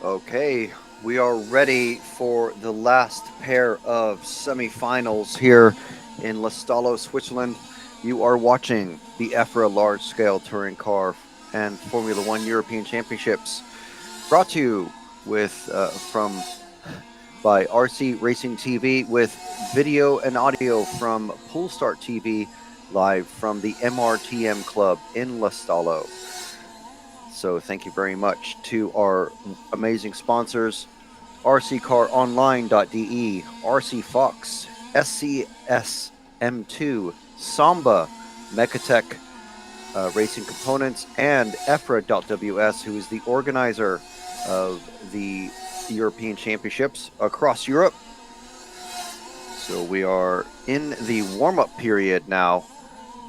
Okay, we are ready for the last pair of semifinals here in Lostallo, Switzerland. You are watching the EFRA Large Scale Touring Car and Formula One European Championships, brought to you with from by RC Racing TV with video and audio from Poolstart TV, live from the MRTM Club in Lostallo. So thank you very much to our amazing sponsors, rccaronline.de, RC Fox, SCSM2, Samba, Mechatech Racing Components, and EFRA.ws, who is the organizer of the European Championships across Europe. So we are in the warm-up period now,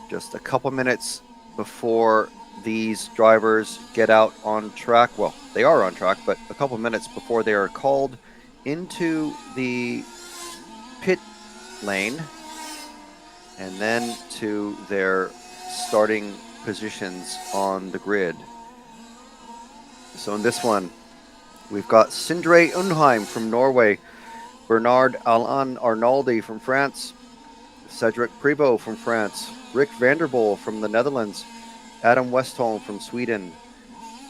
just a couple minutes before these drivers get out on track. Well, they are on track, but a couple minutes before they are called into the pit lane and then to their starting positions on the grid. So in this one, we've got Sindre Undheim from Norway, Bernard Alain Arnaldi from France, Cedric Prevot from France, Rick Vanderpoel from the Netherlands, Adam Westholm from Sweden,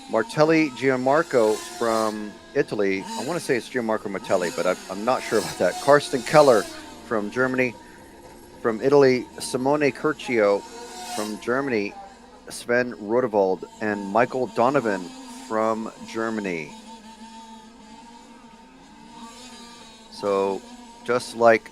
Martelli Gianmarco from Italy. I want to say it's Gianmarco Martelli, but I'm not sure about that. Karsten Keller from Germany. From Italy, Simone Curcio. From Germany, Sven Rodewald and Michael Donovan from Germany. So just like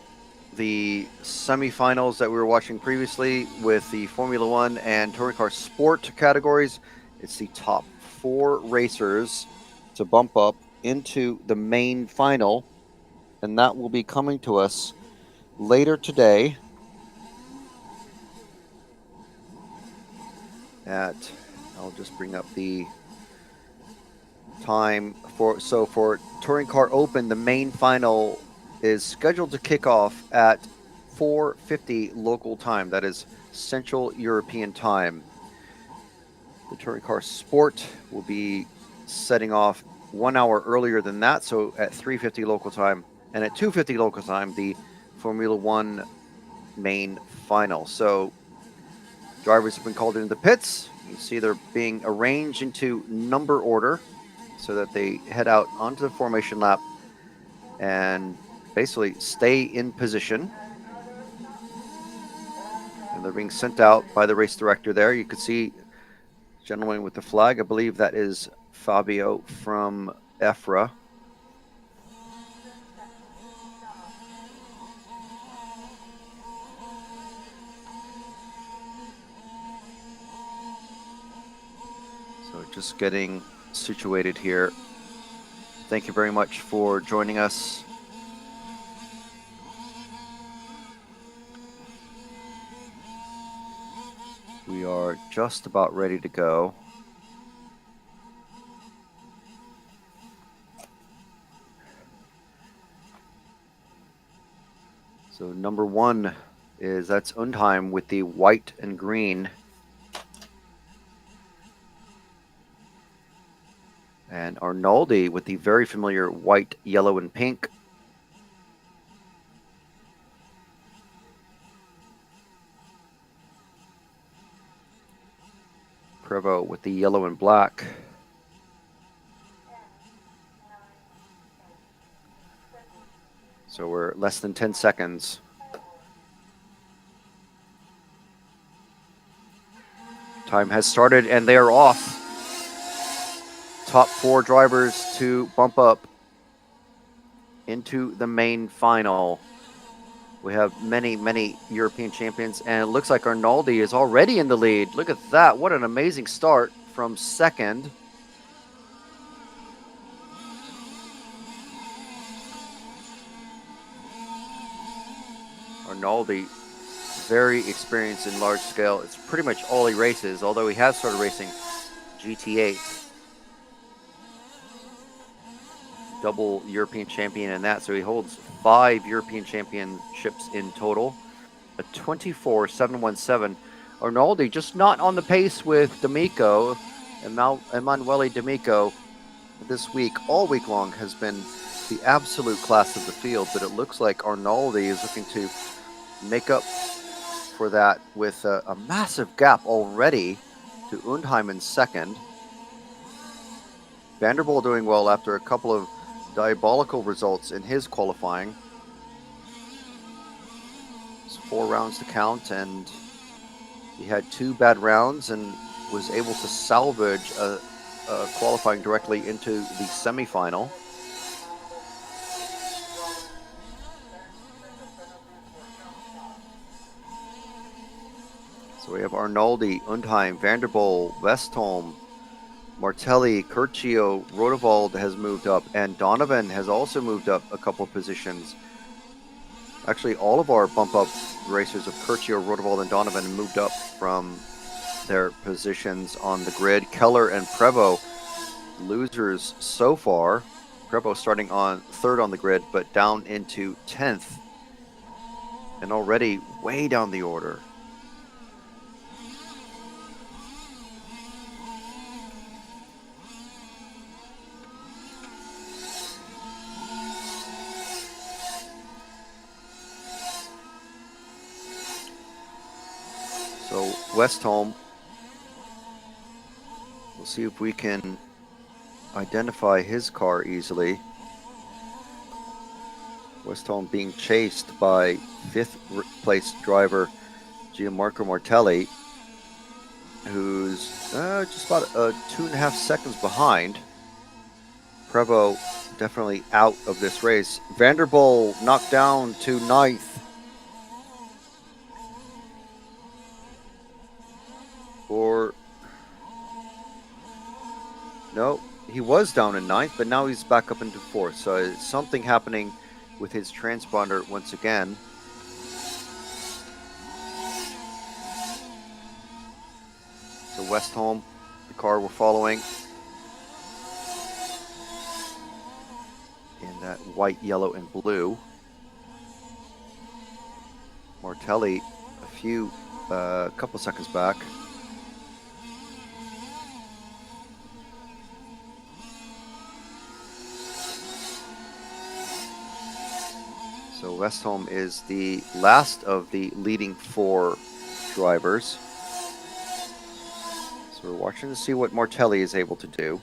the semifinals that we were watching previously with the Formula One and Touring Car Sport categories, it's the top 4 racers to bump up into the main final, and that will be coming to us later today at, I'll just bring up the time for Touring Car Open, the main final is scheduled to kick off at 4:50 local time. That is Central European time. The Touring Car Sport will be setting off 1 hour earlier than that, so at 3:50 local time, and at 2:50 local time, the Formula One main final. So drivers have been called into the pits. You can see they're being arranged into number order so that they head out onto the formation lap and basically stay in position. And they're being sent out by the race director there. You can see gentleman with the flag. I believe that is Fabio from EFRA. So just getting situated here. Thank you very much for joining us. We are just about ready to go. So number 1 that's Undheim with the white and green. And Arnaldi with the very familiar white, yellow, and pink. Prevot with the yellow and black. So we're less than 10 seconds. Time has started and they are off. Top 4 drivers to bump up into the main final. We have many European champions, and it looks like Arnaldi is already in the lead. Look at that. What an amazing start from second. Arnaldi, very experienced in large scale. It's pretty much all he races, although he has started racing GT8. Double European champion in that, so he holds 5 European championships in total. A 24.717. Arnaldi just not on the pace with D'Amico, Emanuele D'Amico. this week, all week long, has been the absolute class of the field, but it looks like Arnaldi is looking to make up for that with a massive gap already to Undheim in second. Vanderbilt doing well after a couple of diabolical results in his qualifying. It's 4 rounds to count, and he had 2 bad rounds and was able to salvage qualifying directly into the semifinal. So we have Arnaldi, Undheim, Vanderbilt, Westholm, Martelli, Curcio, Rodewald has moved up, and Donovan has also moved up a couple of positions. Actually, all of our bump-up racers of Curcio, Rodewald, and Donovan moved up from their positions on the grid. Keller and Prevost, losers so far. Prevost starting on 3rd on the grid, but down into 10th, and already way down the order. So Westholm, we'll see if we can identify his car easily. Westholm being chased by 5th place driver Gianmarco Martelli, who's just about 2.5 seconds behind. Prevost definitely out of this race. Vanderbilt knocked down to 9th. Or no, he was down in 9th, but now he's back up into 4th. So it's something happening with his transponder once again. So Westholm, the car we're following, in that white, yellow, and blue. Martelli, a couple seconds back. So Westholm is the last of the leading 4 drivers. So we're watching to see what Martelli is able to do.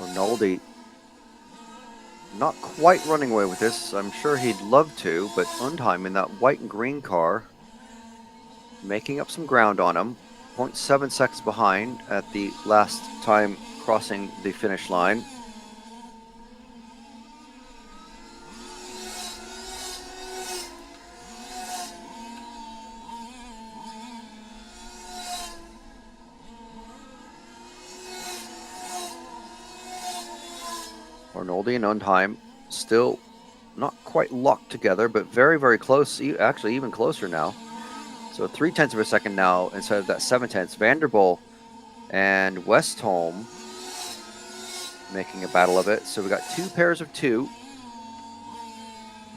Arnaldi not quite running away with this. I'm sure he'd love to, but Undheim in that white and green car making up some ground on him. 0.7 seconds behind at the last time crossing the finish line. Arnaldi and Undheim still not quite locked together, but very, very close. Actually, even closer now. So 0.3 of a second now instead of that 0.7. Vanderbilt and Westholm making a battle of it. So we got 2 pairs of 2.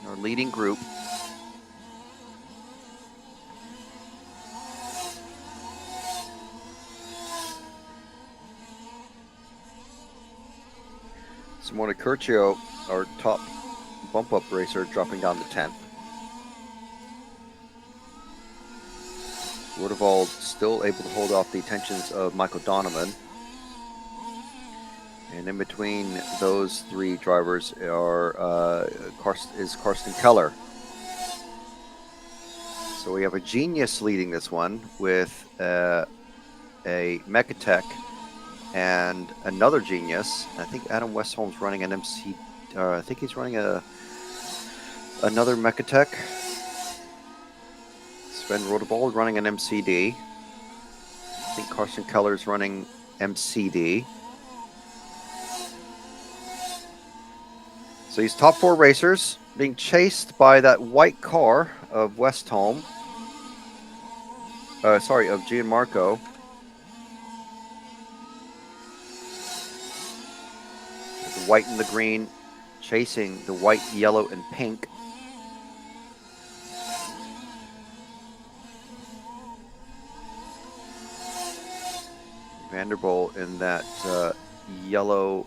Our leading group. Simone Curcio, our top bump-up racer, dropping down to 10th. Rodewald still able to hold off the attentions of Michael Donovan. And in between those 3 drivers is Karsten Keller. So we have a genius leading this one with a Mechatech and another genius. I think Adam Westholm's running an I think he's running another Mechatech. Sven Rodebald running an MCD. I think Carson Keller's running MCD. So he's top 4 racers being chased by that white car of Westholm. Of Gianmarco. The white and the green chasing the white, yellow, and pink. Vanderbilt in that yellow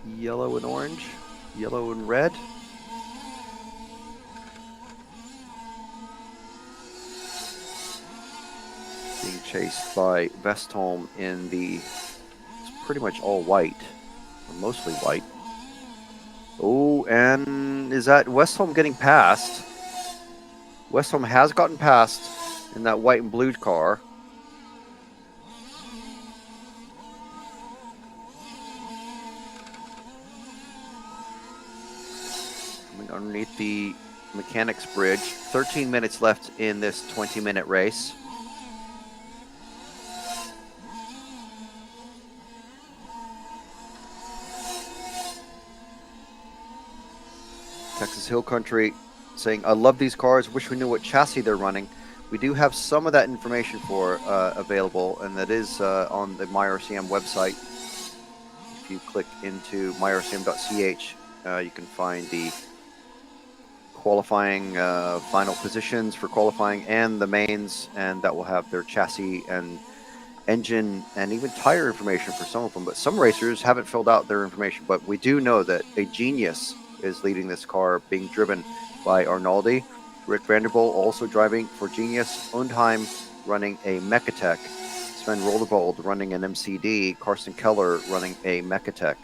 and orange, yellow and red. Being chased by Westholm in the, it's pretty much all white, or mostly white. Oh, and is that Westholm getting past? Westholm has gotten past in that white and blue car. Coming underneath the mechanics bridge. 13 minutes left in this 20-minute race. Texas Hill Country saying, I love these cars, wish we knew what chassis they're running. We do have some of that information for available, and that is on the MyRCM website. If you click into myrcm.ch, you can find the qualifying final positions for qualifying and the mains, and that will have their chassis and engine and even tire information for some of them. But some racers haven't filled out their information, but we do know that a Genius is leading this car, being driven by Arnaldi. Rick Vanderbilt also driving for Genius. Undheim running a Mechatech. Sven Rodebald running an MCD. Carson Keller running a Mechatech.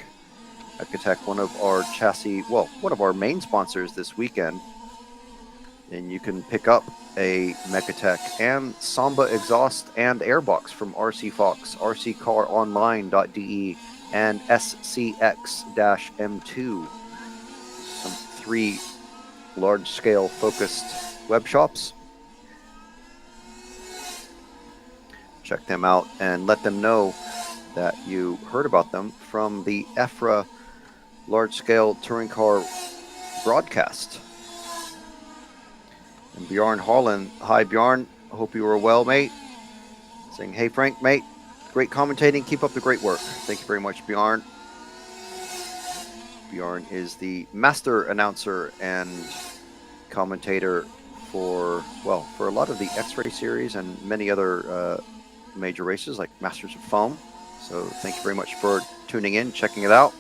Mechatech, one of our one of our main sponsors this weekend. And you can pick up a Mechatech and Samba exhaust and airbox from RC Fox, rccaronline.de, and SCX-M2. Some 3 large-scale focused web shops. Check them out and let them know that you heard about them from the EFRA large-scale touring car broadcast. And Bjorn Holland, hi Bjorn, hope you are well, mate. Saying, hey Frank, mate, great commentating, keep up the great work. Thank you very much, Bjorn. Bjorn is the master announcer and commentator for a lot of the X-Ray series and many other major races like Masters of Foam. So thank you very much for tuning in, checking it out.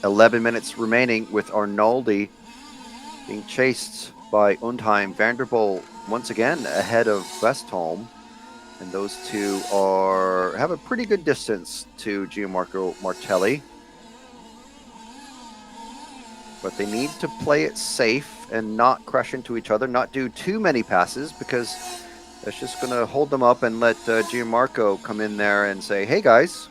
11 minutes remaining with Arnaldi being chased by Undheim. Vanderbilt once again ahead of Westholm, and those two have a pretty good distance to Gianmarco Martelli. But they need to play it safe and not crash into each other, not do too many passes, because that's just going to hold them up and let Gianmarco come in there and say, hey guys,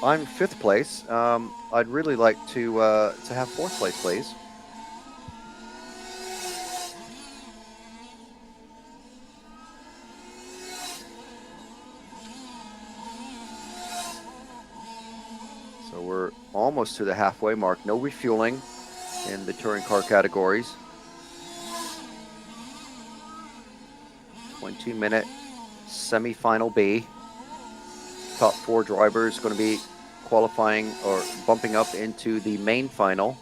I'm 5th place. I'd really like to have 4th place, please. So we're almost to the halfway mark. No refueling in the touring car categories. 20-minute semifinal B. Top 4 drivers going to be qualifying or bumping up into the main final,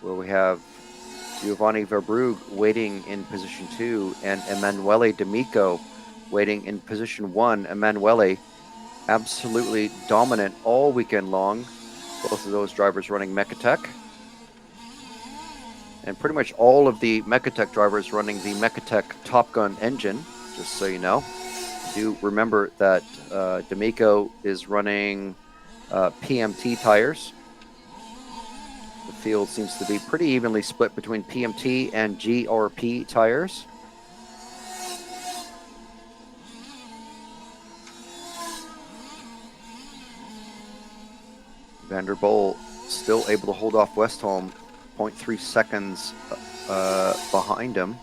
where we have Giovanni Verbrugge waiting in position 2 and Emanuele D'Amico waiting in position 1. Emanuele absolutely dominant all weekend long. Both of those drivers running Mechatech. And pretty much all of the Mechatech drivers running the Mechatech Top Gun engine, just so you know. Do remember that D'Amico is running PMT tires. The field seems to be pretty evenly split between PMT and GRP tires. Vanderbilt still able to hold off Westholm, 0.3 seconds behind him.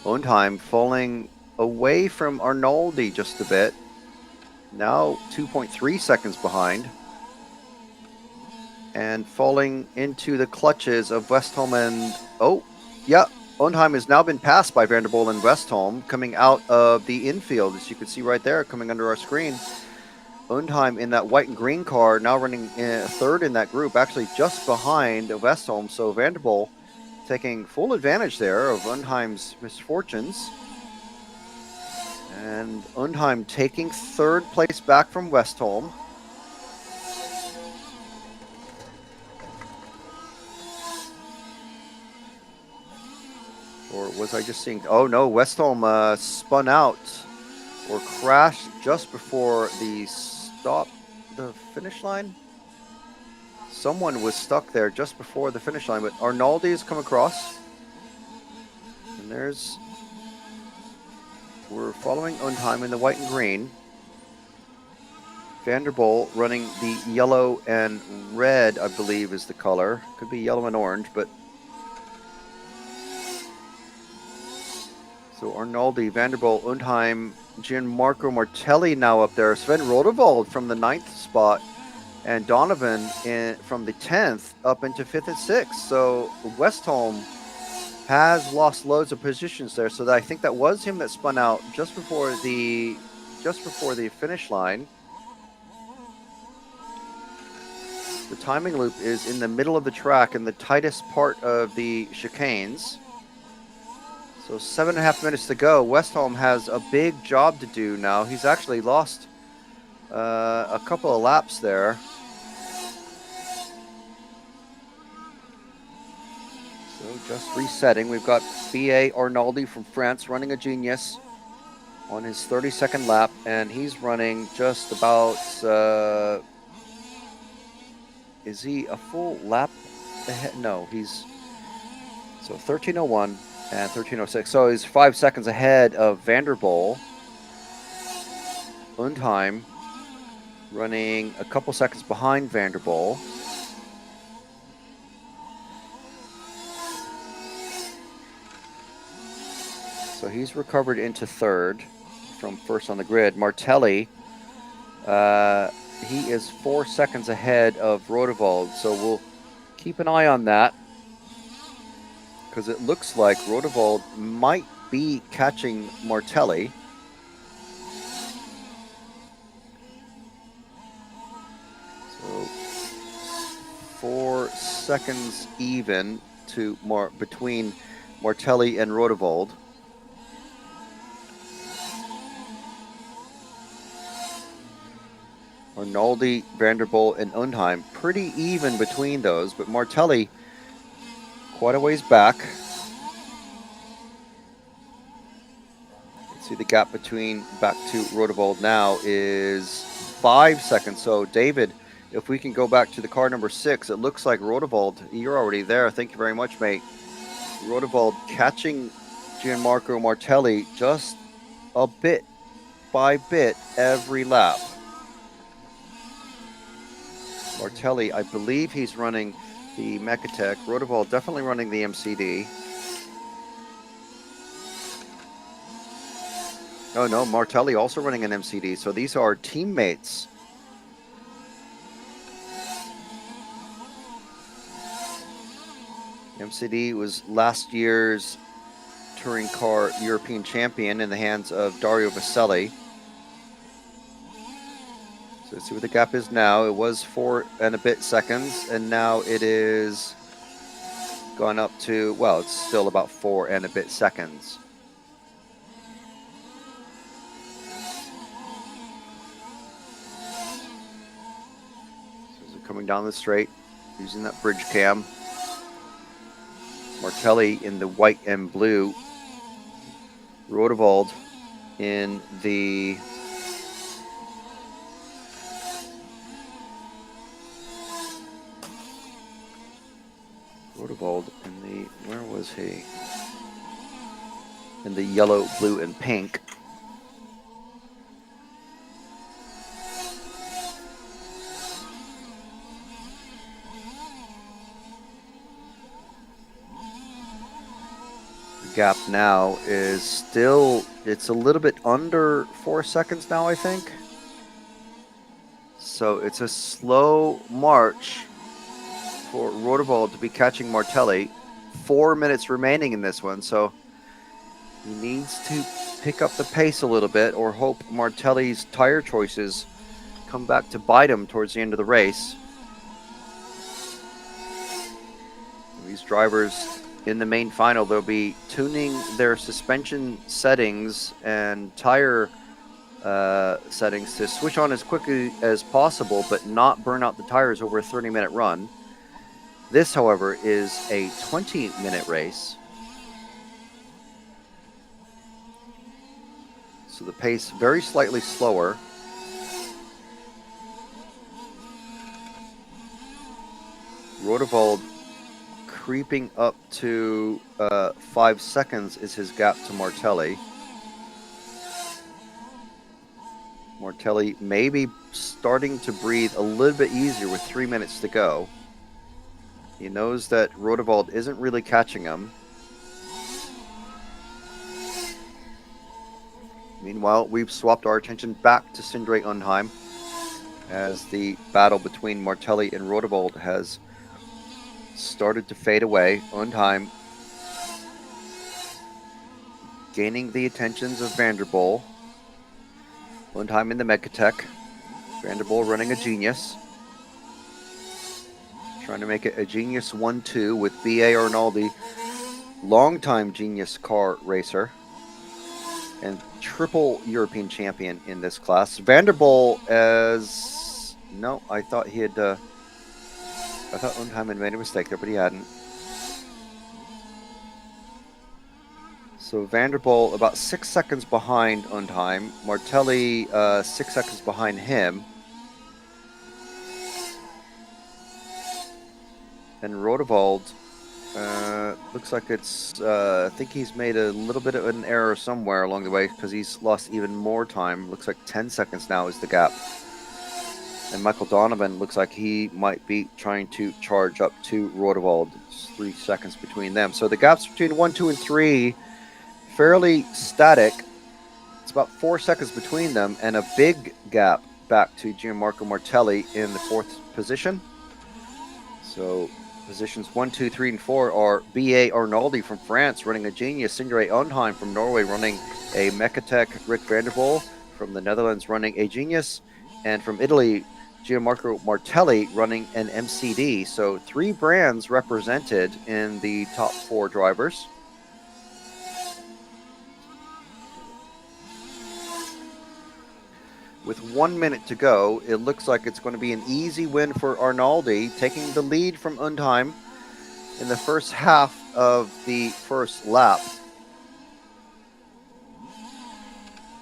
Undheim falling away from Arnoldi just a bit. Now 2.3 seconds behind. And falling into the clutches of Westholm and... Oh, yeah. Undheim has now been passed by Vanderbilt and Westholm coming out of the infield, as you can see right there, coming under our screen. Undheim in that white and green car, now running third in that group, actually just behind Westholm. So Vanderbilt taking full advantage there of Undheim's misfortunes. And Undheim taking third place back from Westholm. Or was I just seeing... Oh, no, Westholm spun out or crashed just before the finish line. Someone was stuck there just before the finish line, but Arnoldi has come across. And there's... We're following Undheim in the white and green. Vanderbilt running the yellow and red, I believe, is the color. Could be yellow and orange, but... So Arnoldi, Vanderbilt, Undheim, Gianmarco Martelli now up there. Sven Rodewald from the 9th spot. And Donovan from the 10th up into 5th and 6th. So Westholm has lost loads of positions there. So I think that was him that spun out just before the finish line. The timing loop is in the middle of the track in the tightest part of the chicanes. So 7.5 minutes to go. Westholm has a big job to do now. He's actually lost a couple of laps there. So just resetting. We've got B.A. Arnoldi from France running a Genius on his 32nd lap, and he's running just about... is he a full lap ahead? No, he's... So 13:01 and 13:06. So he's 5 seconds ahead of Vanderbilt. Undheim running a couple seconds behind Vanderbilt. So he's recovered into third from first on the grid. Martelli, he is 4 seconds ahead of Rodewald. So we'll keep an eye on that, because it looks like Rodewald might be catching Martelli. So 4 seconds even between Martelli and Rodewald. Arnoldi, Vanderbilt, and Undheim pretty even between those, but Martelli quite a ways back. See the gap back to Rodewald now is 5 seconds. So David, if we can go back to the car number 6, it looks like Rodewald, you're already there. Thank you very much, mate. Rodewald catching Gianmarco Martelli just a bit by bit every lap. Martelli, I believe he's running the Mechatech. Rodewald definitely running the MCD. Oh no, Martelli also running an MCD. So these are teammates. MCD was last year's touring car European champion in the hands of Dario Vaselli. So let's see what the gap is now. It was 4 and a bit seconds, and now it is gone up to, well, it's still about 4 and a bit seconds. So coming down the straight, using that bridge cam. Martelli in the white and blue. Rodewald in the where was he? In the yellow, blue, and pink. gap now is still, it's a little bit under 4 seconds now, I think. So it's a slow march for Rodewold to be catching Martelli. 4 minutes remaining in this one, so he needs to pick up the pace a little bit or hope Martelli's tire choices come back to bite him towards the end of the race. These drivers in the main final, they'll be tuning their suspension settings and tire settings to switch on as quickly as possible, but not burn out the tires over a 30-minute run. This, however, is a 20-minute race. So the pace very slightly slower. Rodewold creeping up to 5 seconds is his gap to Martelli. Martelli maybe starting to breathe a little bit easier with 3 minutes to go. He knows that Rodewold isn't really catching him. Meanwhile, we've swapped our attention back to Sindre Undheim as the battle between Martelli and Rodewold has started to fade away. Undheim gaining the attentions of Vanderpoel. Undheim in the Mechatech. Vanderpoel running a Genius. Trying to make it a Genius 1-2 with B.A. Arnaldi, longtime Genius car racer and triple European champion in this class. Vanderpoel as... No, I thought he had... I thought Undheim had made a mistake there, but he hadn't. So Vanderpoel about 6 seconds behind Undheim. Martelli 6 seconds behind him. And Rodewold looks like it's... I think he's made a little bit of an error somewhere along the way because he's lost even more time. Looks like 10 seconds now is the gap. And Michael Donovan looks like he might be trying to charge up to Rodewold. It's 3 seconds between them. So the gaps between 1, 2, and 3 fairly static. It's about 4 seconds between them and a big gap back to Gianmarco Martelli in the 4th position. So positions 1, 2, 3, and 4 are B.A. Arnaldi from France running a Genius, Sindre Undheim from Norway running a Mechatech, Rick Vanderpoel from the Netherlands running a Genius, and from Italy, Gianmarco Martelli running an MCD. So 3 brands represented in the top 4 drivers. With 1 minute to go, it looks like it's going to be an easy win for Arnaldi, taking the lead from Undheim in the first half of the first lap.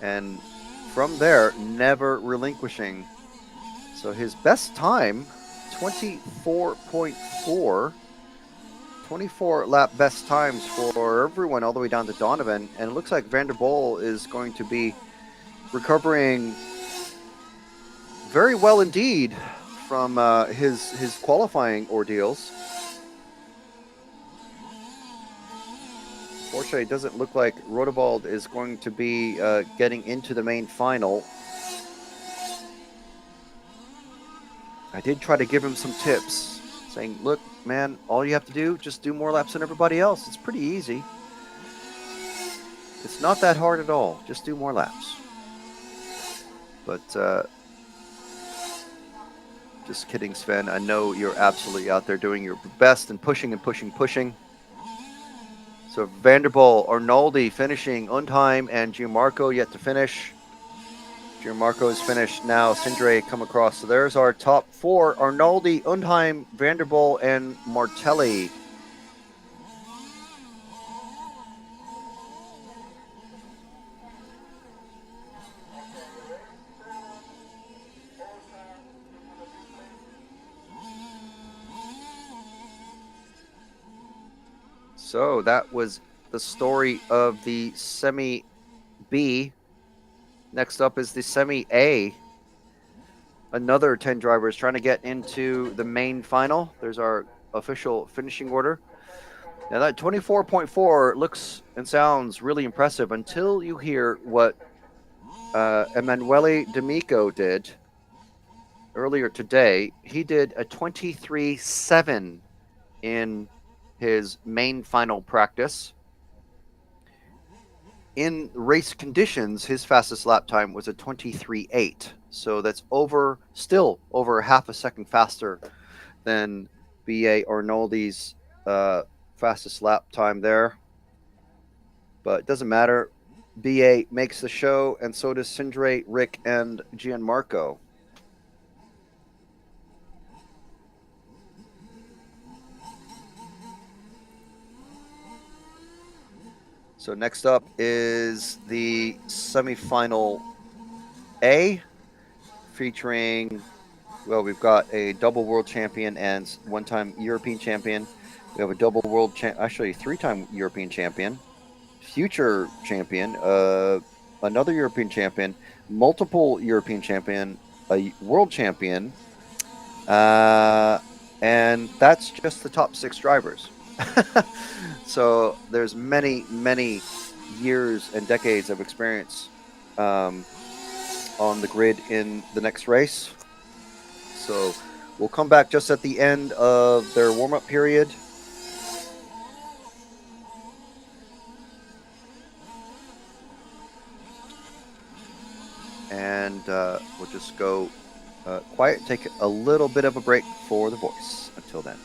And from there, never relinquishing. So his best time, 24.4. 24 lap best times for everyone all the way down to Donovan. And it looks like Vanderpoel is going to be recovering very well indeed from his qualifying ordeals. Fortunately, it doesn't look like Rodewold is going to be getting into the main final. I did try to give him some tips, saying, look, man, all you have to do, just do more laps than everybody else. It's pretty easy. It's not that hard at all. Just do more laps. But just kidding, Sven. I know you're absolutely out there doing your best and pushing and pushing, pushing. So Vanderpoel, Arnaldi finishing, Undheim and Gianmarco yet to finish. Gianmarco is finished now. Sindre come across. So there's our top 4. Arnaldi, Undheim, Vanderpoel, and Martelli. So that was the story of the Semi B. Next up is the Semi A. Another 10 drivers trying to get into the main final. There's our official finishing order. Now that 24.4 looks and sounds really impressive until you hear what Emanuele D'Amico did earlier today. He did a 23.7 in his main final practice. In race conditions, his fastest lap time was a 23.8. So that's still over half a second faster than B.A. Arnoldi's fastest lap time there. But it doesn't matter. BA makes the show, and so does Sindre, Rick, and Gianmarco. So next up is the Semifinal A, featuring, well, we've got a double world champion and one-time European champion. We have a double world actually three-time European champion, future champion, another European champion, multiple European champion, a world champion, and that's just the top 6 drivers. So there's many years and decades of experience on the grid in the next race. So we'll come back just at the end of their warm-up period. And we'll just go quiet, take a little bit of a break for the voice. Until then.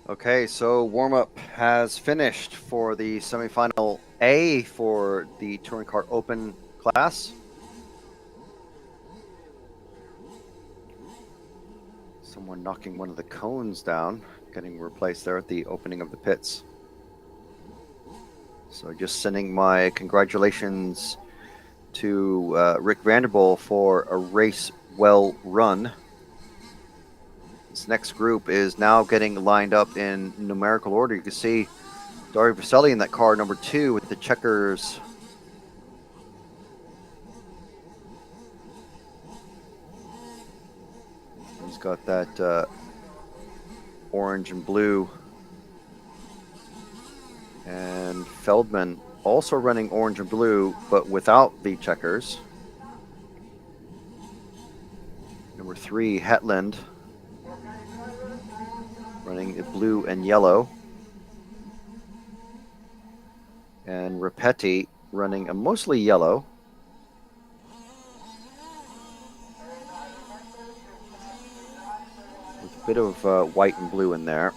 Okay, so warm-up has finished for the Semifinal A for the Touring Car Open class. Someone knocking one of the cones down, getting replaced there at the opening of the pits. So just sending my congratulations to Rick Vanderbilt for a race well run. This next group is now getting lined up in numerical order. You can see Dario Pacelli in that car number 2 with the checkers. He's got that orange and blue. And Feldman also running orange and blue, but without the checkers. Number 3, Hetland, running blue and yellow. And Repetti running a mostly yellow. With a bit of white and blue in there.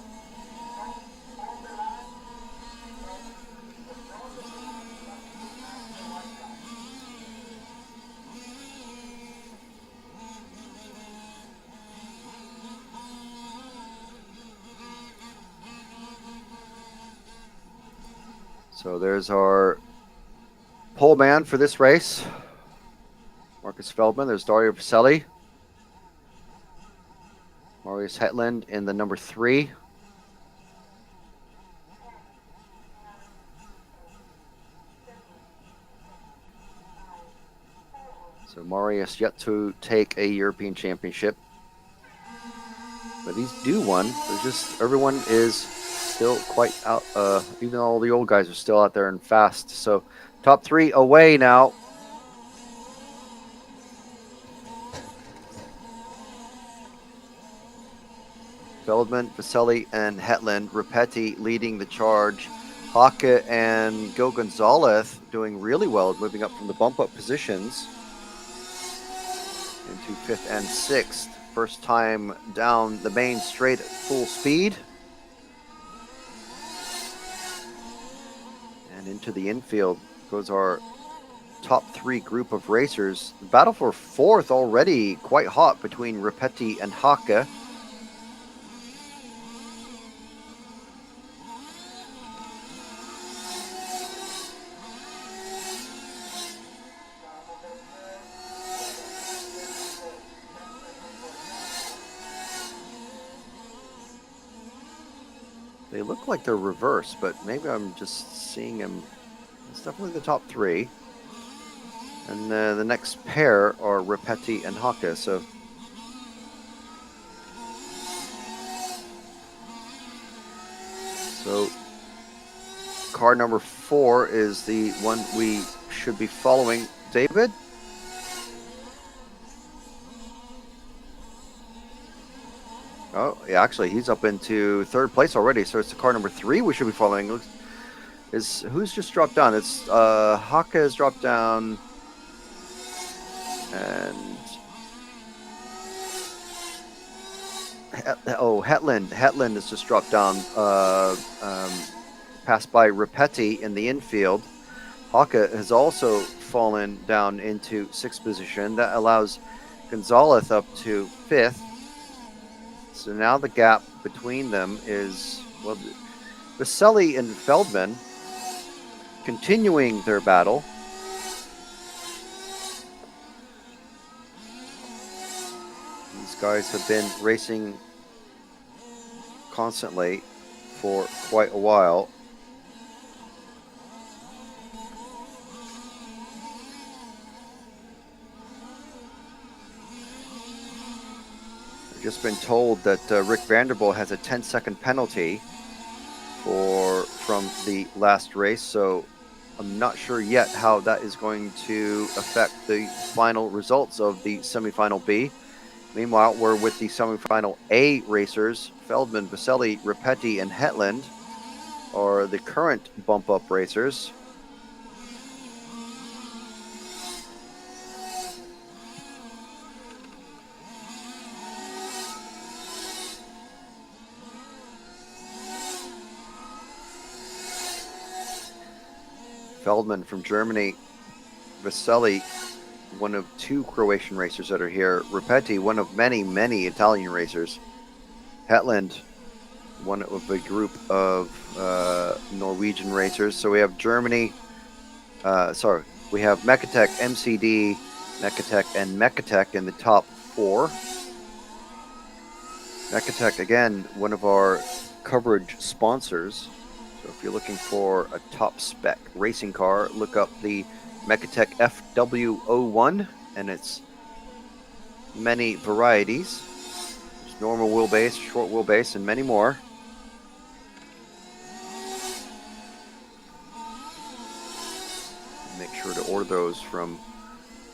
So there's our pole man for this race. Marcus Feldman. There's Dario Pacelli. Marius Hetland in the number 3. So Marius yet to take a European Championship. But he's due one. There's just, everyone is still quite out, even though all the old guys are still out there and fast. So top 3 away now. Feldman, Pacelli, and Hetland. Repetti leading the charge. Hake and Gil Gonzalez doing really well, moving up from the bump-up positions into 5th and 6th. First time down the main straight at full speed. And into the infield goes our top 3 group of racers. The battle for 4th already quite hot between Repetti and Hake. They look like they're reversed, but maybe I'm just seeing them. It's definitely the top 3. And the next pair are Repetti and Hake. So car number 4 is the one we should be following. David? Oh, yeah, actually, he's up into 3rd place already. So it's the car number 3 we should be following. Who's just dropped down? It's Hake has dropped down, and Hetland has just dropped down, passed by Repetti in the infield. Hake has also fallen down into 6th position. That allows Gonzalez up to 5th. So now the gap between them is, well, Pacelli and Feldman continuing their battle. These guys have been racing constantly for quite a while. I've just been told that Rick Vanderbilt has a 10-second penalty from the last race, so I'm not sure yet how that is going to affect the final results of the Semifinal B. Meanwhile, we're with the Semifinal A racers. Feldman, Pacelli, Repetti, and Hetland are the current bump-up racers. Feldman from Germany, Pacelli, one of 2 Croatian racers that are here. Repetti, one of many, many Italian racers. Hetland, one of a group of Norwegian racers. So we have Germany, we have Mekatech, MCD, Mekatech, and Mekatech in the top 4. Mekatech, again, one of our coverage sponsors. So if you're looking for a top spec racing car, look up the Mekatech FW01, and it's many varieties. There's normal wheelbase, short wheelbase, and many more. Make sure to order those from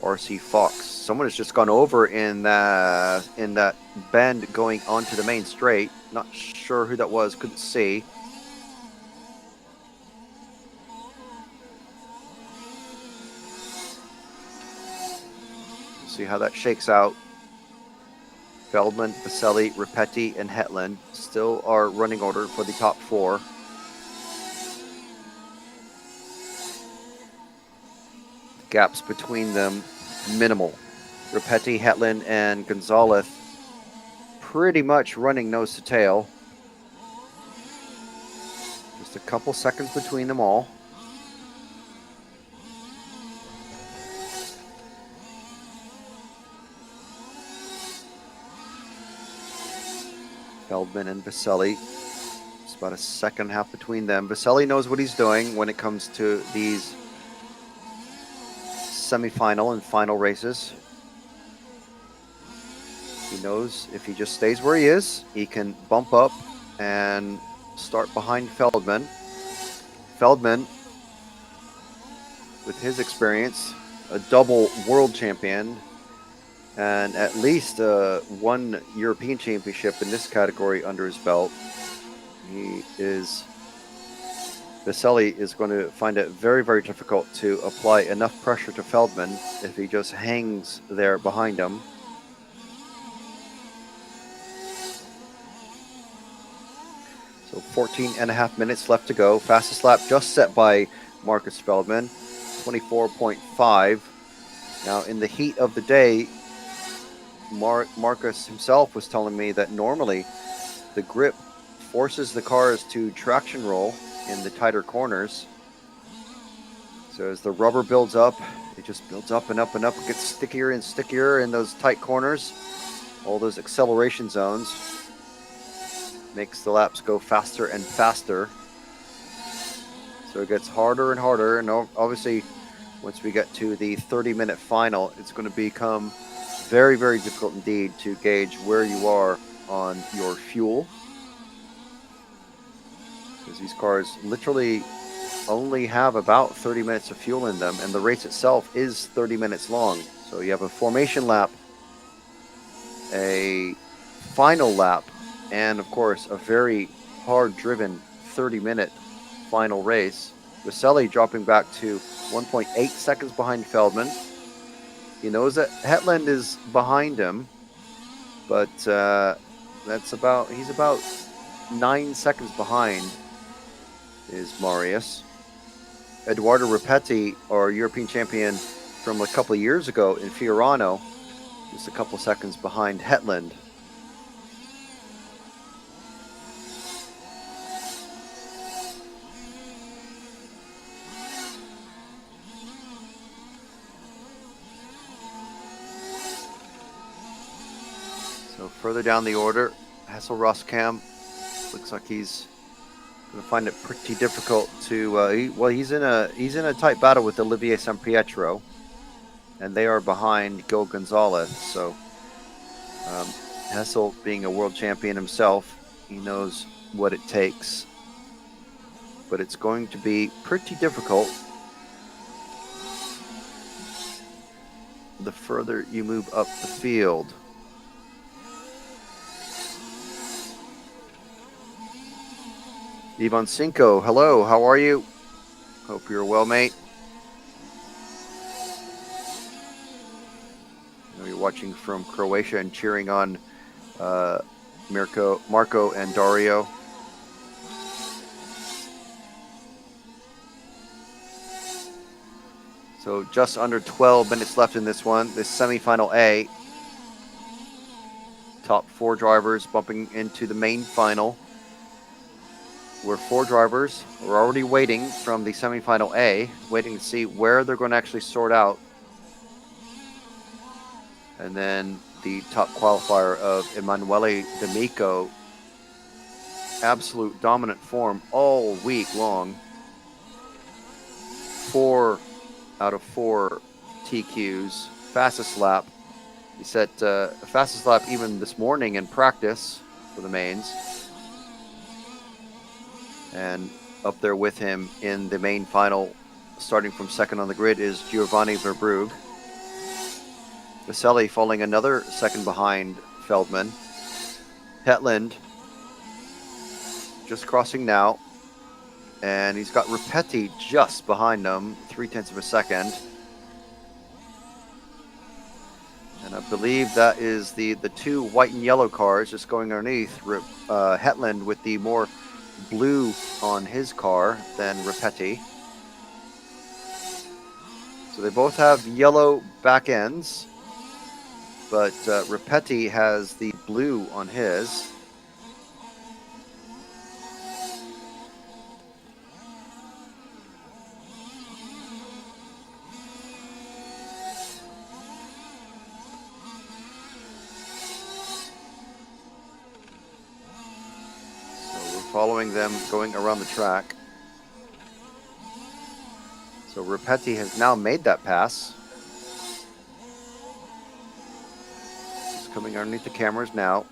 RC Fox. Someone has just gone over in that bend going onto the main straight. Not sure who that was, couldn't see. We'll see how that shakes out. Feldman, Baselli, Ripetti, and Hetland still are running order for the top 4. Gaps between them minimal. Ripetti, Hetland, and Gonzalez pretty much running nose to tail. Just a couple seconds between them all. Feldman and Baselli. It's about a second and a half between them. Baselli knows what he's doing when it comes to these semifinal and final races. He knows if he just stays where he is, he can bump up and start behind Feldman. Feldman, with his experience, a double world champion, and at least one European championship in this category under his belt. Baselli is going to find it very, very difficult to apply enough pressure to Feldman if he just hangs there behind him. So 14 and a half minutes left to go. Fastest lap just set by Marcus Feldman, 24.5. Now, in the heat of the day, Marcus himself was telling me that normally the grip forces the cars to traction roll in the tighter corners. So as the rubber builds up, it just builds up and up and up. It gets stickier and stickier in those tight corners. All those acceleration zones makes the laps go faster and faster. So it gets harder and harder. And obviously, once we get to the 30-minute final, it's going to become very, very difficult indeed to gauge where you are on your fuel. Because these cars literally only have about 30 minutes of fuel in them, and the race itself is 30 minutes long. So you have a formation lap, a final lap, and of course a very hard-driven 30-minute final race. Baselli dropping back to 1.8 seconds behind Feldman. He knows that Hetland is behind him, but he's about 9 seconds behind is Marius. Eduardo Ripetti, our European champion from a couple of years ago in Fiorano, just a couple seconds behind Hetland. So further down the order, Hessel Roskam looks like he's going to find it pretty difficult to. He's in a tight battle with Olivier Sampietro, and they are behind Gil Gonzalez. So Hessel, being a world champion himself, he knows what it takes, but it's going to be pretty difficult the further you move up the field. Ivan Cinco, hello, how are you? Hope you're well, mate. I know you're watching from Croatia and cheering on Marco and Dario. So just under 12 minutes left in this one, this Semifinal A. Top 4 drivers bumping into the main final, where 4 drivers are already waiting from the Semifinal A, waiting to see where they're going to actually sort out. And then the top qualifier of Emanuele D'Amico, absolute dominant form all week long. 4 out of 4 TQs, fastest lap. He set fastest lap even this morning in practice for the mains. And up there with him in the main final, starting from second on the grid, is Giovanni Verbrugge. Vaselli falling another second behind Feldman. Hetland just crossing now. And he's got Ripetti just behind him, 0.3 of a second. And I believe that is the two white and yellow cars just going underneath. Hetland with the more blue on his car than Ripetti. So they both have yellow back ends, but Ripetti has the blue on his. Following them going around the track. So Ripetti has now made that pass. He's coming underneath the cameras now.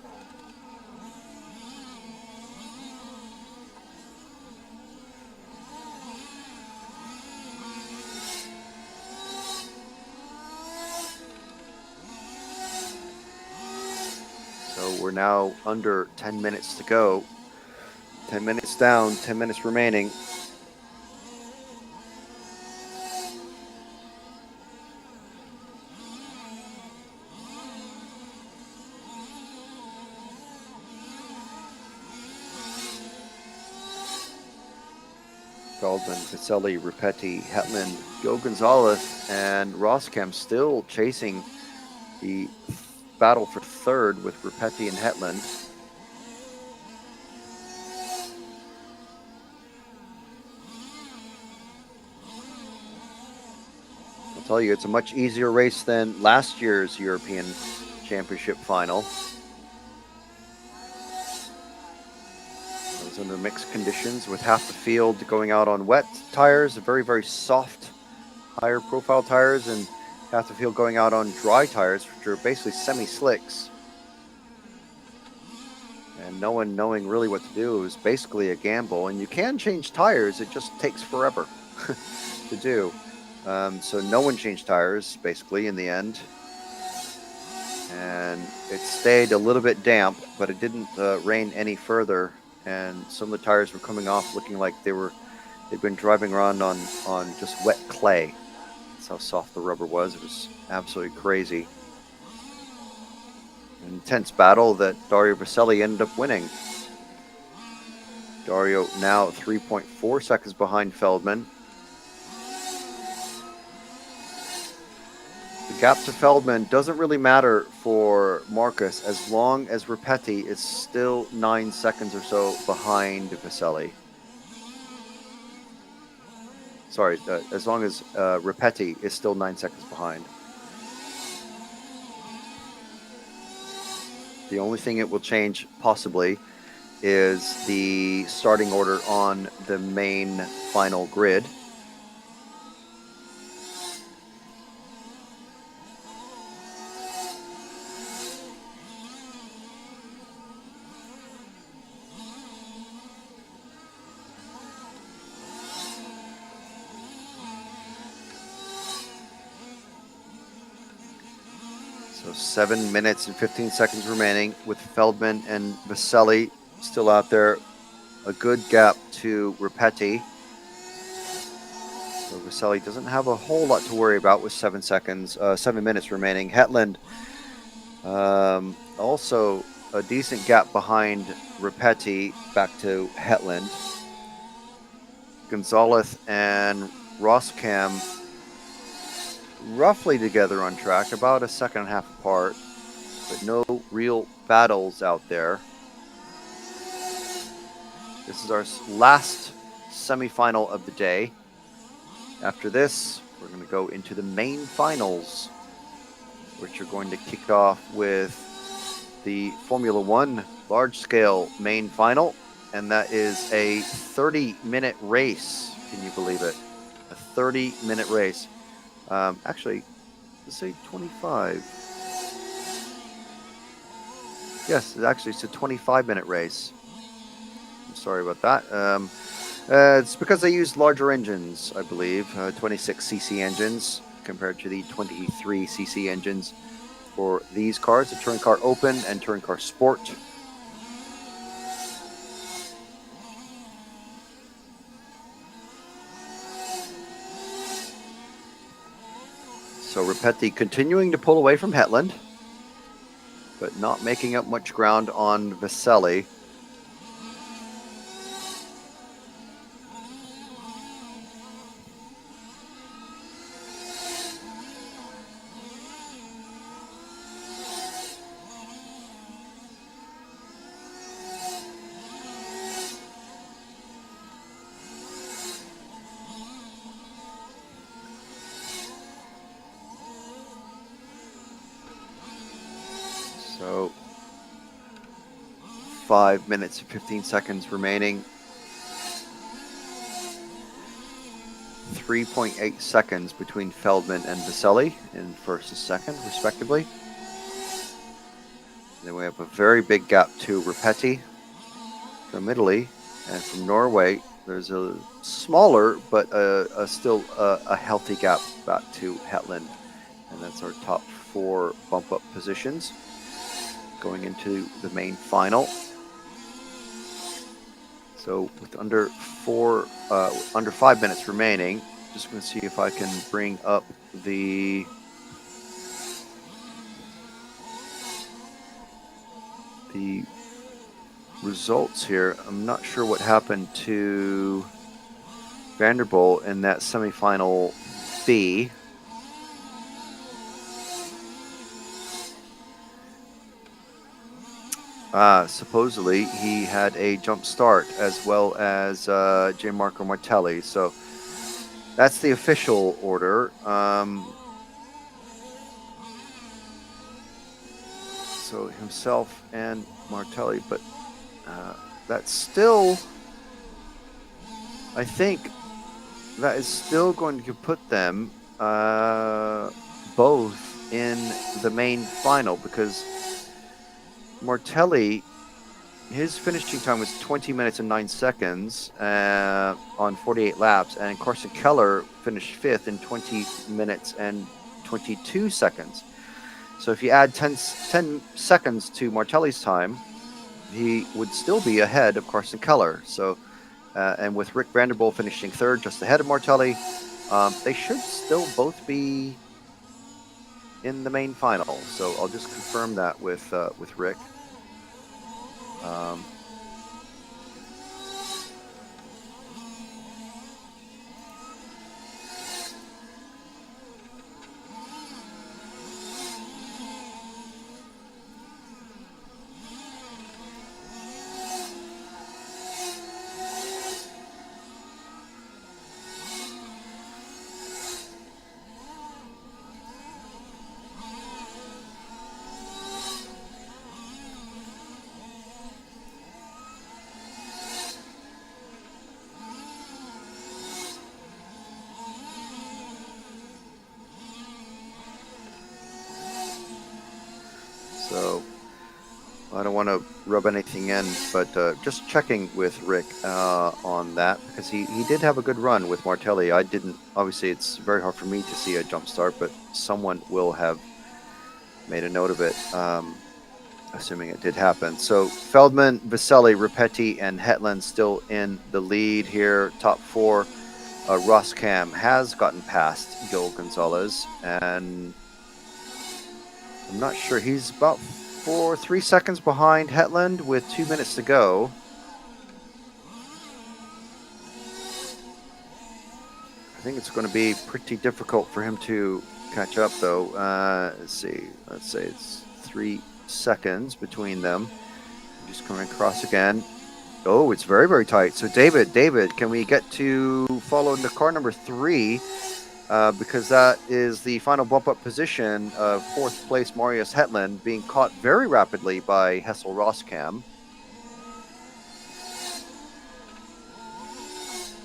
So we're now under 10 minutes to go. 10 minutes down, 10 minutes remaining. Feldman, Vaselli, Ripetti, Hetland, Joe Gonzalez, and Roskamp still chasing the battle for third with Ripetti and Hetland. I'll tell you, it's a much easier race than last year's European Championship final. It was under mixed conditions with half the field going out on wet tires, very, very soft, higher profile tires, and half the field going out on dry tires, which are basically semi-slicks. And no one knowing really what to do. It was basically a gamble. And you can change tires, it just takes forever to do. So no one changed tires, basically, in the end. And it stayed a little bit damp, but it didn't rain any further. And some of the tires were coming off looking like they'd been driving around on just wet clay. That's how soft the rubber was. It was absolutely crazy. An intense battle that Dario Vaselli ended up winning. Dario now 3.4 seconds behind Feldman. The gap to Feldman doesn't really matter for Marcus as long as Ripetti is still 9 seconds or so behind Vaselli. Sorry, as long as Ripetti is still 9 seconds behind. The only thing it will change, possibly, is the starting order on the main final grid. So 7 minutes and 15 seconds remaining with Feldman and Vaselli still out there. A good gap to Ripetti. So Vaselli doesn't have a whole lot to worry about with 7 minutes remaining. Hetland also a decent gap behind Ripetti, back to Hetland. Gonzalez and Roskamp roughly together on track, about a second and a half apart, but no real battles out there. This is our last semifinal of the day. After this, we're going to go into the main finals, which are going to kick off with the Formula One large-scale main final, and that is a 30-minute race. Can you believe it? A 30-minute race. Actually, let's say 25. Yes, actually, it's a 25-minute race. I'm sorry about that. It's because they use larger engines, I believe, 26cc engines compared to the 23cc engines for these cars, the Touring Car Open and Touring Car Sport. So Ripetti continuing to pull away from Hetland, but not making up much ground on Vaselli. So 5 minutes and 15 seconds remaining. 3.8 seconds between Feldman and Vaselli in first and second, respectively. Then we have a very big gap to Ripetti from Italy, and from Norway, there's a smaller but still a healthy gap back to Hetland. And that's our top 4 bump up positions going into the main final. So with under 5 minutes remaining, just going to see if I can bring up the results here. I'm not sure what happened to Vanderbilt in that semifinal B. Supposedly he had a jump start as well as Gianmarco Martelli. So that's the official order. So himself and Martelli, but that's still, I think, that is still going to put them both in the main final, because Martelli, his finishing time was 20 minutes and 9 seconds on 48 laps, and Carson Keller finished 5th in 20 minutes and 22 seconds. So if you add 10 seconds to Martelli's time, he would still be ahead of Carson Keller. So, and with Rick Vanderbilt finishing 3rd, just ahead of Martelli, they should still both be in the main final. So I'll just confirm that with Rick. So I don't want to rub anything in, but just checking with Rick on that, because he did have a good run with Martelli. I didn't. Obviously, it's very hard for me to see a jump start, but someone will have made a note of it, assuming it did happen. So Feldman, Vaselli, Ripetti, and Hetland still in the lead here. Top 4. Roskam has gotten past Gil Gonzalez, and I'm not sure. He's about 3 seconds behind Hetland with 2 minutes to go. I think it's going to be pretty difficult for him to catch up, though. Let's see. Let's say it's 3 seconds between them. Just coming across again. Oh, it's very, very tight. So David, can we get to follow into car number 3? Because that is the final bump-up position of 4th place Marius Hetland, being caught very rapidly by Hessel Roskam.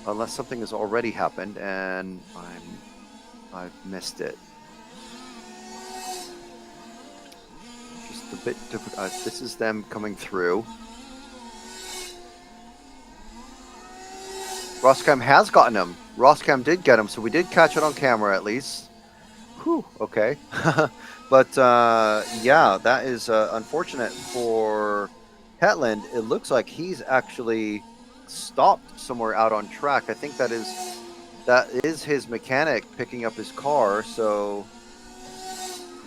Unless something has already happened and I've missed it. Just a bit difficult. This is them coming through. Roskam has gotten him. Roskam did get him, so we did catch it on camera at least. Whew, okay. But yeah, that is unfortunate for Hetland. It looks like he's actually stopped somewhere out on track. I think that is his mechanic picking up his car. So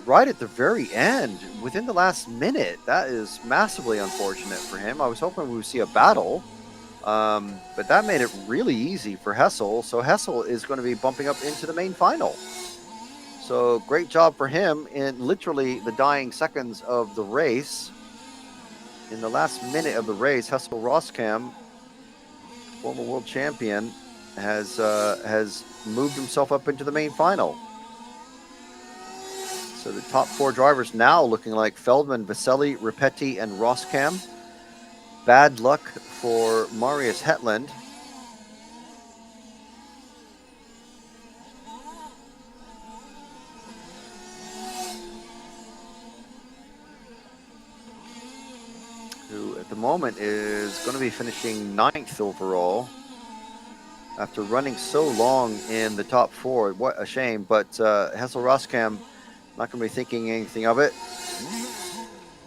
right at the very end, within the last minute, that is massively unfortunate for him. I was hoping we would see a battle. But that made it really easy for Hessel. So Hessel is going to be bumping up into the main final. So great job for him in literally the dying seconds of the race. In the last minute of the race, Hessel Roskam, former world champion, has moved himself up into the main final. So the top 4 drivers now looking like Feldman, Vaselli, Ripetti, and Roskam. Bad luck for Marius Hetland. Who at the moment is going to be finishing 9th overall after running so long in the top 4. What a shame, but Hessel Roskam not going to be thinking anything of it.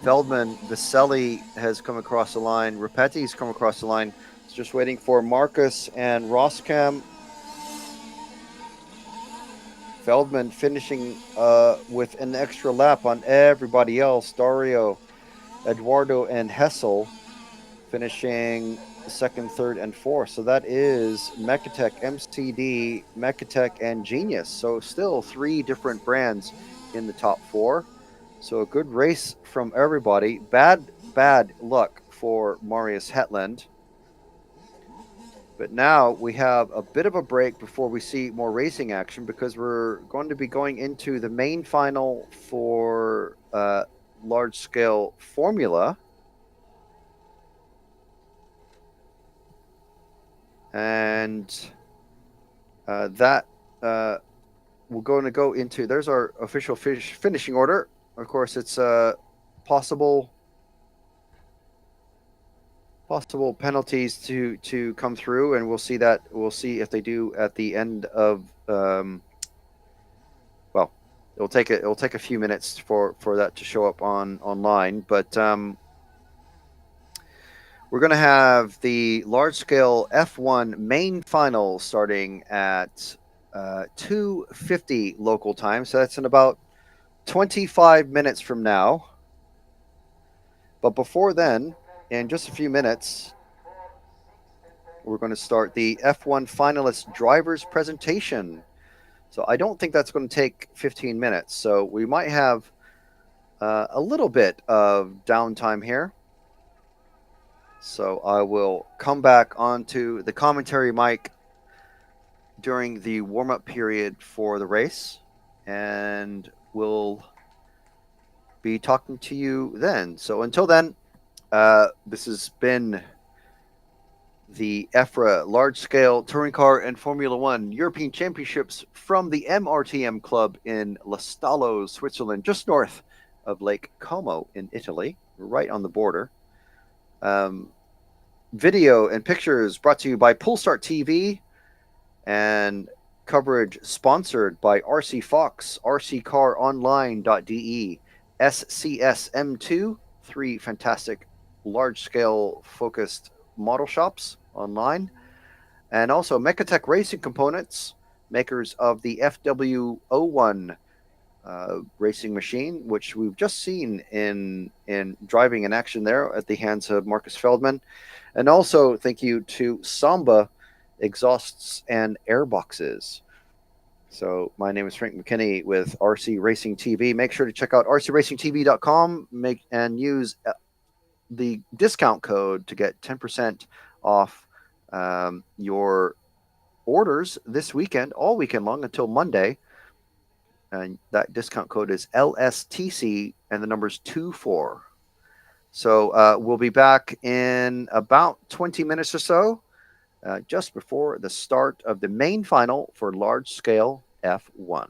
Feldman, Vaselli has come across the line. Ripetti's come across the line. It's just waiting for Marcus and Roskam. Feldman finishing with an extra lap on everybody else. Dario, Eduardo, and Hessel finishing 2nd, 3rd, and 4th. So that is Mechatech, MCD, Mechatech, and Genius. So still 3 different brands in the top 4. So a good race from everybody. Bad luck for Marius Hetland. But now we have a bit of a break before we see more racing action, because we're going to be going into the main final for large-scale Formula. And that we're going to go into, there's our official finishing order. Of course, it's possible penalties to come through, and we'll see if they do at the end of well, it'll take a few minutes for that to show up online, but we're going to have the large scale F1 main final starting at 2:50 local time, so that's in about 25 minutes from now. But before then, in just a few minutes, we're going to start the F1 finalist drivers presentation. So I don't think that's going to take 15 minutes. So we might have a little bit of downtime here. So I will come back onto the commentary mic during the warm-up period for the race, and we'll be talking to you then. So until then, this has been the EFRA large-scale touring car and Formula One European Championships from the MRTM Club in Lostallo, Switzerland, just north of Lake Como in Italy, right on the border. Video and pictures brought to you by Polestar TV, and coverage sponsored by RC Fox, rccaronline.de, SCSM2, 3 fantastic large-scale focused model shops online, and also Mechatech Racing Components, makers of the FW01 racing machine, which we've just seen in driving in action there at the hands of Marcus Feldman. And also thank you to Samba exhausts and airboxes. So my name is Frank McKinney with RC Racing TV. Make sure to check out rcracingtv.com and use the discount code to get 10% off your orders this weekend, all weekend long until Monday. And that discount code is LSTC and the number's 24. So we'll be back in about 20 minutes or so, just before the start of the main final for large-scale F1.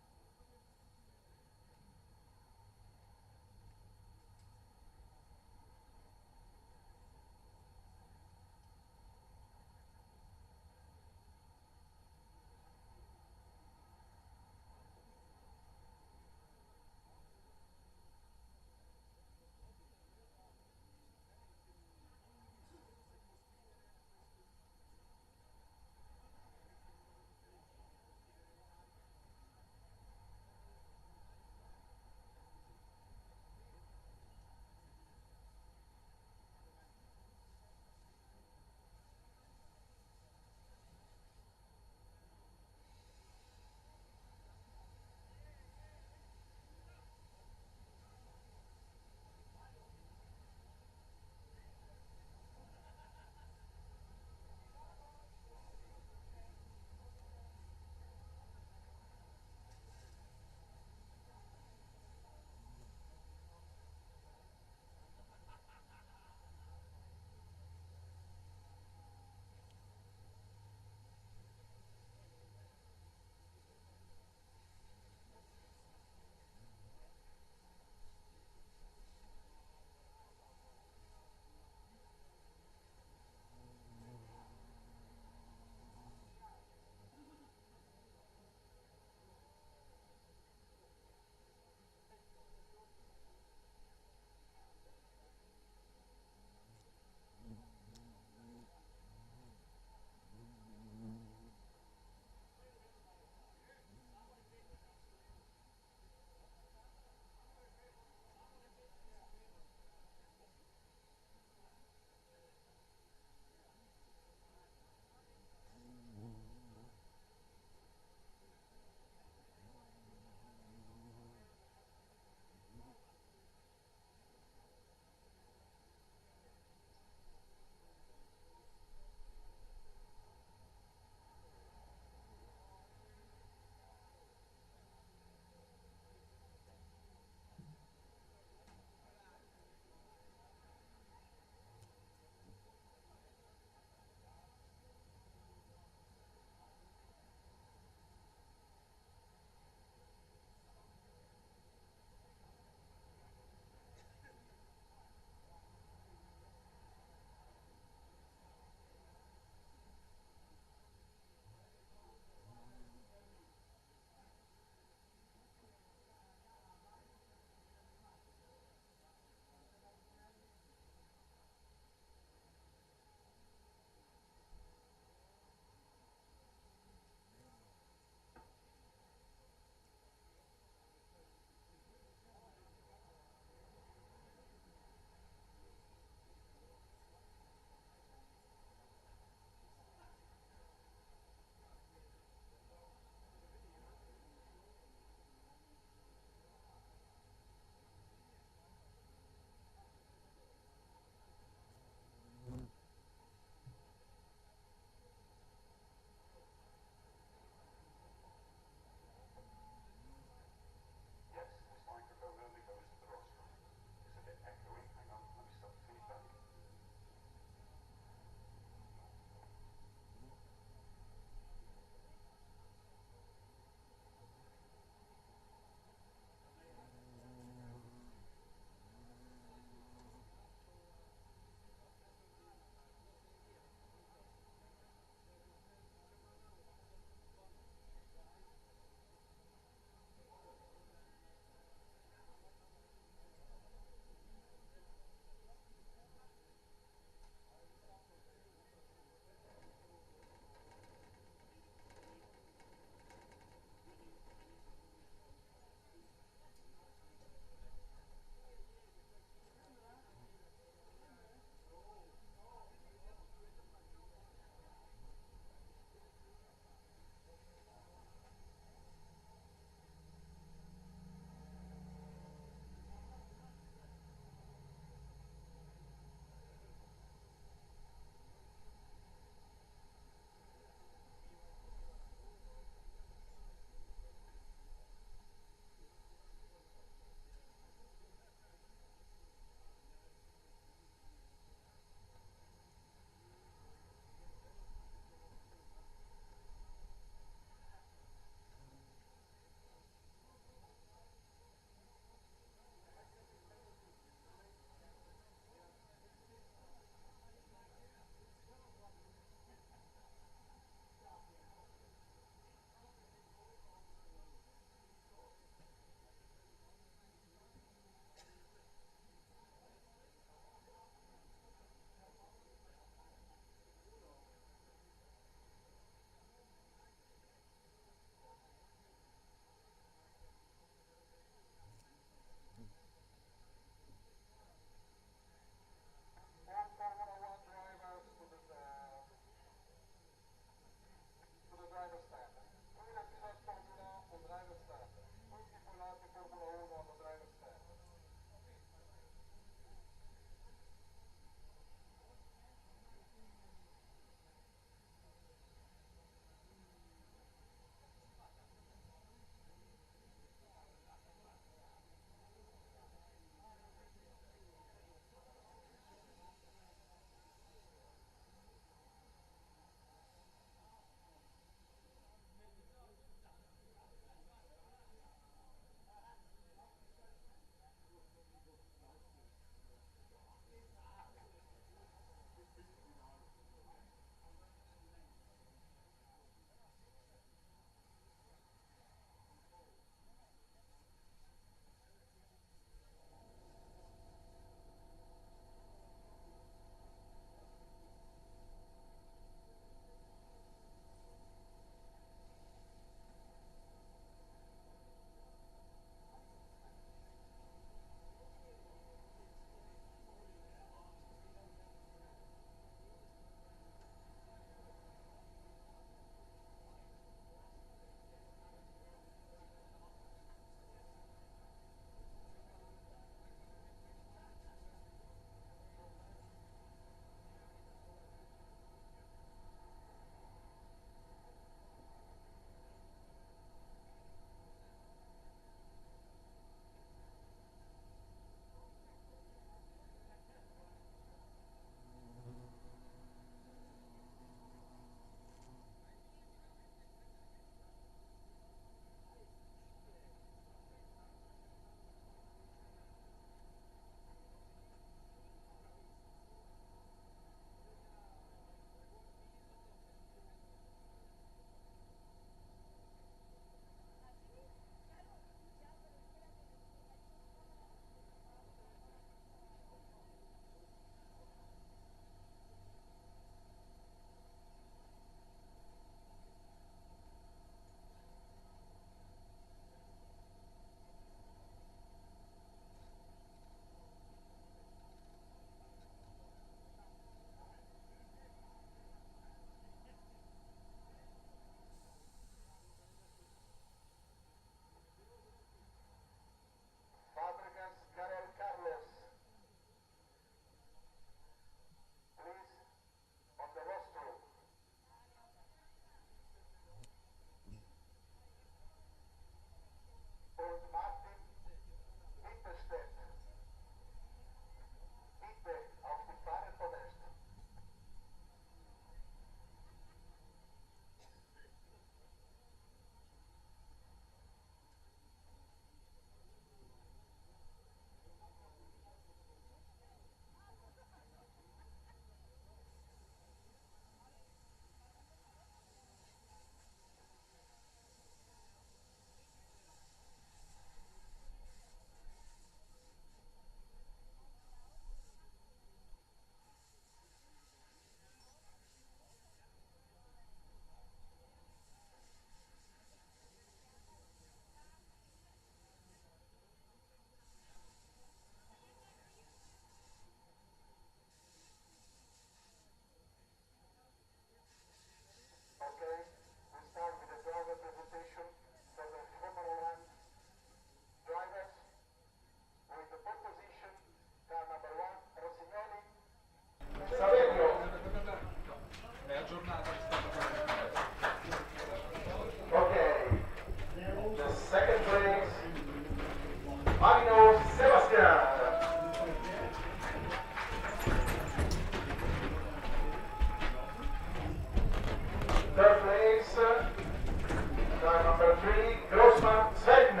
Grossman Sven.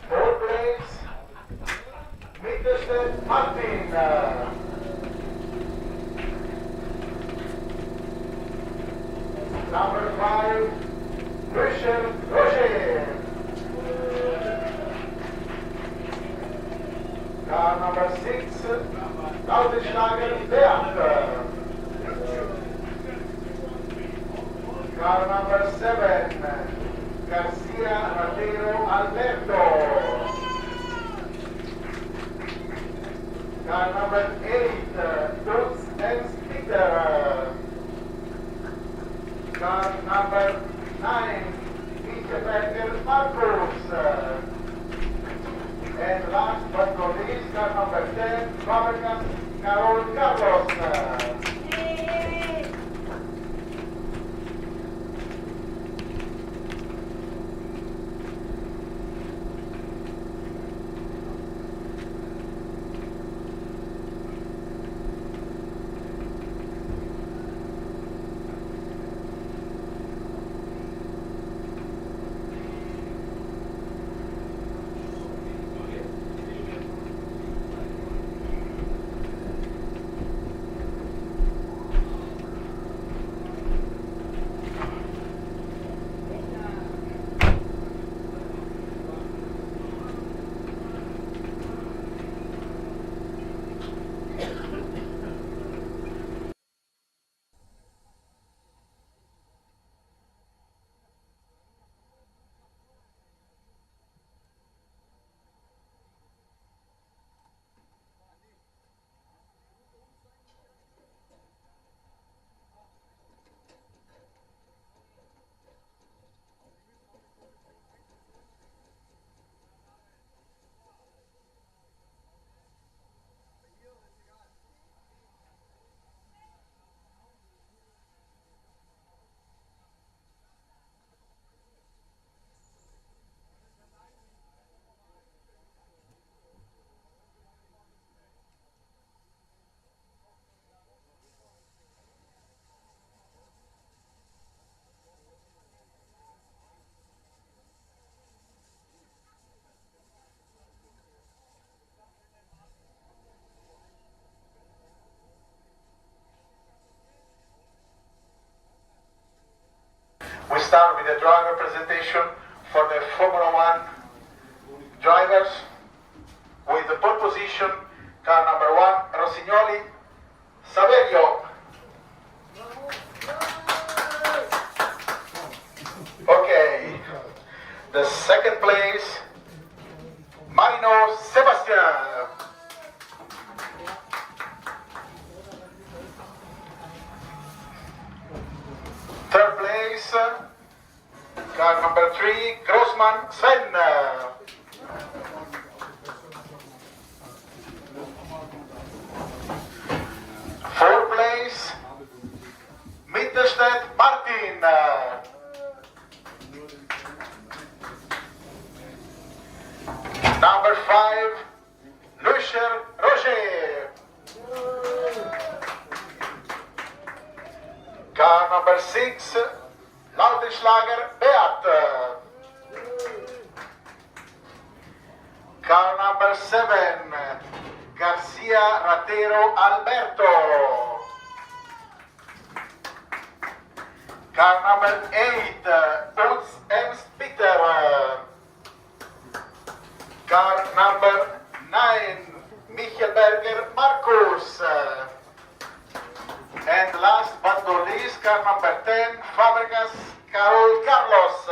Fourth place, Mittelstedt Martin. Number 5, Roger. Car number 6, Lostallo Beat. Car number 7, Garcia Ratero Alberto. Car number 8, Dutz and Peter. Car number 9, Michael Marcus. And last but not least, car number 10, Fabricas Carol Carlos. We start with the driver presentation for the Formula One drivers. With the pole position, car number 1, Rossignoli, Saverio. Okay, the second place, Marino Sebastian. Third place, car number 3, Grossman Sven. Fourth place, Mittelstedt Martin. Number 5, Roger. Car number 6, Lostallo Beat. Car number 7, Garcia Ratero Alberto. Car number 8, Dutz and Peter. Car number 9, Michael Marcus. And last but not least, car number 10, Fabricas Carol Carlos.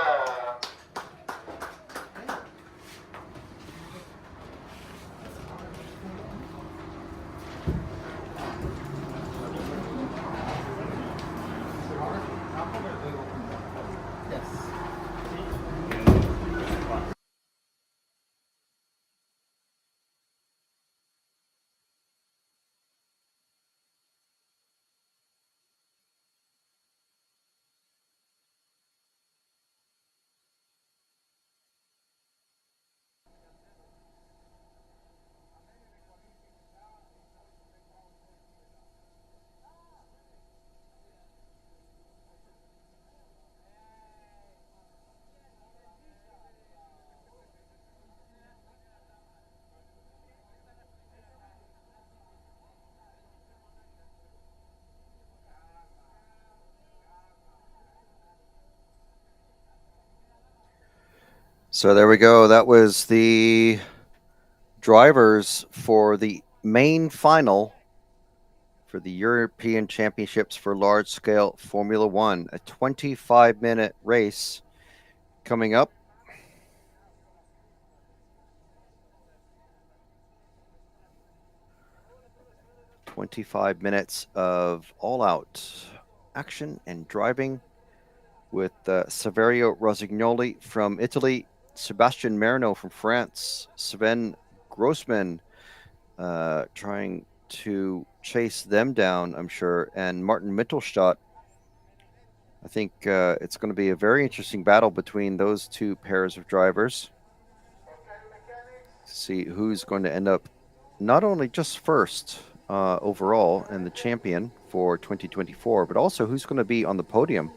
So there we go. That was the drivers for the main final for the European Championships for large scale Formula One, a 25-minute race coming up. "25 minutes of all-out action and driving with Saverio Rosignoli from Italy, Sebastian Marino from France, Sven Grossman trying to chase them down, I'm sure, and Martin Mittelstadt. I think it's going to be a very interesting battle between those two pairs of drivers. See who's going to end up not only just first overall and the champion for 2024, but also who's going to be on the podium.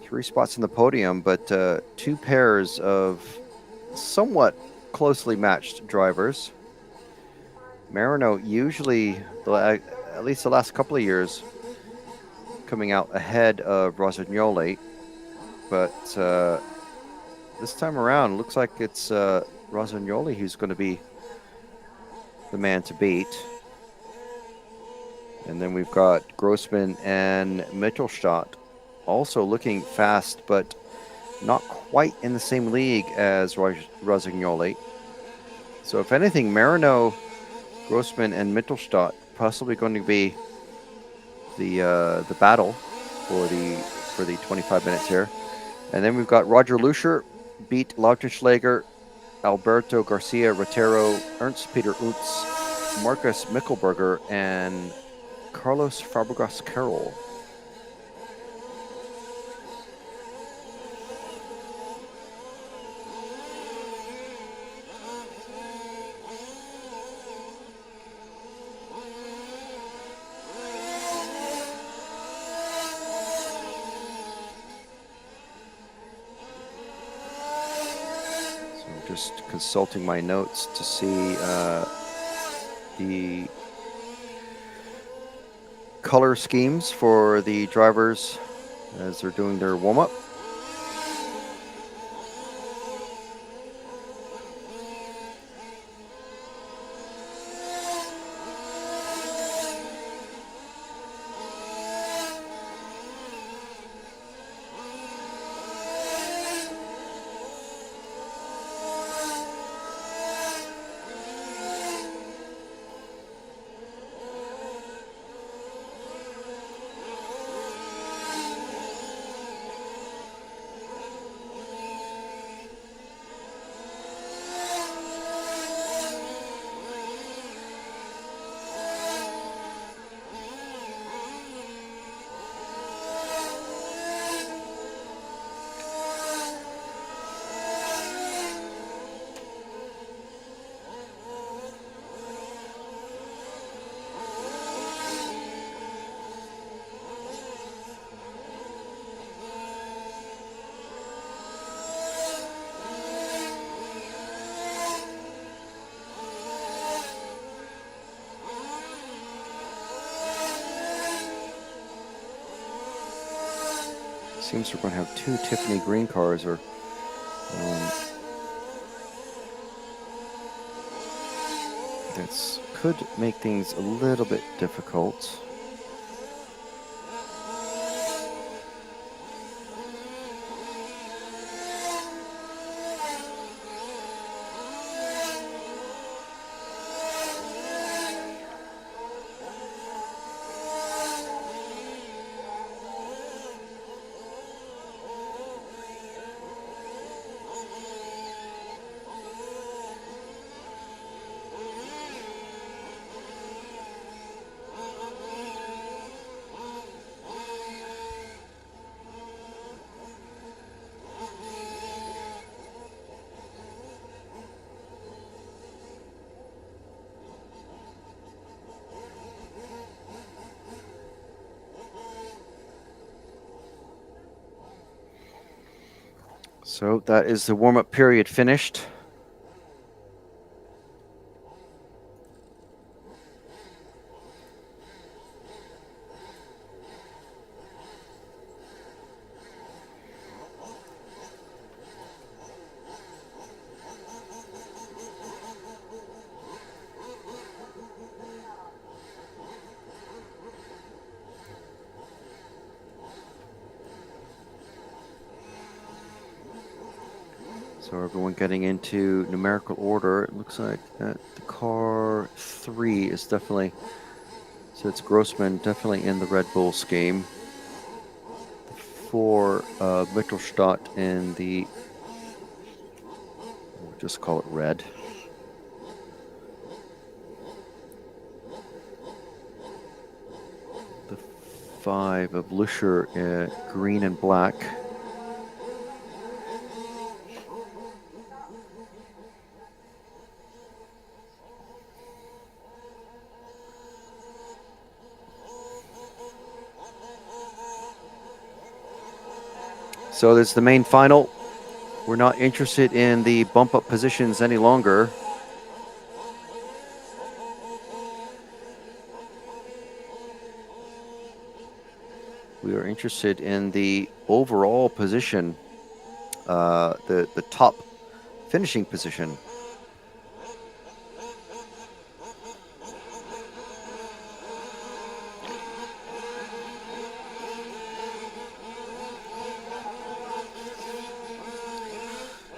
3 spots in the podium, but 2 pairs of somewhat closely matched drivers. Marino usually, at least the last couple of years, coming out ahead of Rosignoli, but this time around, looks like it's Rosignoli who's going to be the man to beat. And then we've got Grossman and Mittelstadt also looking fast, but not quite in the same league as Rosignoli. So if anything, Marino, Grossman, and Mittelstadt possibly going to be the battle for the 25 minutes here. And then we've got Roger Lucher beat Lautenschläger, Alberto Garcia Rotero, Ernst Peter Untz, Marcus Mickelberger, and Carlos Fabregas Carroll. So I'm just consulting my notes to see the color schemes for the drivers as they're doing their warm-up. Seems we're going to have 2 Tiffany green cars, or that could make things a little bit difficult. So that is the warm-up period finished. So everyone getting into numerical order. It looks like that the car 3 is definitely, so it's Grossman definitely in the Red Bull scheme. The 4 Mittelstadt in the, we'll just call it red. The 5 of Lusher green and black. So that's the main final. We're not interested in the bump up positions any longer. We are interested in the overall position, the top finishing position.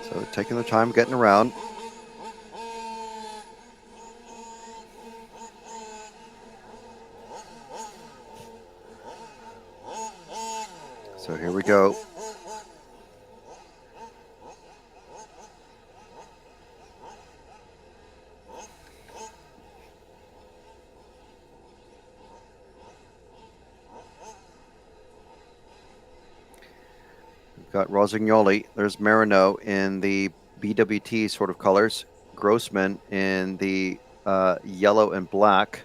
So taking the time, getting around. So here we go. We've got Rosignoli. There's Marino in the BWT sort of colors. Grossman in the yellow and black.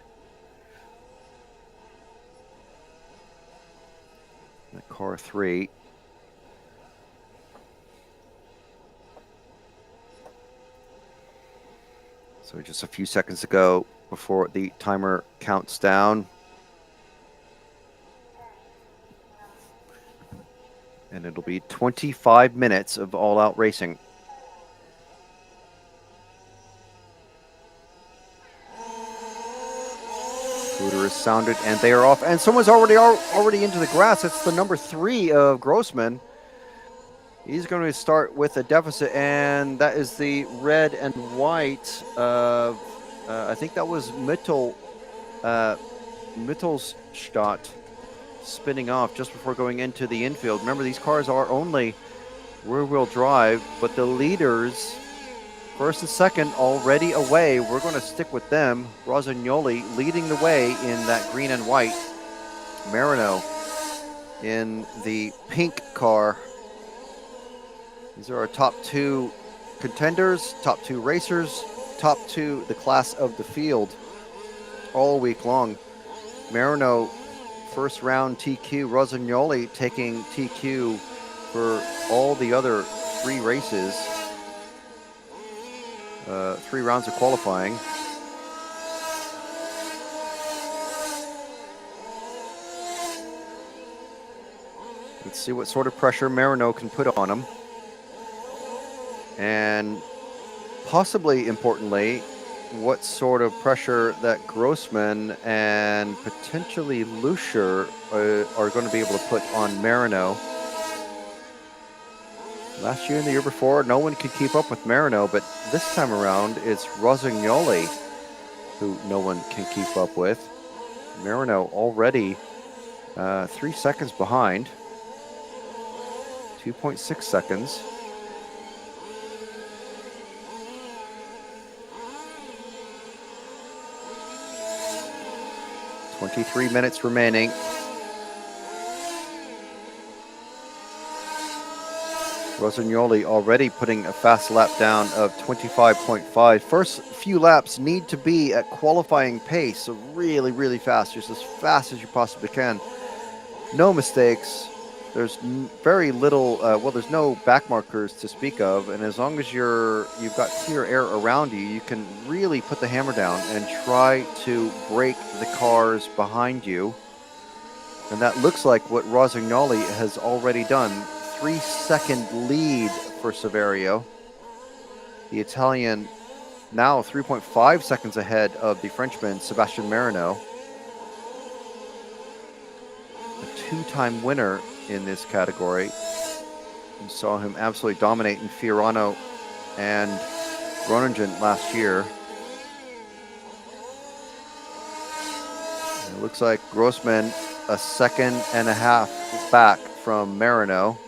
That car 3. So just a few seconds to go before the timer counts down. And it'll be 25 minutes of all-out racing. Scooter is sounded, and they are off. And someone's already into the grass. It's the number 3 of Grossman. He's going to start with a deficit, and that is the red and white. I think that was Mittelstadt spinning off just before going into the infield. Remember, these cars are only rear-wheel drive, but the leaders, first and second, already away. We're going to stick with them. Rosignoli leading the way in that green and white. Marino in the pink car. These are our top 2 contenders, top 2 racers, top 2 the class of the field all week long. Marino, first round TQ. Rosignoli taking TQ for all the other 3 races. 3 rounds of qualifying. Let's see what sort of pressure Marino can put on him. And possibly importantly, what sort of pressure that Grossman and potentially Lusher are going to be able to put on Marino. Last year and the year before, no one could keep up with Marino, but this time around, it's Rosignoli who no one can keep up with. Marino already 3 seconds behind, 2.6 seconds. 23 minutes remaining. Rosignoli already putting a fast lap down of 25.5. First few laps need to be at qualifying pace, so really, really fast, just as fast as you possibly can. No mistakes. There's very little, well, there's no back markers to speak of, and as long as you've got clear air around you, you can really put the hammer down and try to break the cars behind you. And that looks like what Rosignoli has already done. 3-second lead for Saverio. The Italian now 3.5 seconds ahead of the Frenchman, Sebastian Marino. A 2-time winner in this category. You saw him absolutely dominate in Fiorano and Groningen last year. And it looks like Grossman a second and a half back from Marino.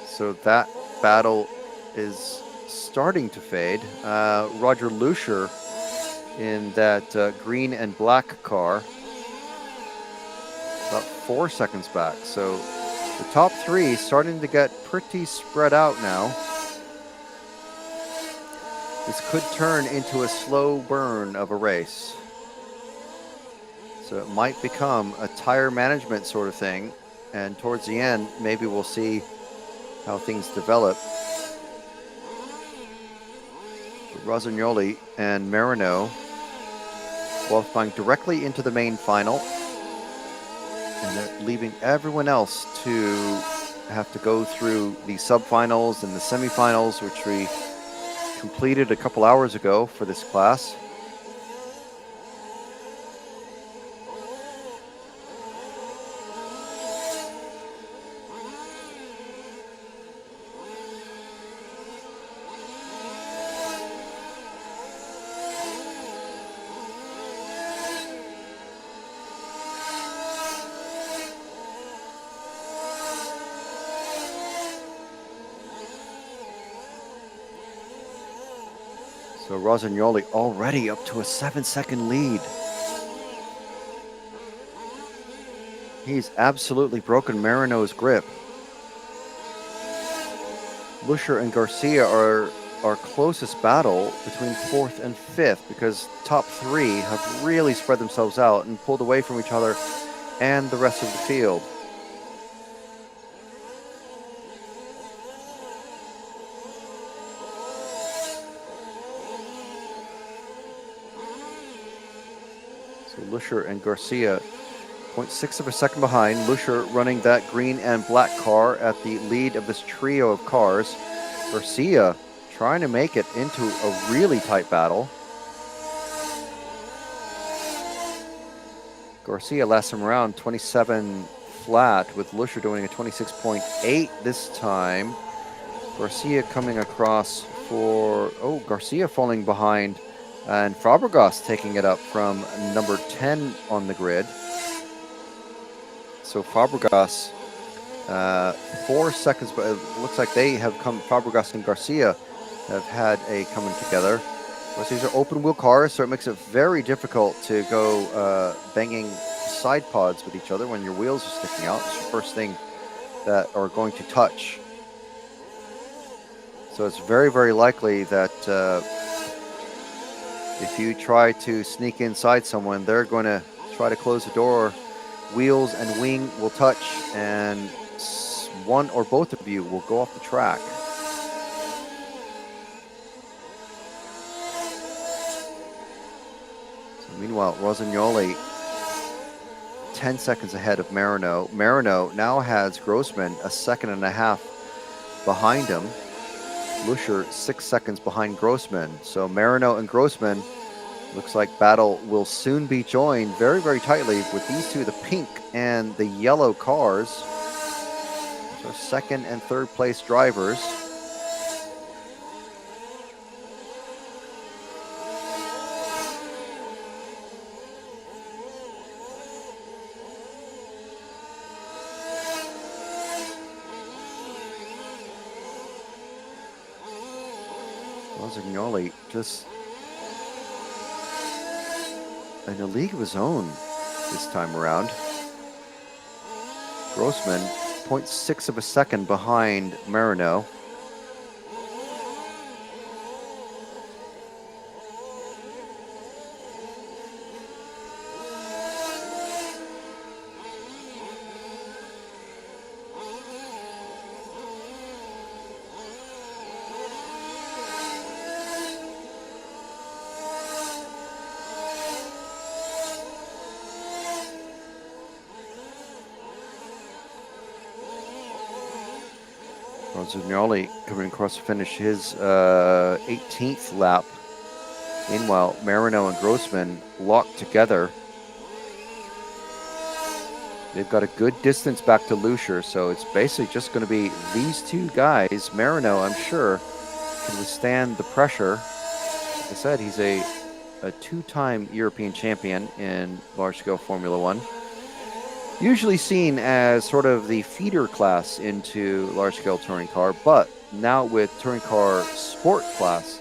So that battle is starting to fade. Roger Lucier in that green and black car, about 4 seconds back. So the top three starting to get pretty spread out now. This could turn into a slow burn of a race. So it might become a tire management sort of thing. And towards the end, maybe we'll see how things develop. Rossignoli and Marino qualifying directly into the main final. And they're leaving everyone else to have to go through the subfinals and the semifinals, which we completed a couple hours ago for this class. So Rossignoli already up to a 7-second lead. He's absolutely broken Marino's grip. Lucier and Garcia are our closest battle between 4th and 5th, because top three have really spread themselves out and pulled away from each other and the rest of the field. So Lucier and Garcia 0.6 of a second behind. Lucier running that green and black car at the lead of this trio of cars. Garcia trying to make it into a really tight battle. Garcia last time around 27 flat, with Lucier doing a 26.8 this time. Garcia coming across for, Garcia falling behind, and Fabregas taking it up from number 10 on the grid. So Fabregas, 4 seconds, but it looks like they have come, Fabregas and Garcia have had a coming together. Of course, these are open wheel cars, so it makes it very difficult to go banging side pods with each other when your wheels are sticking out. It's the first thing that are going to touch. So it's very, very likely that if you try to sneak inside someone, they're going to try to close the door. Wheels and wing will touch, and one or both of you will go off the track. So meanwhile, Rossignoli 10 seconds ahead of Marino. Marino now has Grossman a second and a half behind him. Lucier 6 seconds behind Grossman. So Marino and Grossman, looks like battle will soon be joined very, very tightly with these two, the pink and the yellow cars. So second and third place drivers. Rossignoli just in a league of his own this time around. Grossman 0.6 of a second behind Marino. Rossignoli coming across to finish his 18th lap. Meanwhile, Marino and Grossman locked together. They've got a good distance back to Lucier, so it's basically just going to be these two guys. Marino, I'm sure, can withstand the pressure. Like I said, he's a two-time European champion in large-scale Formula One. Usually seen as sort of the feeder class into large-scale touring car, but now with touring car sport class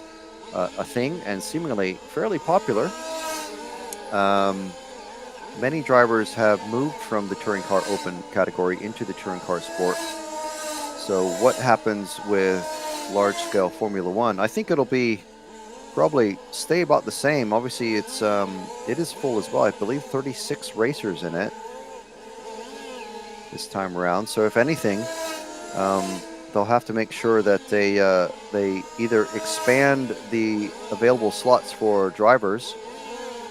a thing and seemingly fairly popular, many drivers have moved from the touring car open category into the touring car sport. So what happens with large-scale Formula One? I think it'll be probably stay about the same. Obviously, it is full as well. I believe 36 racers in it this time around. So if anything, they'll have to make sure that they either expand the available slots for drivers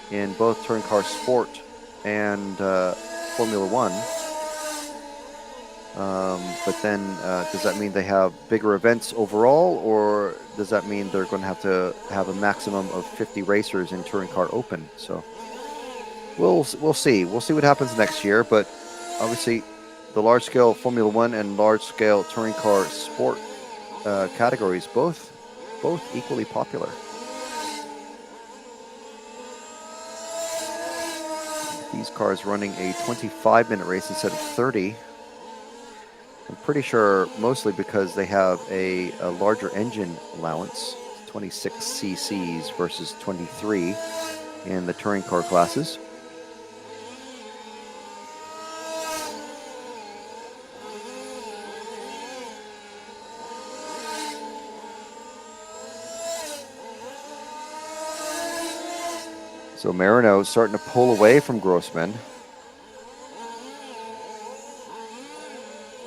in both touring car sport and Formula One. But then does that mean they have bigger events overall, or does that mean they're going to have a maximum of 50 racers in touring car open? So we'll see. We'll see what happens next year. But obviously, the large-scale Formula One and large-scale touring car sport categories both equally popular. These cars running a 25-minute race instead of 30. I'm pretty sure mostly because they have a larger engine allowance, 26 cc's versus 23 in the touring car classes. So Marino starting to pull away from Grossman.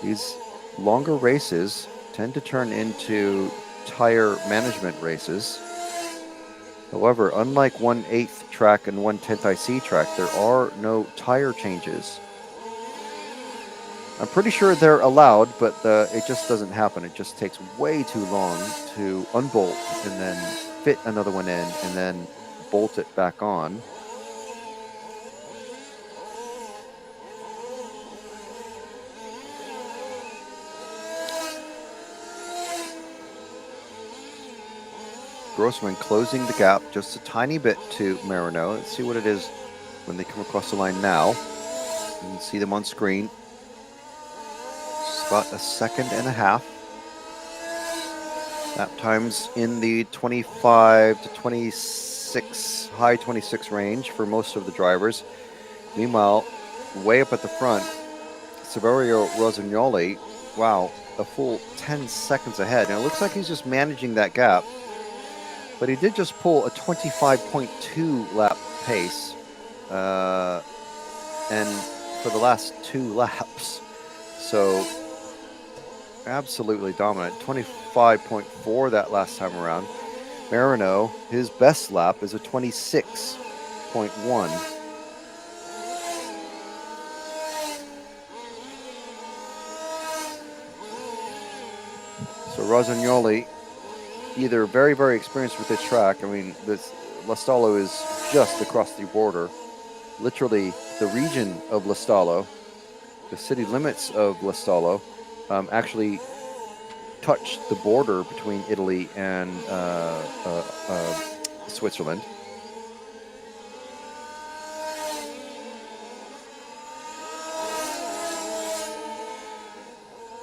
These longer races tend to turn into tire management races. However, unlike 1/8 track and 1/10 IC track, there are no tire changes. I'm pretty sure they're allowed, but it just doesn't happen. It just takes way too long to unbolt and then fit another one in and then bolt it back on. Grossman closing the gap just a tiny bit to Marino. Let's see what it is when they come across the line now. You can see them on screen. It's about a second and a half. Lap times in the 25 to 26, high 26 range for most of the drivers. Meanwhile, way up at the front, Saverio Rossignoli, wow, a full 10 seconds ahead. And it looks like he's just managing that gap. But he did just pull a 25.2 lap pace, and for the last 2 laps. So absolutely dominant. 25.4 that last time around. Marino, his best lap is a 26.1. So Rossignoli, either very, very experienced with this track. I mean, this Lostallo is just across the border. Literally, the region of Lostallo, the city limits of Lostallo, actually touch the border between Italy and Switzerland.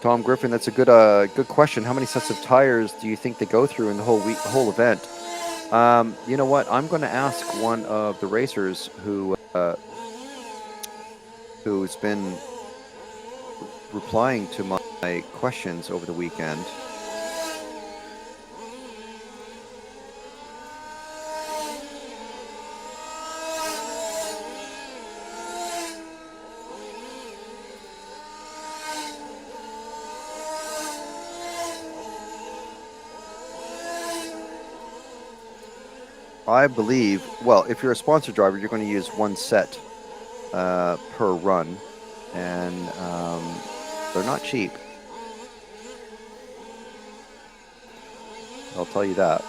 Tom Griffin, that's a good question. How many sets of tires do you think they go through in the whole event? You know what? I'm going to ask one of the racers who's been replying to my questions over the weekend. I believe, well, if you're a sponsor driver, you're going to use 1 set per run, and they're not cheap. I'll tell you that.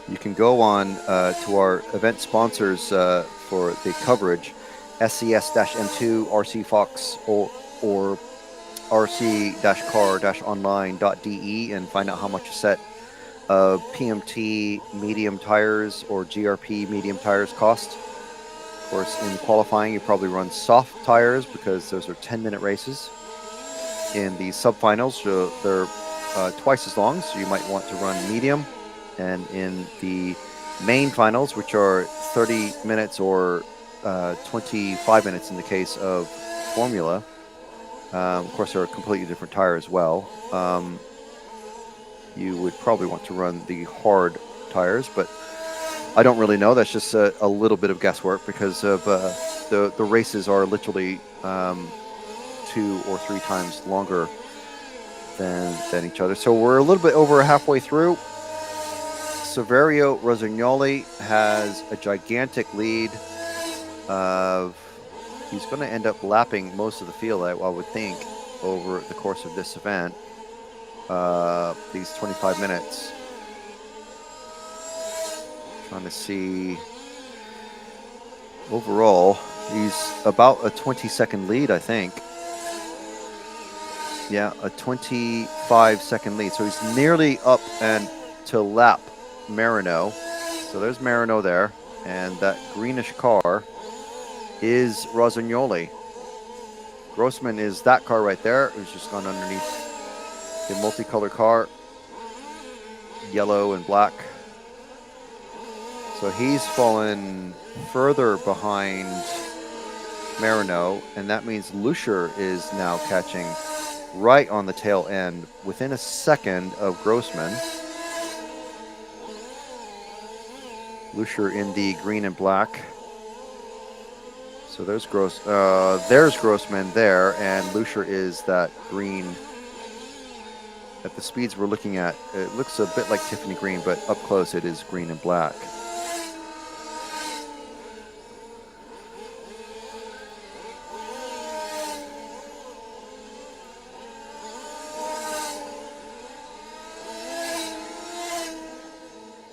You can go on to our event sponsors for the coverage, SCS-M2, RC Fox, or rc-car-online.de and find out how much a set of PMT medium tires or GRP medium tires cost. Of course, in qualifying, you probably run soft tires because those are 10-minute races. In the subfinals, they're twice as long, so you might want to run medium. And in the main finals, which are 30 minutes or 25 minutes in the case of Formula, of course, they're a completely different tire as well. You would probably want to run the hard tires, but I don't really know. That's just a little bit of guesswork because of the races are literally 2 or 3 times longer than each other. So we're a little bit over halfway through. Saverio Rossignoli has a gigantic lead of, he's going to end up lapping most of the field, I would think, over the course of this event, these 25 minutes. Trying to see, overall, he's about a 20-second lead, I think. Yeah, a 25-second lead. So he's nearly up and to lap Marino. So there's Marino there. And that greenish car is Rossignoli. Grossman is that car right there, who's just gone underneath the multicolored car. Yellow and black. So he's fallen further behind Marino, and that means Lucier is now catching right on the tail end, within a second of Grossman. Lucier in the green and black. So there's Grossman there, and Lucier is that green. At the speeds we're looking at, it looks a bit like Tiffany green, but up close it is green and black.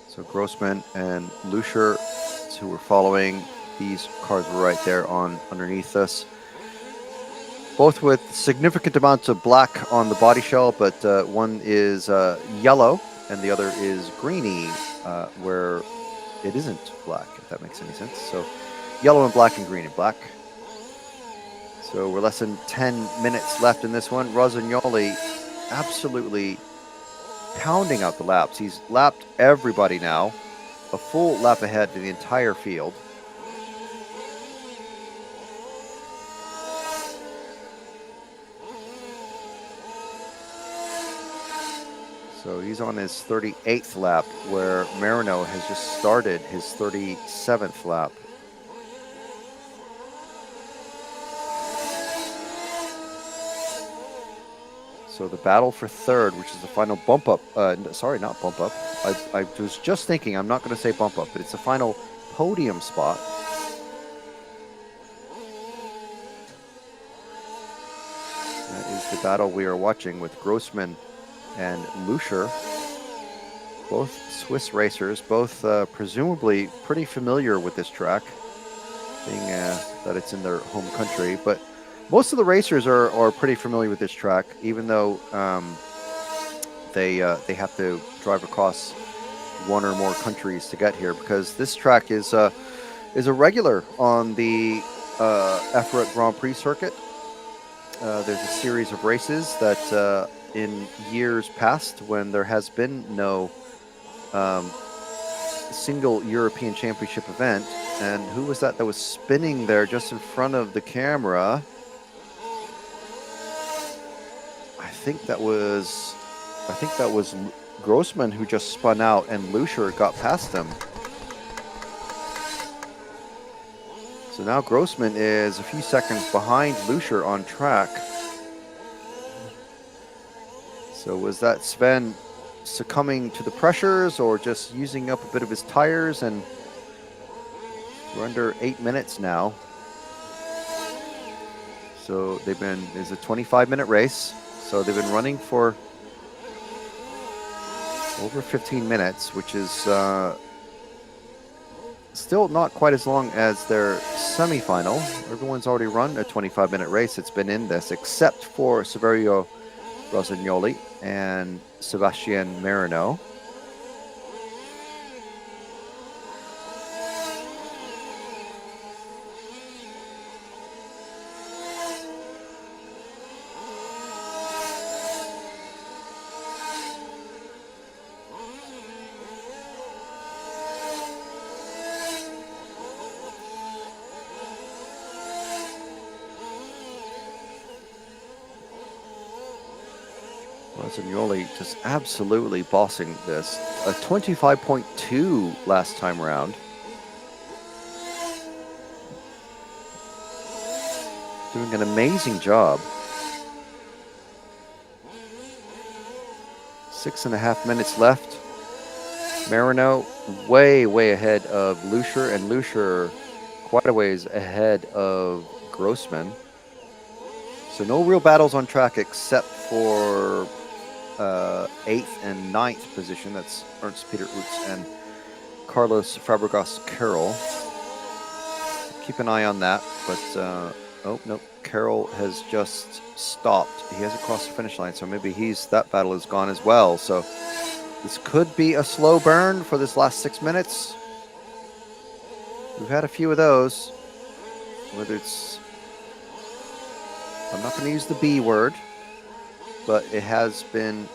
So Grossman and Lucier, who we're following, these cars were right there on underneath us. Both with significant amounts of black on the body shell, but one is yellow and the other is greeny, where it isn't black, if that makes any sense. So yellow and black and green and black. So we're less than 10 minutes left in this one. Rossignoli absolutely pounding out the laps. He's lapped everybody now, a full lap ahead of the entire field. So he's on his 38th lap, where Marino has just started his 37th lap. So the battle for third, which is the final bump up, sorry, not bump up. I was just thinking, I'm not going to say bump up, but it's the final podium spot. That is the battle we are watching with Grossman and Lucier, both Swiss racers, both presumably pretty familiar with this track, being that it's in their home country. But most of the racers are pretty familiar with this track, even though they have to drive across one or more countries to get here, because this track is a regular on the EFRA Grand Prix circuit. There's a series of races that in years past, when there has been no single European Championship event, and who was that was spinning there just in front of the camera? I think that was Grossman, who just spun out, and Lucier got past him. So now Grossman is a few seconds behind Lucier on track. So was that Sven succumbing to the pressures, or just using up a bit of his tires? And we're under 8 minutes now. So it's a 25-minute race. So they've been running for over 15 minutes, which is still not quite as long as their semifinal. Everyone's already run a 25-minute race. It's been in this, except for Saverio Rossignoli and Sebastian Marino. Rossignoli just absolutely bossing this. A 25.2 last time around. Doing an amazing job. 6.5 minutes left. Marino way ahead of Lucier, and Lucier quite a ways ahead of Grossman. So no real battles on track except for 8th and 9th position. That's Ernst Peter Utz and Carlos Fabregas Carroll. Keep an eye on that, but oh no, Carroll has just stopped. He hasn't crossed the finish line, so maybe that battle is gone as well. So this could be a slow burn for this last 6 minutes. We've had a few of those. Whether it's, I'm not going to use the B word, but it has been,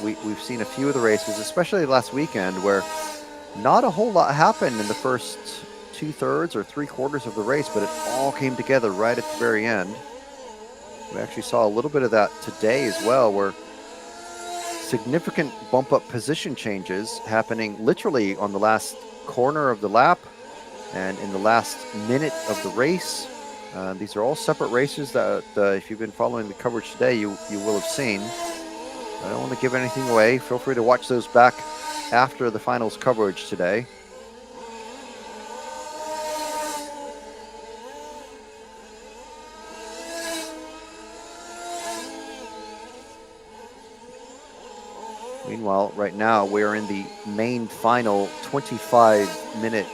we've seen a few of the races, especially last weekend, where not a whole lot happened in the first 2/3 or 3/4 of the race, but it all came together right at the very end. We actually saw a little bit of that today as well, where significant bump up position changes happening literally on the last corner of the lap and in the last minute of the race. These are all separate races that if you've been following the coverage today, you will have seen. I don't want to give anything away. Feel free to watch those back after the finals coverage today. Meanwhile, right now, we're in the main final 25-minute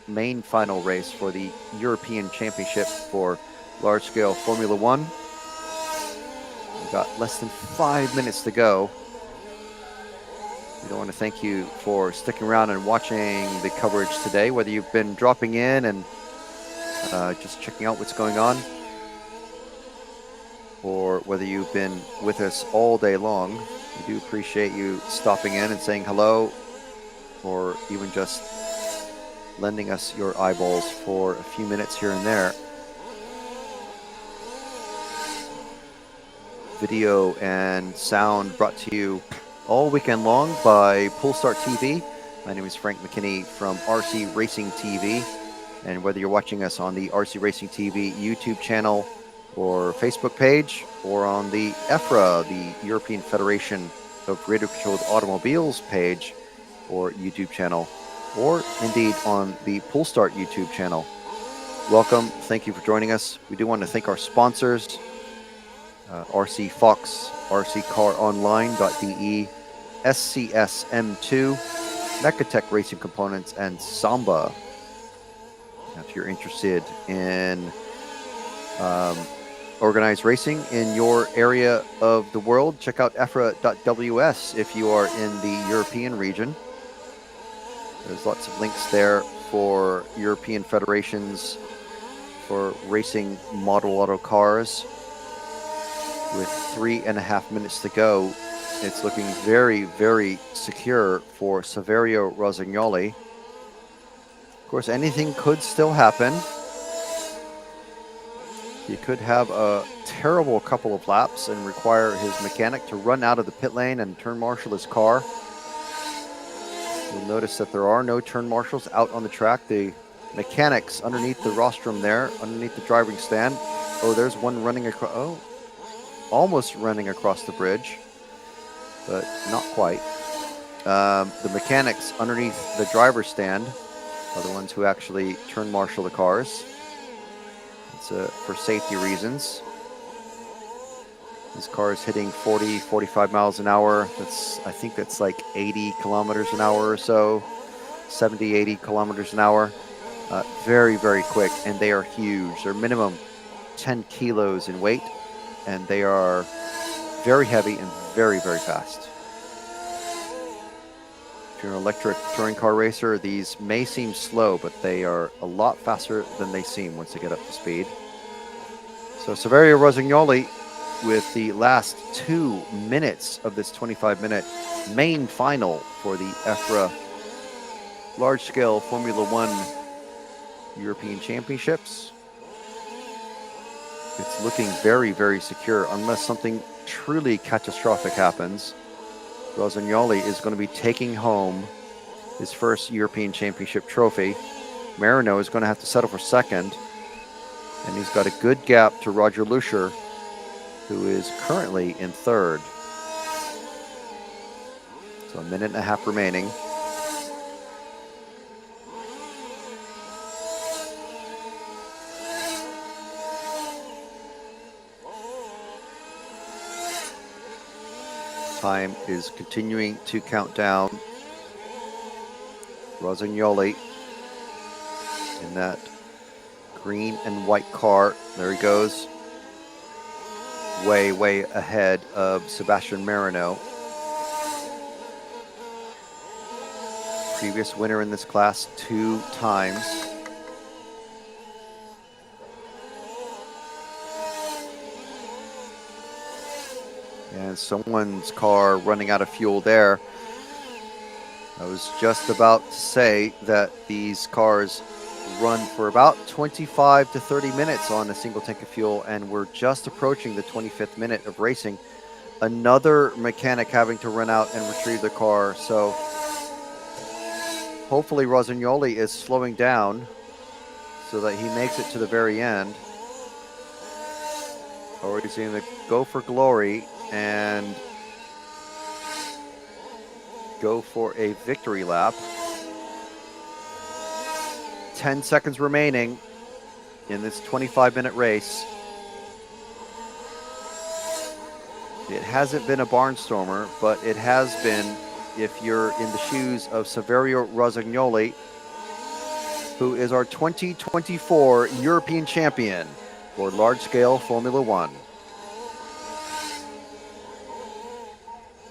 main final race for the European Championship for large-scale Formula One. We've got less than 5 minutes to go. We do want to thank you for sticking around and watching the coverage today, whether you've been dropping in and just checking out what's going on, or whether you've been with us all day long. We do appreciate you stopping in and saying hello, or even just lending us your eyeballs for a few minutes here and there. Video and sound brought to you all weekend long by Polestar TV. My name is Frank McKinney from RC Racing TV. And whether you're watching us on the RC Racing TV YouTube channel or Facebook page, or on the EFRA, the European Federation of Radio-Controlled Automobiles page or YouTube channel, or indeed on the Polestar YouTube channel, welcome. Thank you for joining us. We do want to thank our sponsors, RC Fox, RCCarOnline.de, SCSM2, Mechatech Racing Components, and Samba. Now, if you're interested in organized racing in your area of the world, check out EFRA.ws if you are in the European region. There's lots of links there for European federations for racing model auto cars. With 3.5 minutes to go, it's looking very secure for Saverio Rossignoli. Of course, anything could still happen. He could have a terrible couple of laps and require his mechanic to run out of the pit lane and turn marshal his car. You'll notice that there are no turn marshals out on the track. The mechanics underneath the rostrum there, underneath the driving stand. Oh, there's one running across. Oh, almost running across the bridge, but not quite. The mechanics underneath the driver's stand are the ones who actually turn marshal the cars. It's for safety reasons. This car is hitting 40, 45 miles an hour. I think that's like 80 kilometers an hour or so. 70, 80 kilometers an hour. Very, very quick, and they are huge. They're minimum 10 kilos in weight, and they are very heavy and very, very fast. If you're an electric touring car racer, these may seem slow, but they are a lot faster than they seem once they get up to speed. So Saverio Rosignoli with the last 2 minutes of this 25-minute main final for the EFRA large-scale Formula One European Championships. It's looking very, very secure unless something truly catastrophic happens. Rosignoli is going to be taking home his first European Championship trophy. Marino is going to have to settle for second, and he's got a good gap to Roger Lucier, who is currently in third. So a minute and a half remaining. Time is continuing to count down. Rosignoli in that green and white car. There he goes. Way, way ahead of Sebastian Marino. Previous winner in this class 2 times. And someone's car running out of fuel there. I was just about to say that these cars run for about 25 to 30 minutes on a single tank of fuel, and we're just approaching the 25th minute of racing. Another mechanic having to run out and retrieve the car. So hopefully Rosignoli is slowing down so that he makes it to the very end. Or he's going to go for glory and go for a victory lap. 10 seconds remaining in this 25-minute race. It hasn't been a barnstormer, but it has been, if you're in the shoes of Saverio Rosignoli, who is our 2024 European champion for large-scale Formula One.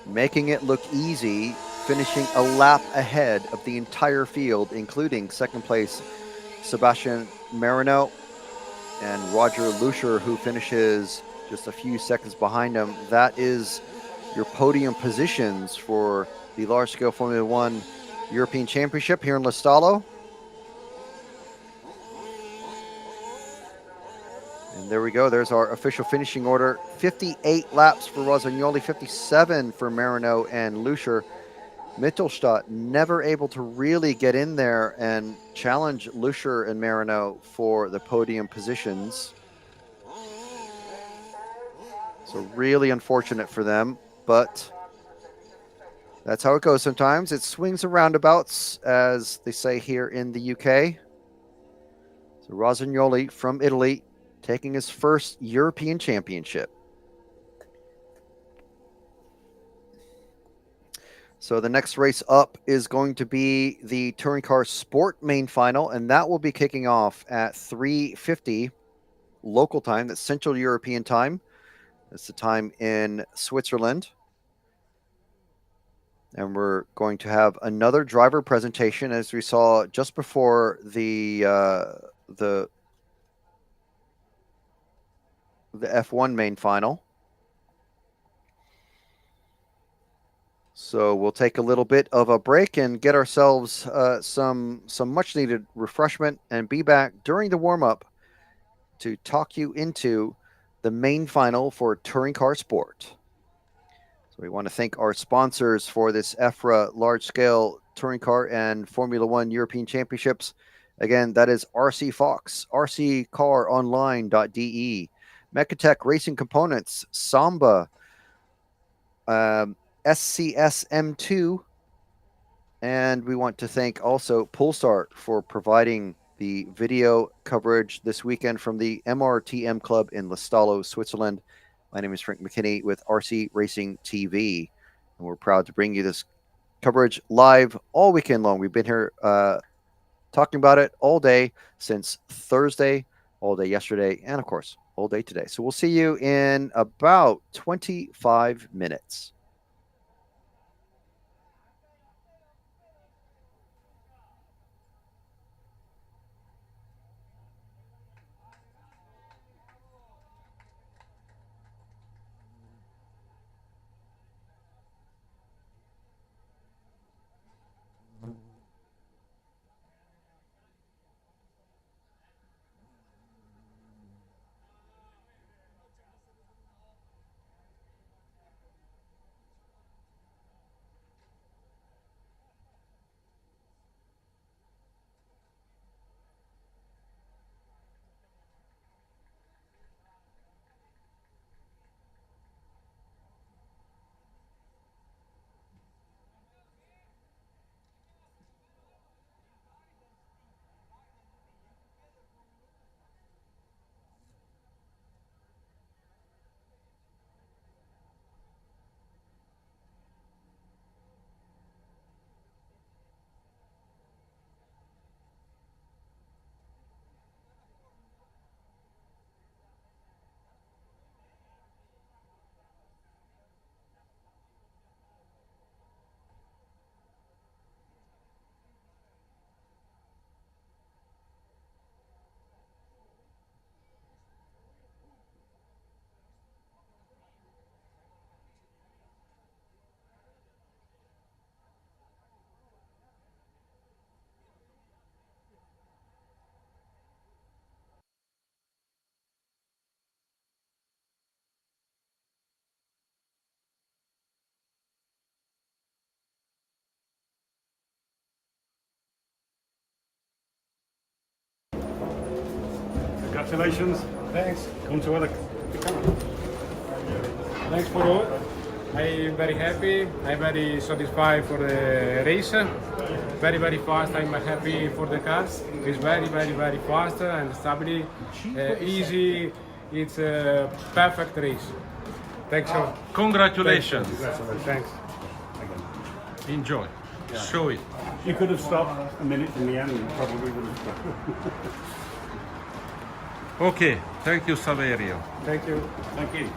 Making it look easy, finishing a lap ahead of the entire field, including second place Sebastian Marino and Roger Lucier, who finishes just a few seconds behind him. That is your podium positions for the large-scale Formula One European Championship here in Lostallo. And there we go. There's our official finishing order. 58 laps for Rosignoli, 57 for Marino and Lucier. Mittelstadt never able to really get in there and challenge Lucier and Marino for the podium positions. So really unfortunate for them, but that's how it goes sometimes. It swings and roundabouts, as they say here in the UK. So Rosignoli from Italy taking his first European championship. So the next race up is going to be the Touring Car Sport main final, and that will be kicking off at 3:50 local time. That's Central European time. That's the time in Switzerland. And we're going to have another driver presentation, as we saw just before the F1 main final. So we'll take a little bit of a break and get ourselves some much needed refreshment, and be back during the warm-up to talk you into the main final for Touring Car Sport. So we want to thank our sponsors for this EFRA large-scale Touring Car and Formula One European Championships. Again, that is RC Fox, rccaronline.de, Mechatech Racing Components, Samba, SCS M2, and we want to thank also Polestar for providing the video coverage this weekend from the MRTM Club in Lostallo, Switzerland. My name is Frank McKinney with RC Racing TV, and we're proud to bring you this coverage live all weekend long. We've been here talking about it all day since Thursday, all day yesterday, and of course, all day today. So we'll see you in about 25 minutes. Congratulations. Thanks. Come to other. Thanks for all. I'm very happy. I'm very satisfied for the race. Very, very fast. I'm happy for the cars. It's very, very, very fast and stable. Easy. It's a perfect race. Thanks all. Congratulations. Thanks. Enjoy. Show it. You could have stopped a minute in the end and probably would have stopped. Okay, thank you, Saverio. Thank you. Thank you.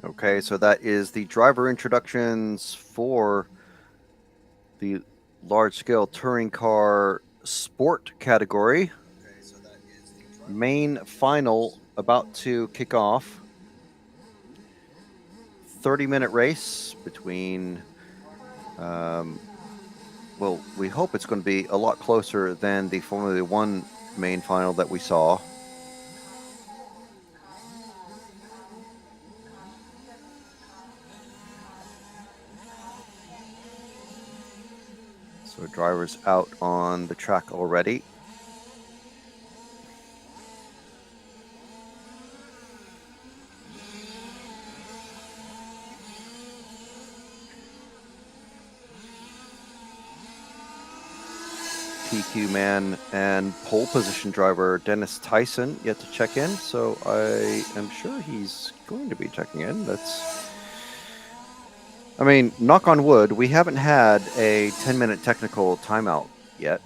Okay, so that is the driver introductions for the large-scale touring car sport category. Main final about to kick off. 30-minute race between, well, we hope it's going to be a lot closer than the Formula One main final that we saw. So drivers out on the track already. PQ man and pole position driver Dennis Tyson yet to check in, so I am sure he's going to be checking in. I mean, knock on wood, we haven't had a 10-minute technical timeout yet.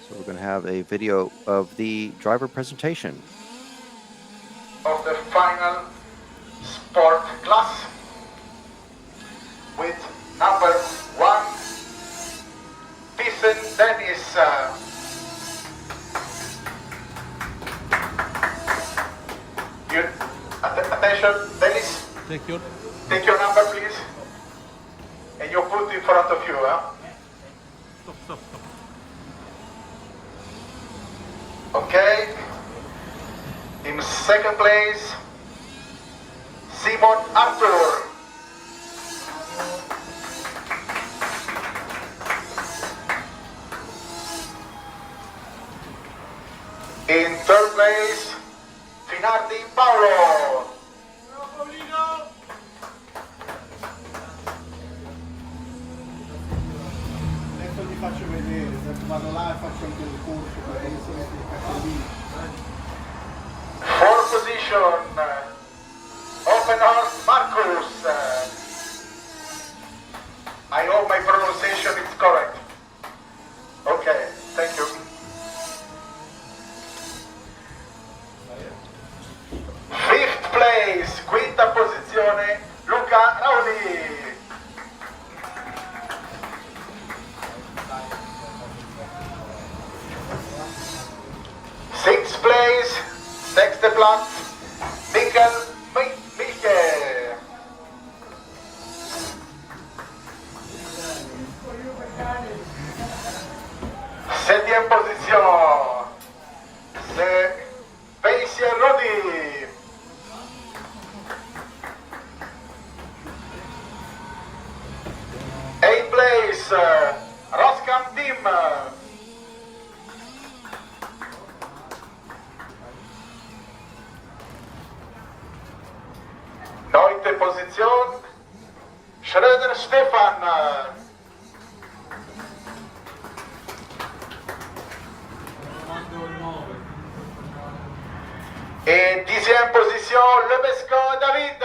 So we're going to have a video of the driver presentation. Of the final sport class with number 1, Thyssen Dennis. Attention, Dennis. Take your number, please. And you put in front of you, huh? Stop. Okay. In second place, Simon Arthur. In third place, Finardi Paolo. Adesso vi faccio vedere, vado là e faccio anche il corso perché mi si mette il cartellino. Fourth position, Oppenhorst Marcus. I hope my pronunciation is correct. Okay, thank you. Fifth place, quinta posizione, Luca Rauli. Sixth place, sechste Platz, Mikkel Milke. Septième position, c'est Paisier Rodi. Eighth place, Roskam Team. Neunte Position, Schröder Stefan. Et dixième position, Lebesco David.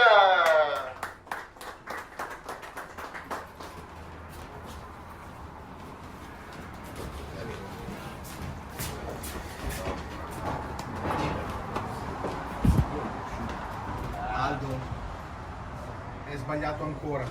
Aldo, è sbagliato ancora.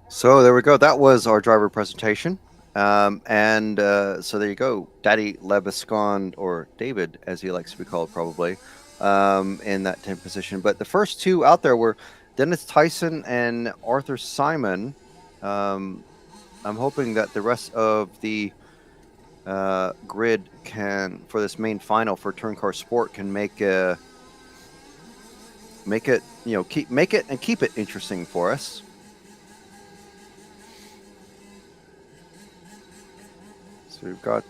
So there we go. That was our driver presentation. So there you go. Daddy Lebescon, or David, as he likes to be called, probably, in that 10th position. But the first two out there were Dennis Tyson and Arthur Simon. I'm hoping that the rest of the grid can, for this main final for Touring Car Sport, can make it, keep it interesting for us. So we've got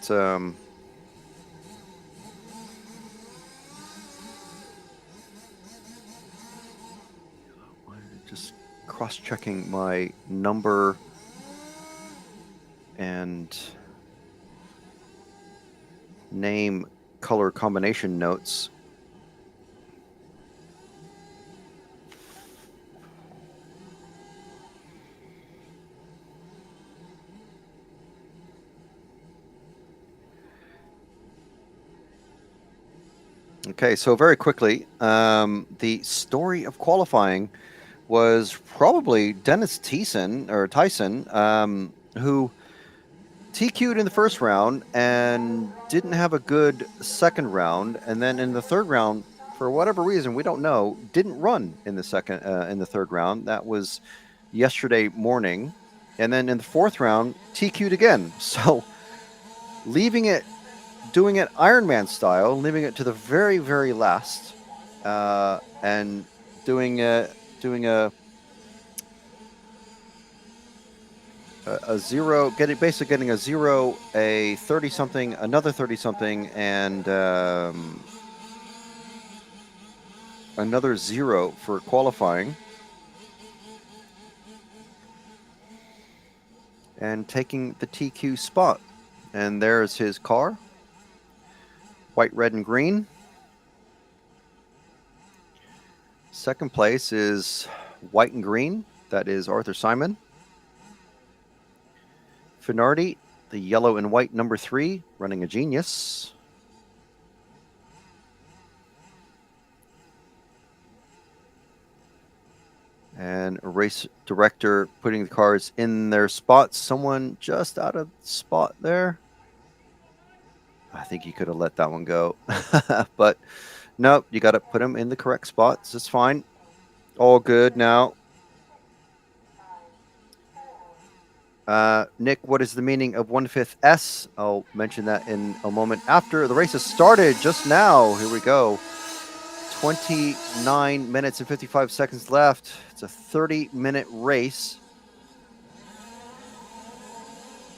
cross-checking my number and name color combination notes. Okay, so very quickly, the story of qualifying was probably Dennis Tyson, who TQ'd in the first round and didn't have a good second round, and then in the third round, for whatever reason we don't know, didn't run in the third round. That was yesterday morning, and then in the fourth round, TQ'd again. So doing it Ironman style, leaving it to the very, very last, and doing a zero, basically getting a 0, a 30 something, another 30 something, and another 0 for qualifying, and taking the TQ spot. And there's his car. White, red, and green. Second place is white and green. That is Arthur Simon. Finardi, the yellow and white number 3, running a Genius. And a race director putting the cars in their spots. Someone just out of spot there. I think you could have let that one go. But nope, you got to put them in the correct spots. It's fine. All good now. Nick, what is the meaning of 1/5 S? I'll mention that in a moment after the race has started just now. Here we go. 29 minutes and 55 seconds left. It's a 30-minute race.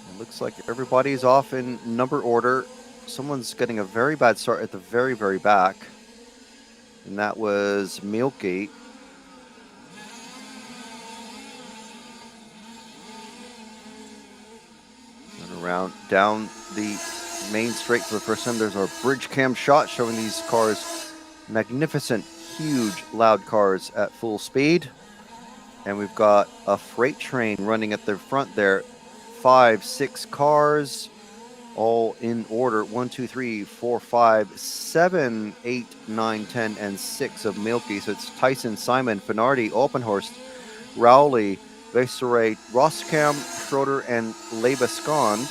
It looks like everybody's off in number order. Someone's getting a very bad start at the very, very back. And that was Milky. And around down the main straight for the first time, there's our bridge cam shot showing these cars, magnificent, huge, loud cars at full speed. And we've got a freight train running at the front there. 5, 6 cars, all in order. 1, 2, 3, 4, 5, 7, 8, 9, 10, and 6 of Milky. So it's Tyson, Simon, Finardi, Oppenhorst, Rowley, Vesseray, Roskam, Schroeder, and Lebescond.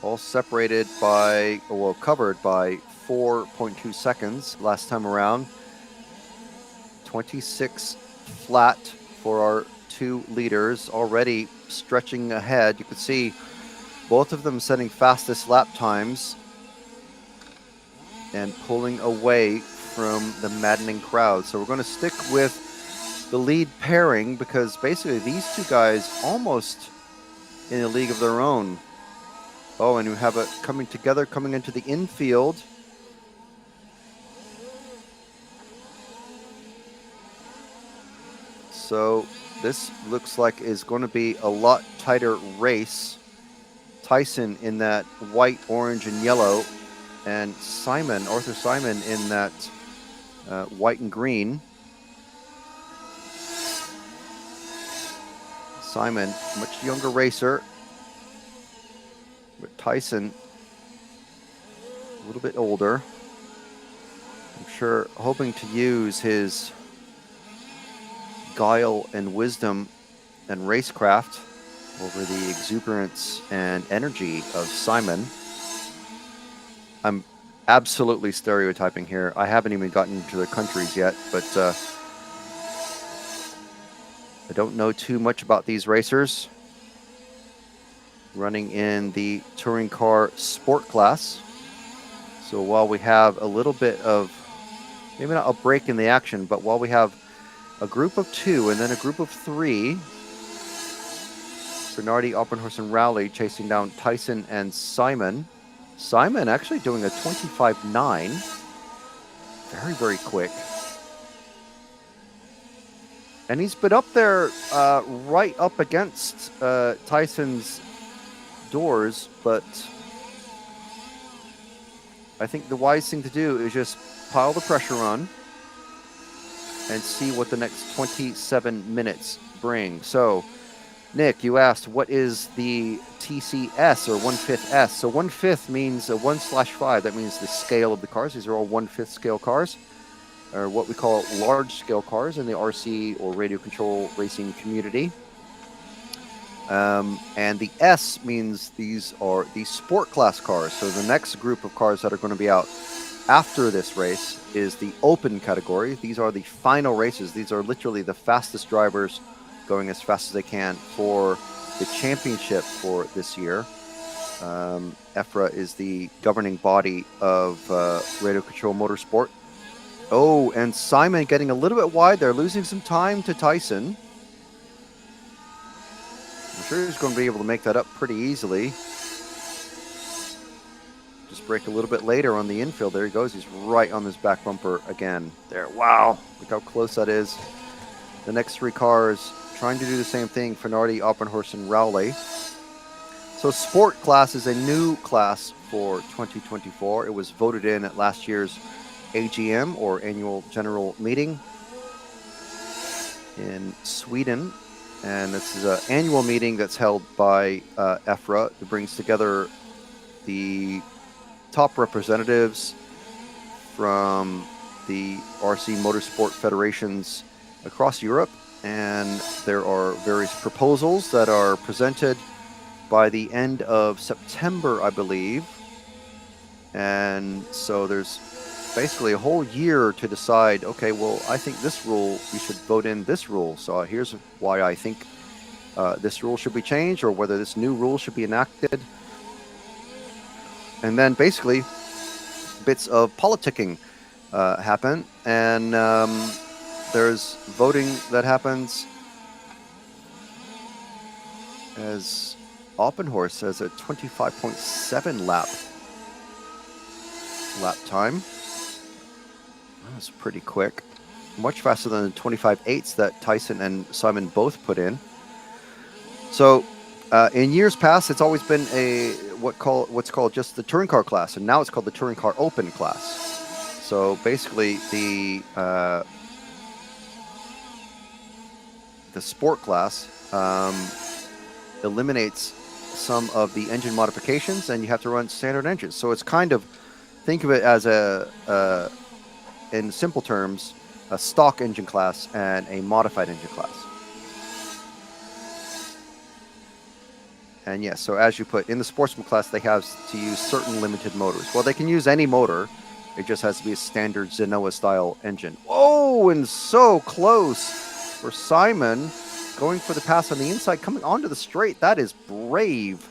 All separated by, well, covered by 4.2 seconds last time around. 26 flat for our 2 leaders, already stretching ahead. You can see both of them setting fastest lap times and pulling away from the maddening crowd. So we're going to stick with the lead pairing because basically these 2 guys almost in a league of their own. Oh, and we have it coming together, coming into the infield. So this looks like is going to be a lot tighter race. Tyson in that white, orange, and yellow, and Simon, Arthur Simon, in that white and green. Simon, much younger racer, but Tyson, a little bit older. I'm sure hoping to use his guile and wisdom and racecraft over the exuberance and energy of Simon. I'm absolutely stereotyping here. I haven't even gotten into the countries yet, but I don't know too much about these racers. Running in the touring car sport class. So while we have a little bit of, maybe not a break in the action, but while we have a group of 2 and then a group of 3, Bernardi, Oppenhorst, and Rowley chasing down Tyson and Simon. Simon actually doing a 25.9. Very, very quick. And he's been up there right up against Tyson's doors, but I think the wise thing to do is just pile the pressure on and see what the next 27 minutes bring. So, Nick, you asked, what is the TCS or 1/5 S? So 1/5 means a 1/5. That means the scale of the cars. These are all 1/5 scale cars, or what we call large scale cars in the RC or radio control racing community. And the S means these are the sport class cars. So the next group of cars that are going to be out after this race is the open category. These are the final races. These are literally the fastest drivers going as fast as they can for the championship for this year. EFRA is the governing body of radio control motorsport. Oh, and Simon getting a little bit wide there, losing some time to Tyson. I'm sure he's going to be able to make that up pretty easily. Just brake a little bit later on the infield. There he goes. He's right on this back bumper again. There. Wow. Look how close that is. The next three cars trying to do the same thing. Finardi, Oppenhorst, and Rowley. So sport class is a new class for 2024. It was voted in at last year's AGM, or annual general meeting, in Sweden. And this is an annual meeting that's held by EFRA. It brings together the top representatives from the RC motorsport federations across Europe. And there are various proposals that are presented by the end of September, I believe. And so there's basically a whole year to decide, okay, well, I think this rule, we should vote in this rule. So here's why I think this rule should be changed, or whether this new rule should be enacted. And then basically bits of politicking happen, and there's voting that happens as Oppenhorst has a 25.7 lap time. That's pretty quick. Much faster than the 25.8s that Tyson and Simon both put in. So in years past, it's always been what's called just the touring car class, and now it's called the touring car open class. So basically the sport class eliminates some of the engine modifications, and you have to run standard engines. So it's kind of, think of it as in simple terms, a stock engine class and a modified engine class. And yes, so as you put in the sportsman class, they have to use certain limited motors. Well, they can use any motor. It just has to be a standard Zenoa style engine. Oh, and so close for Simon, going for the pass on the inside, coming onto the straight. That is brave.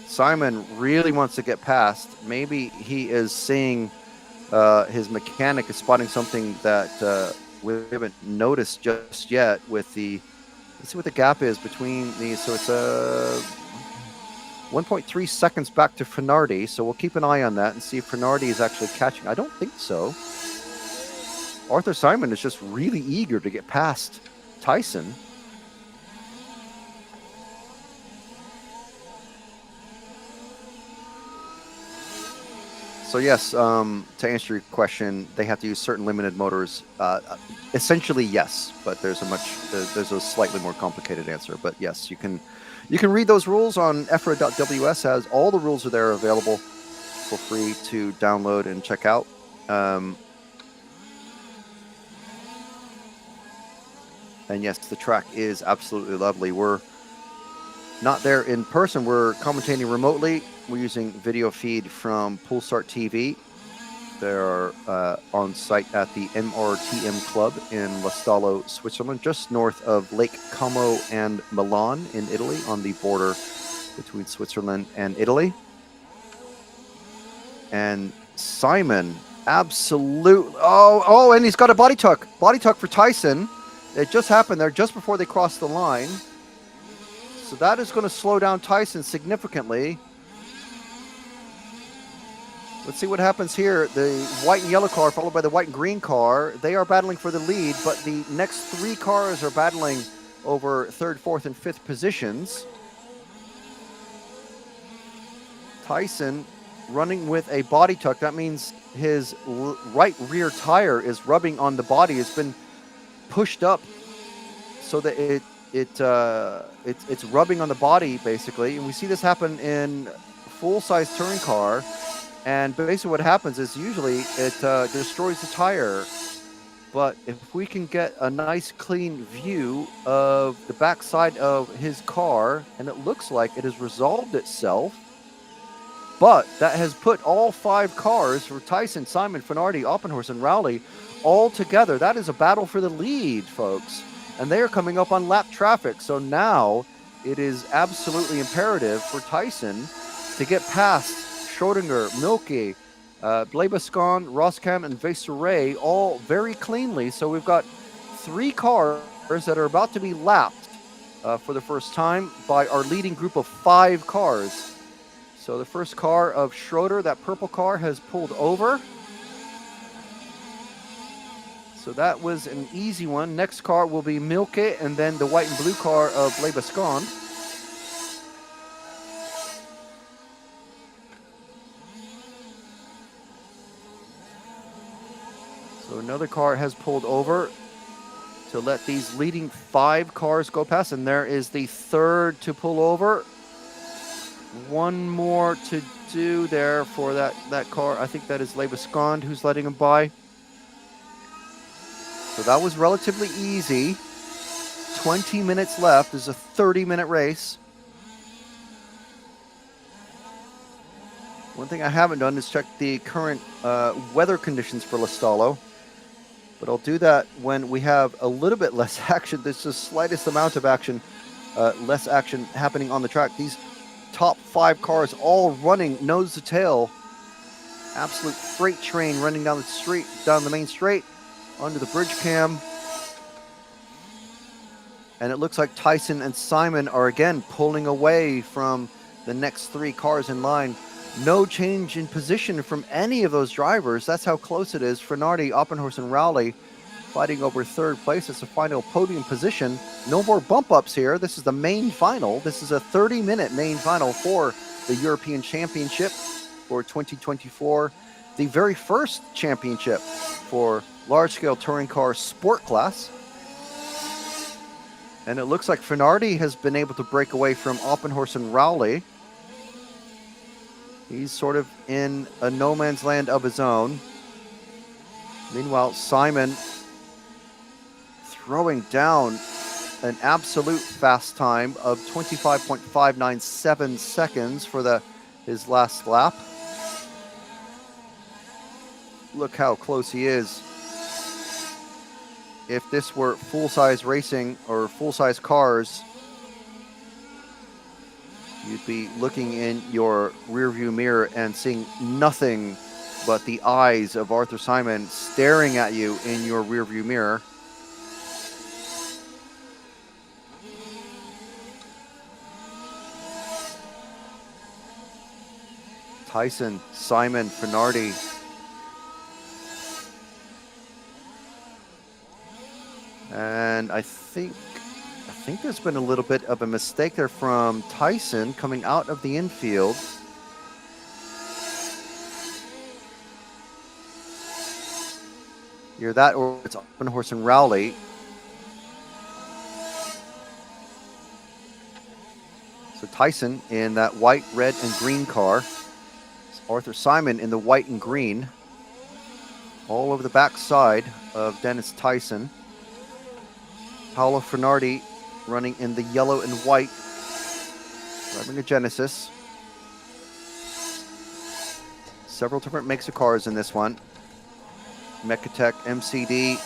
Simon really wants to get past. Maybe he is seeing his mechanic is spotting something that we haven't noticed just yet with the, let's see what the gap is between these. So it's 1.3 seconds back to Finardi. So we'll keep an eye on that and see if Finardi is actually catching. I don't think so. Arthur Simon is just really eager to get past Tyson. So yes, to answer your question, they have to use certain limited motors. Essentially, yes, but there's a slightly more complicated answer. But yes, you can read those rules on EFRA.ws. As all the rules are there available for free to download and check out. And yes, the track is absolutely lovely. We're not there in person. We're commentating remotely. We're using video feed from Pulsar TV. They're on site at the MRTM Club in Lostallo, Switzerland, just north of Lake Como and Milan in Italy, on the border between Switzerland and Italy. And Simon, absolute. Oh, and he's got a body tuck for Tyson. It just happened there just before they crossed the line. So that is going to slow down Tyson significantly. Let's see what happens here. The white and yellow car followed by the white and green car. They are battling for the lead, but the next 3 cars are battling over 3rd, 4th, and 5th positions. Tyson running with a body tuck. That means his right rear tire is rubbing on the body. It's been pushed up so that it's rubbing on the body, basically. And we see this happen in full-size touring car. And basically what happens is usually it destroys the tire. But if we can get a nice clean view of the backside of his car, and it looks like it has resolved itself, but that has put all 5 cars for Tyson, Simon, Finardi, Oppenhorst, and Rowley all together. That is a battle for the lead, folks. And they are coming up on lap traffic. So now it is absolutely imperative for Tyson to get past Schrodinger, Milke, Blebascon, Roskam, and Veseray all very cleanly. So we've got 3 cars that are about to be lapped for the first time by our leading group of 5 cars. So the first car of Schroeder, that purple car, has pulled over. So that was an easy one. Next car will be Milke, and then the white and blue car of Blebascon. So another car has pulled over to let these leading 5 cars go past, and there is the 3rd to pull over. One more to do there for that car. I think that is Lebescond who's letting him by. So that was relatively easy. 20 minutes left. This is a 30-minute race. One thing I haven't done is check the current weather conditions for Lostallo. But I'll do that when we have a little bit less action. There's the slightest amount of action, less action happening on the track. These top 5 cars all running nose to tail. Absolute freight train running down the street, down the main straight, under the bridge cam. And it looks like Tyson and Simon are again pulling away from the next 3 cars in line. No change in position from any of those drivers. That's how close it is. Finardi, Oppenhorst, and Rowley fighting over 3rd place. It's a final podium position. No more bump ups here. This is the main final. This is a 30-minute main final for the European Championship for 2024. The very first championship for large-scale touring car sport class. And it looks like Finardi has been able to break away from Oppenhorst and Rowley. He's sort of in a no man's land of his own. Meanwhile, Simon throwing down an absolute fast time of 25.597 seconds for his last lap. Look how close he is. If this were full-size racing or full-size cars, you'd be looking in your rearview mirror and seeing nothing but the eyes of Arthur Simon staring at you in your rearview mirror. Tyson, Simon, Finardi. And I think there's been a little bit of a mistake there from Tyson coming out of the infield. Either that or it's Oppenhorst and Rowley. So Tyson in that white, red, and green car. Arthur Simon in the white and green. All over the backside of Dennis Tyson. Paolo Finardi running in the yellow and white, driving a Genesis. Several different makes of cars in this one. Mecatech, MCD,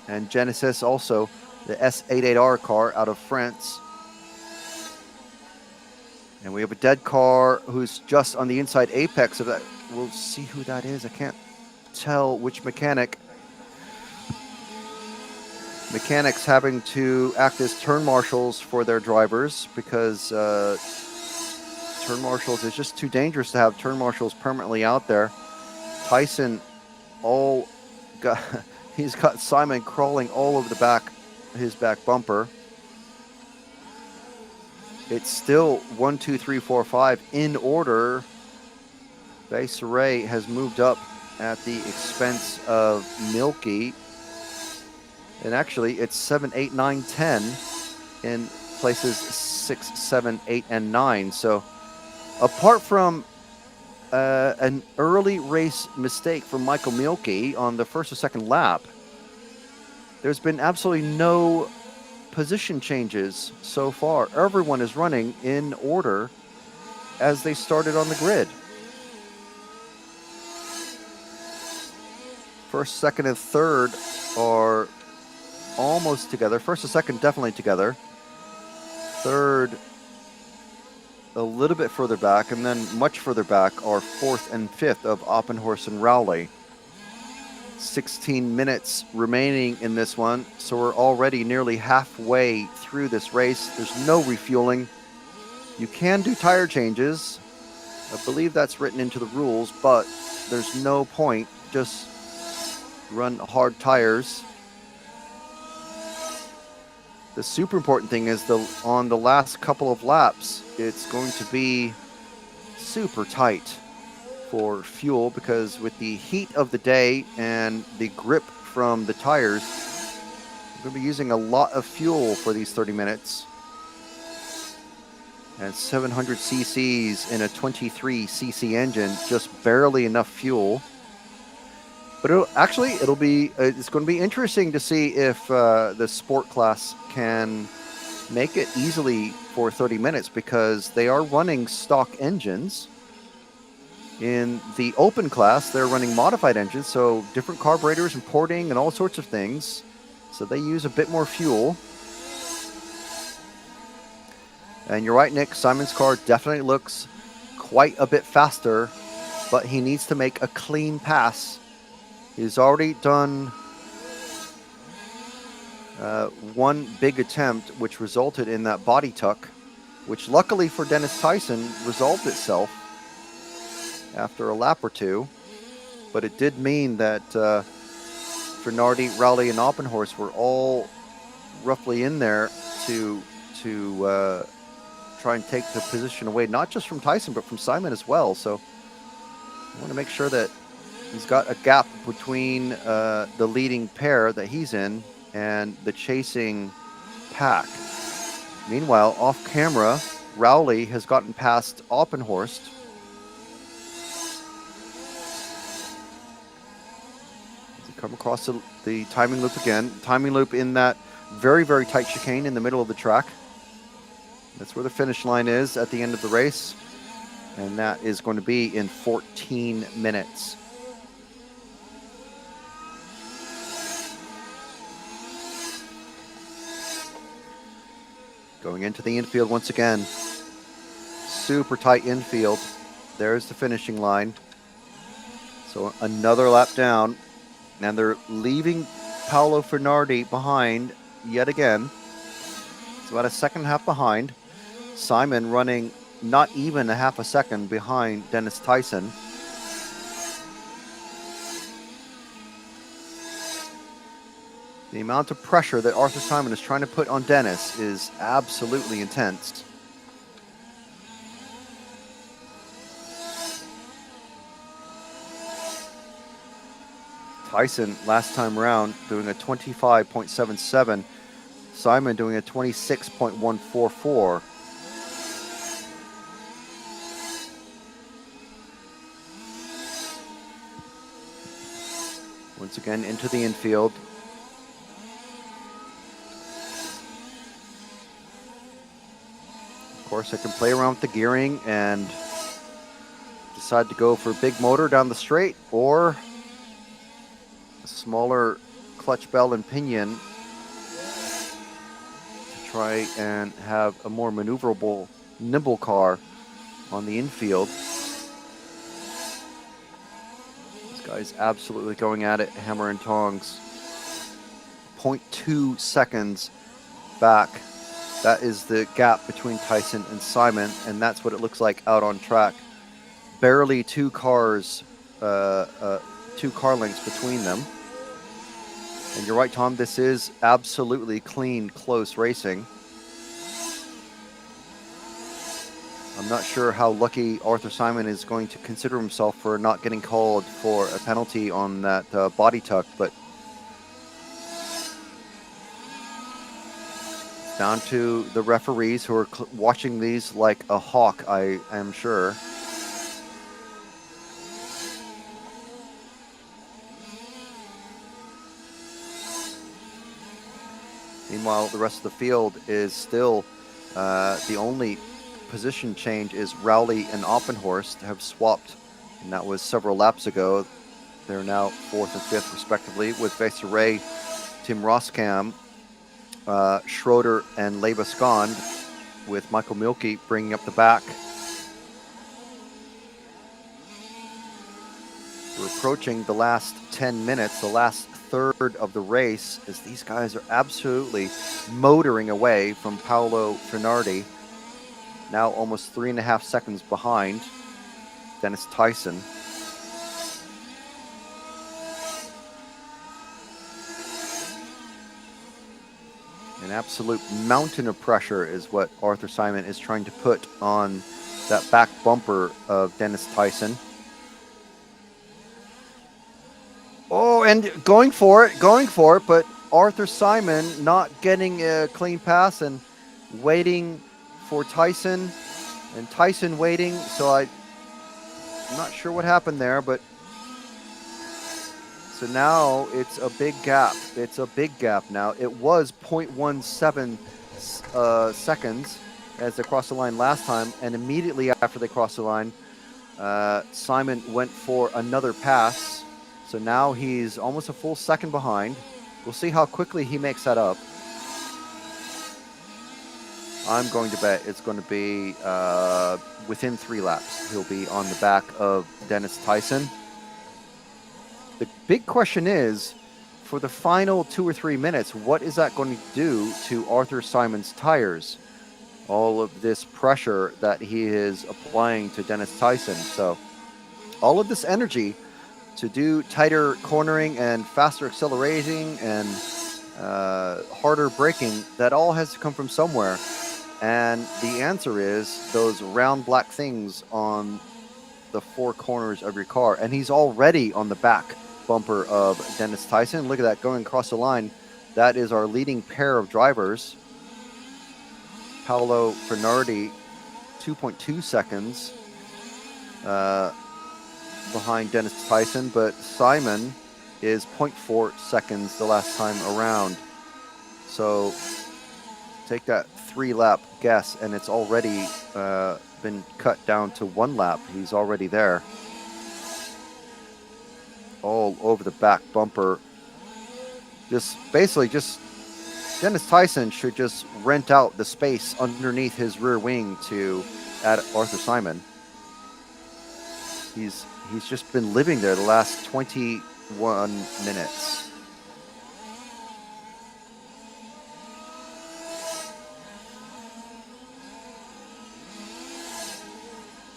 and Genesis, also the S88R car out of France. And we have a dead car who's just on the inside apex of that. We'll see who that is. I can't tell which mechanic. Mechanics having to act as turn marshals for their drivers because turn marshals is just too dangerous to have turn marshals permanently out there. Tyson he's got Simon crawling all over his back bumper. It's still 1, 2, 3, 4, 5 in order. Baisere has moved up at the expense of Milky. And actually, it's 7, 8, 9, 10 in places 6, 7, 8, and 9. So apart from an early race mistake from Michael Milky on the first or second lap, there's been absolutely no position changes so far. Everyone is running in order as they started on the grid. First, second, and third are almost together. First and second definitely together. Third a little bit further back, and then much further back are fourth and fifth of Oppenhorst and Rowley. 16 minutes remaining in this one, so we're already nearly halfway through this race. There's no refueling. You can do tire changes. I believe that's written into the rules, but there's no point. Just run hard tires. The super important thing is on the last couple of laps, it's going to be super tight for fuel, because with the heat of the day and the grip from the tires, we're going to be using a lot of fuel for these 30 minutes. And 700 cc's in a 23 cc engine, just barely enough fuel. But it's going to be interesting to see if the sport class can make it easily for 30 minutes, because they are running stock engines. In the open class, they're running modified engines, so different carburetors and porting and all sorts of things. So they use a bit more fuel. And you're right, Nick, Simon's car definitely looks quite a bit faster, but he needs to make a clean pass. He's already done one big attempt, which resulted in that body tuck, which luckily for Dennis Tyson resolved itself after a lap or two. But it did mean that Fernardi, Rowley, and Oppenhorst were all roughly in there to try and take the position away, not just from Tyson, but from Simon as well. So I want to make sure that he's got a gap between the leading pair that he's in and the chasing pack. Meanwhile, off camera, Rowley has gotten past Oppenhorst. Come across the timing loop again. Timing loop in that very, very tight chicane in the middle of the track. That's where the finish line is at the end of the race. And that is going to be in 14 minutes. Going into the infield once again. Super tight infield. There's the finishing line. So another lap down. And they're leaving Paolo Fernardi behind yet again. It's about a second and a half behind. Simon running not even a half a second behind Dennis Tyson. The amount of pressure that Arthur Simon is trying to put on Dennis is absolutely intense. Tyson last time around doing a 25.77. Simon doing a 26.144. Once again into the infield. Of course, I can play around with the gearing and decide to go for big motor down the straight, or smaller clutch bell and pinion to try and have a more maneuverable, nimble car on the infield. This guy's absolutely going at it, hammer and tongs. 0.2 seconds back. That is the gap between Tyson and Simon, and that's what it looks like out on track. Barely two cars 2 car lengths between them. And you're right, Tom, this is absolutely clean, close racing. I'm not sure how lucky Arthur Simon is going to consider himself for not getting called for a penalty on that body tuck, but down to the referees who are watching these like a hawk, I am sure. Meanwhile, the rest of the field is still the only position change is Rowley and Oppenhorst have swapped, and that was several laps ago. They're now 4th and 5th, respectively, with Vesseray, Tim Roskam, Schroeder, and Lebescond, with Michael Milke bringing up the back. We're approaching the last 10 minutes, the last third of the race, as these guys are absolutely motoring away from Paolo Finardi, now almost 3.5 seconds behind Dennis Tyson. An absolute mountain of pressure is what Arthur Simon is trying to put on that back bumper of Dennis Tyson. Oh, and going for it, but Arthur Simon not getting a clean pass and waiting for Tyson, and Tyson waiting. So I'm not sure what happened there, but so now it's a big gap. It's a big gap now. It was 0.17 seconds as they crossed the line last time, and immediately after they crossed the line, Simon went for another pass. So now he's almost a full second behind. We'll see how quickly he makes that up. I'm going to bet it's going to be within 3 laps. He'll be on the back of Dennis Tyson. The big question is, for the final 2 or 3 minutes, what is that going to do to Arthur Simon's tires? All of this pressure that he is applying to Dennis Tyson. So all of this energy to do tighter cornering and faster accelerating and harder braking, that all has to come from somewhere. And the answer is those round black things on the 4 corners of your car. And he's already on the back bumper of Dennis Tyson. Look at that, going across the line. That is our leading pair of drivers. Paolo Finardi, 2.2 seconds behind Dennis Tyson, but Simon is 0.4 seconds the last time around. So take that 3-lap guess, and it's already been cut down to 1 lap. He's already there. All over the back bumper. Just Dennis Tyson should just rent out the space underneath his rear wing to add Arthur Simon. He's just been living there the last 21 minutes.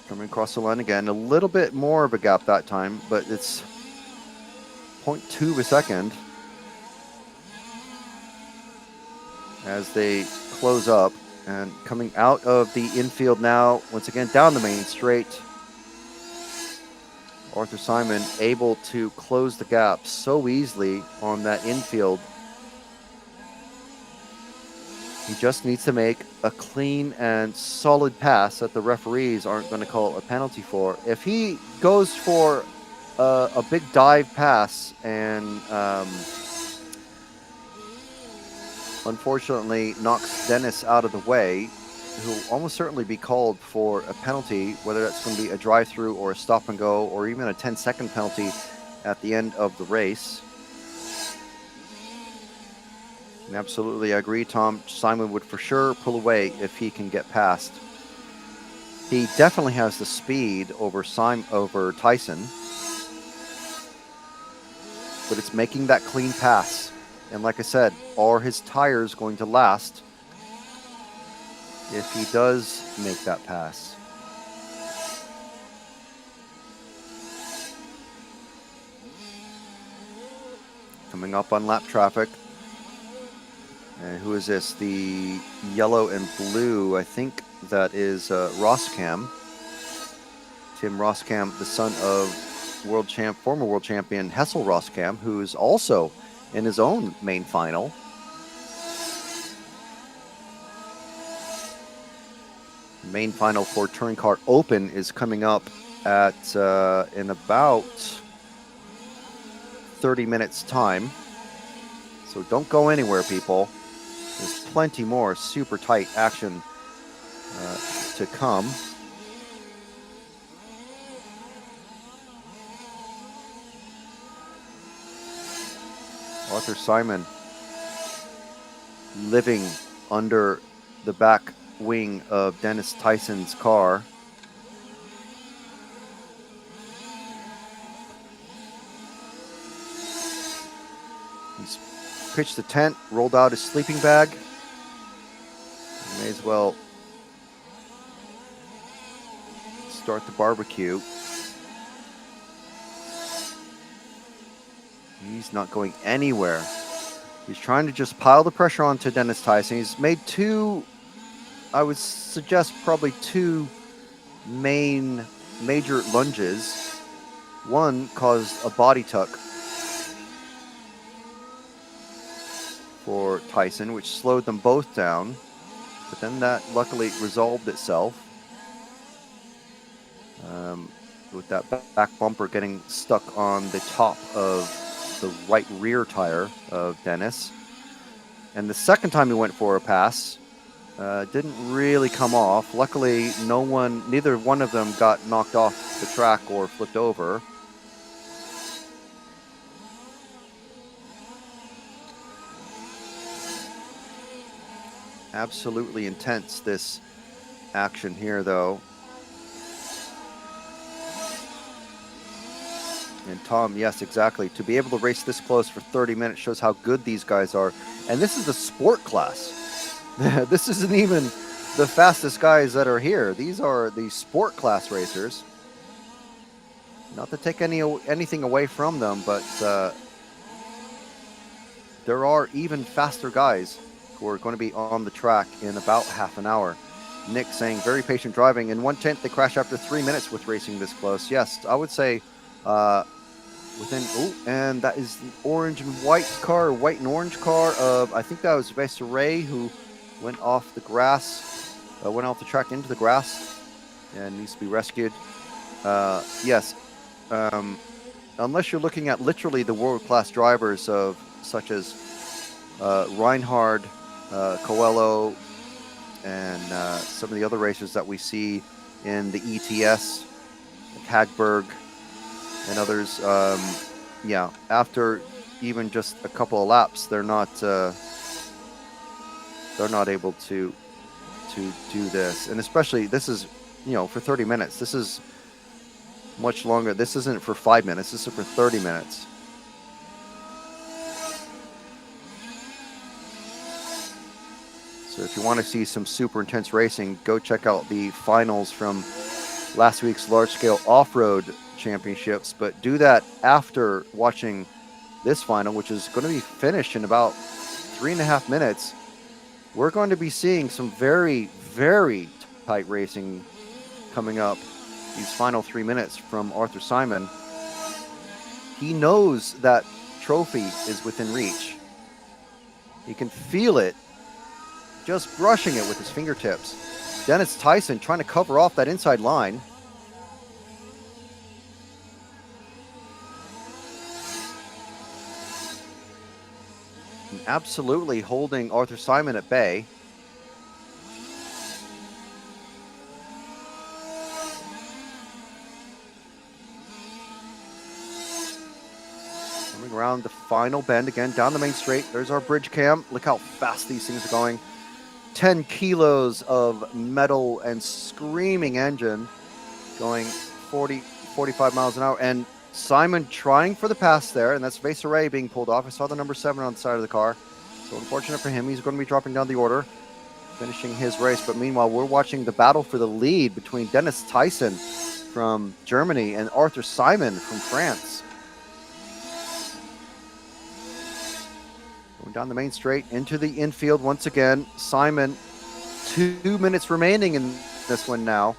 Coming across the line again, a little bit more of a gap that time, but it's 0.2 of a second as they close up, and coming out of the infield now, once again down the main straight. Arthur Simon able to close the gap so easily on that infield. He just needs to make a clean and solid pass that the referees aren't going to call a penalty for. If he goes for a big dive pass and unfortunately knocks Dennis out of the way, who will almost certainly be called for a penalty, whether that's going to be a drive-through or a stop and go or even a 10-second penalty at the end of the race. And absolutely, I agree, Tom. Simon would for sure pull away if he can get past. He definitely has the speed over Tyson, but it's making that clean pass. And like I said, are his tires going to last if he does make that pass? coming up on lap traffic. And who is this? The yellow and blue, I think that is Roskam. Tim Roskam, the son of former world champion Hessel Roskam, who's also in his own main final. Main final for Touring Car Open is coming up at in about 30 minutes time. So don't go anywhere, people. There's plenty more super tight action to come. Arthur Simon living under the back wing of Dennis Tyson's car. He's pitched the tent, rolled out his sleeping bag. May as well start the barbecue. He's not going anywhere. He's trying to just pile the pressure onto Dennis Tyson. He's made two, I would suggest probably two major lunges. One caused a body tuck for Tyson, which slowed them both down. But then that luckily resolved itself with that back bumper getting stuck on the top of the right rear tire of Dennis. And the second time he went for a pass, didn't really come off. Luckily, neither one of them got knocked off the track or flipped over. Absolutely intense, this action here, though. And Tom, yes, exactly. To be able to race this close for 30 minutes shows how good these guys are. And this is the sport class. This isn't even the fastest guys that are here. These are the sport class racers. Not to take anything away from them, but there are even faster guys who are going to be on the track in about half an hour. Nick saying very patient driving. In 1/10, they crash after 3 minutes with racing this close. Yes, I would say and that is the orange and white car, white and orange car of, I think that was Vesseray, who went off the grass, went off the track into the grass and needs to be rescued. Yes, unless you're looking at literally the world-class drivers of such as Reinhard, Coelho, and some of the other racers that we see in the ETS, like Hagberg and others. Yeah, after even just a couple of laps, they're not able to do this. And especially, this is, for 30 minutes. This is much longer. This isn't for 5 minutes. This is for 30 minutes. So if you want to see some super intense racing, go check out the finals from last week's large-scale off-road championships, but do that after watching this final, which is going to be finished in about 3.5 minutes. We're going to be seeing some very, very tight racing coming up these final 3 minutes from Arthur Simon. He knows that trophy is within reach. He can feel it, just brushing it with his fingertips. Dennis Tyson trying to cover off that inside line. And absolutely holding Arthur Simon at bay. Coming around the final bend again, down the main straight. There's our bridge cam. Look how fast these things are going. 10 kilos of metal and screaming engine going 40, 45 miles an hour. And Simon trying for the pass there, and that's Vesseray being pulled off. I saw the number 7 on the side of the car. So unfortunate for him, he's going to be dropping down the order, finishing his race. But meanwhile, we're watching the battle for the lead between Dennis Tyson from Germany and Arthur Simon from France. Going down the main straight into the infield once again. Simon, 2 minutes remaining in this one now.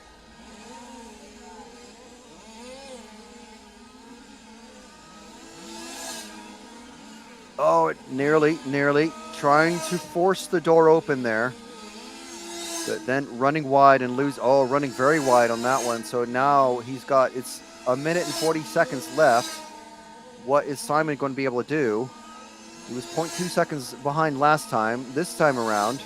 Oh, nearly trying to force the door open there. But then running wide and running very wide on that one. So now it's 1 minute and 40 seconds left. What is Simon going to be able to do? He was 0.2 seconds behind last time. This time around,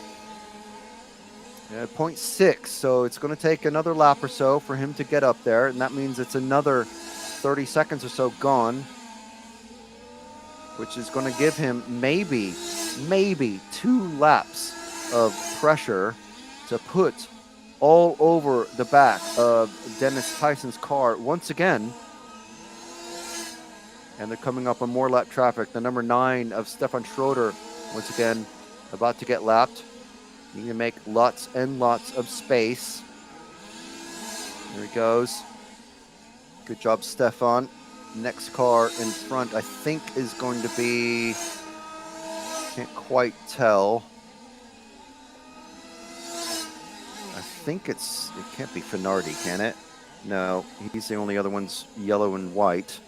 0.6. So it's going to take another lap or so for him to get up there. And that means it's another 30 seconds or so gone, which is going to give him maybe 2 laps of pressure to put all over the back of Dennis Tyson's car once again. And they're coming up on more lap traffic. The number 9 of Stefan Schroeder, once again, about to get lapped. You can make lots and lots of space. There he goes. Good job, Stefan. Next car in front, I think, is going to be... Can't quite tell. I think it can't be Finardi, can it? No, he's the only other one's yellow and white.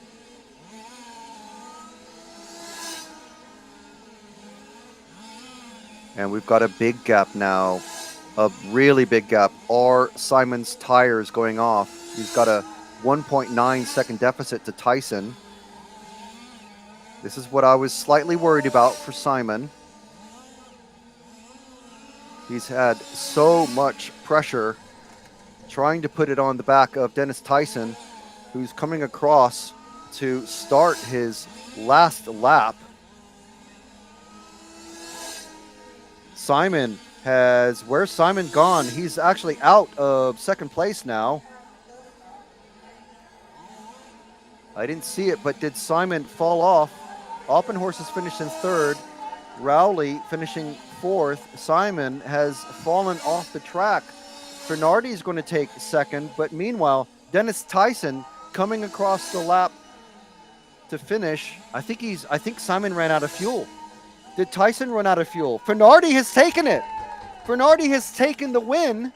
And we've got a big gap now, a really big gap. Are Simon's tires going off? He's got a 1.9 second deficit to Tyson. This is what I was slightly worried about for Simon. He's had so much pressure trying to put it on the back of Dennis Tyson, who's coming across to start his last lap. Where's Simon gone? He's actually out of second place now. I didn't see it, but did Simon fall off? Oppenhorst has finished in third. Rowley finishing fourth. Simon has fallen off the track. Finardi is going to take second, but meanwhile, Dennis Tyson coming across the lap to finish. I think Simon ran out of fuel. Did Tyson run out of fuel? Finardi has taken it. Finardi has taken the win.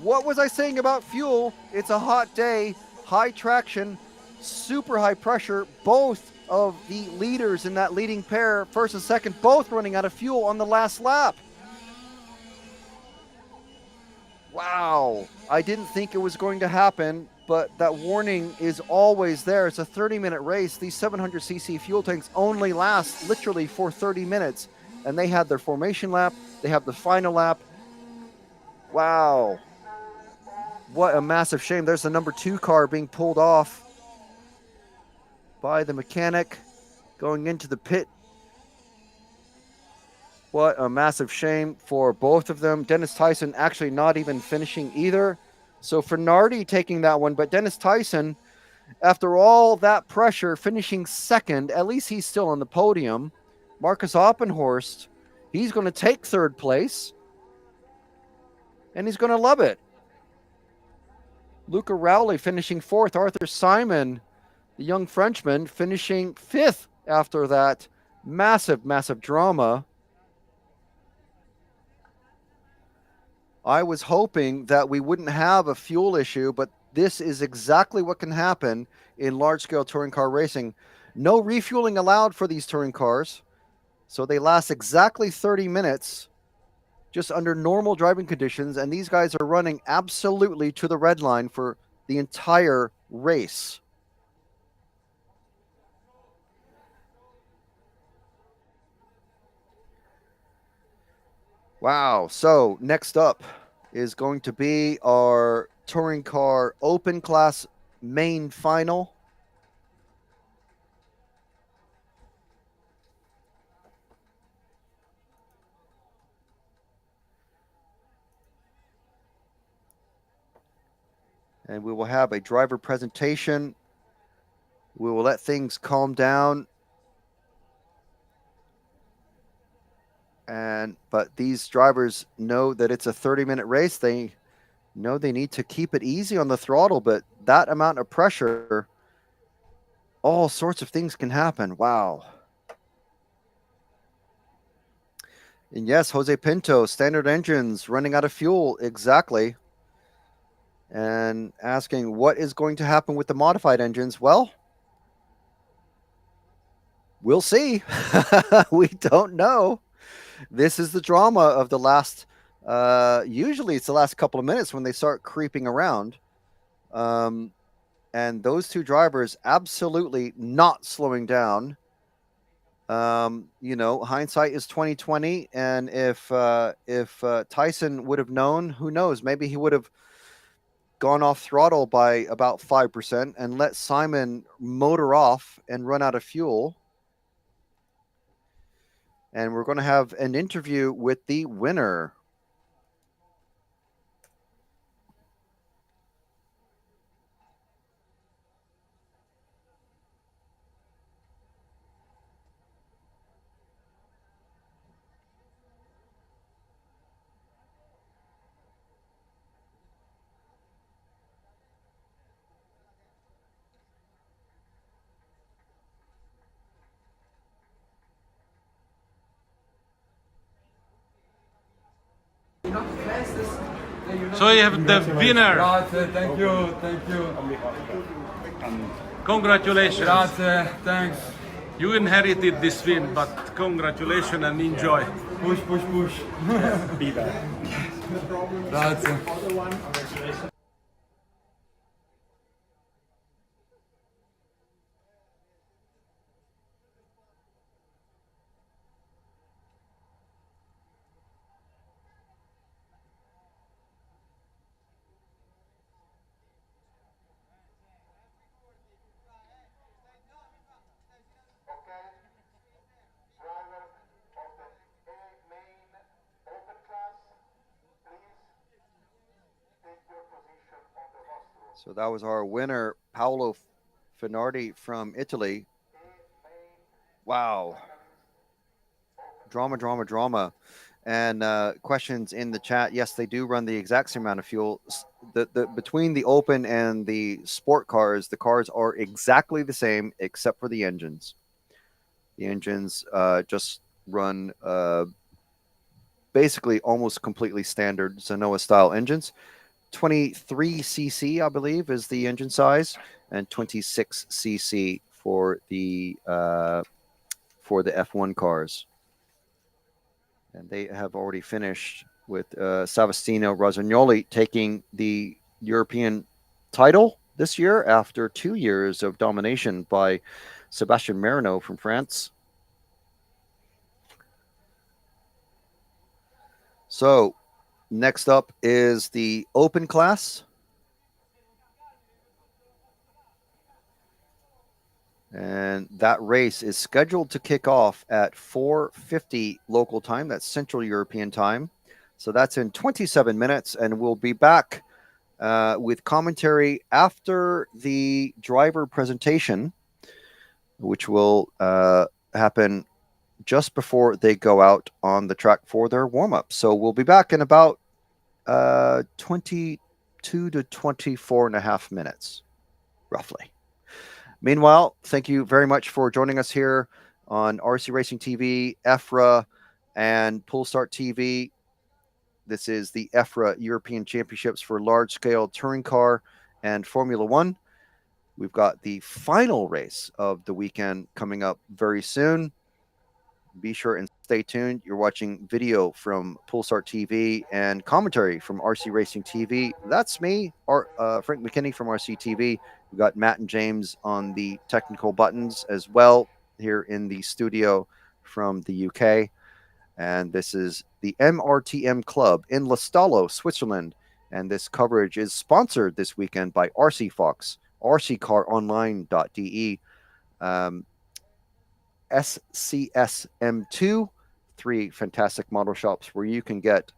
What was I saying about fuel? It's a hot day, high traction, super high pressure. Both of the leaders in that leading pair, first and second, both running out of fuel on the last lap. Wow. I didn't think it was going to happen, but that warning is always there. It's a 30-minute race. These 700cc fuel tanks only last literally for 30 minutes. And they had their formation lap. They have the final lap. Wow. What a massive shame. There's the number 2 car being pulled off by the mechanic going into the pit. What a massive shame for both of them. Dennis Tyson actually not even finishing either. So Finardi taking that one, but Dennis Tyson, after all that pressure, finishing second. At least he's still on the podium. Marcus Oppenhorst, he's going to take third place, and he's going to love it. Luca Rowley finishing fourth. Arthur Simon, the young Frenchman, finishing fifth after that massive, massive drama. I was hoping that we wouldn't have a fuel issue, but this is exactly what can happen in large-scale touring car racing. No refueling allowed for these touring cars, so they last exactly 30 minutes, just under normal driving conditions, and these guys are running absolutely to the red line for the entire race. Wow. So next up is going to be our touring car open class main final. And we will have a driver presentation. We will let things calm down. But these drivers know that it's a 30-minute race. They know they need to keep it easy on the throttle, but that amount of pressure, all sorts of things can happen. Wow. And yes, Jose Pinto, standard engines running out of fuel. Exactly. And asking what is going to happen with the modified engines. Well, we'll see. We don't know. This is the drama of the last, usually it's the last couple of minutes when they start creeping around. And those two drivers absolutely not slowing down. Hindsight is 2020, and if Tyson would have known, who knows? Maybe he would have gone off throttle by about 5% and let Simon motor off and run out of fuel. And we're going to have an interview with the winner. So you have the winner. Grazie, thank you, thank you. Congratulations. Grazie, thanks. You inherited this win, but congratulations and enjoy. Push, push, push. Be there. Grazie. Okay, driver of the A main open class, please take your position on the rostrum. So that was our winner, Paolo Finardi from Italy. Wow. Drama, drama, drama. And questions in the chat. Yes, they do run the exact same amount of fuel. Between the open and the sport cars, the cars are exactly the same except for the engines. The engines just run basically almost completely standard Zenoa style engines. 23cc, I believe, is the engine size, and 26cc for the F1 cars. And they have already finished with Savastino Rossignoli taking the European title this year after 2 years of domination by Sebastian Marino from France. So next up is the open class. And that race is scheduled to kick off at 4:50 local time. That's Central European time. So that's in 27 minutes. And we'll be back with commentary after the driver presentation, which will happen just before they go out on the track for their warm-up. So we'll be back in about 22 to 24 and a half minutes, roughly. Meanwhile, thank you very much for joining us here on RC Racing TV, EFRA, and Pullstart TV. This is the EFRA European Championships for large-scale touring car and Formula One. We've got the final race of the weekend coming up very soon. Be sure and stay tuned. You're watching video from Pullstart TV and commentary from RC Racing TV. That's me, Frank McKinney from RC TV. We've got Matt and James on the technical buttons as well here in the studio from the UK. And this is the MRTM Club in Lostallo, Switzerland. And this coverage is sponsored this weekend by RC Fox, rccaronline.de. SCSM2, 3 fantastic model shops where you can get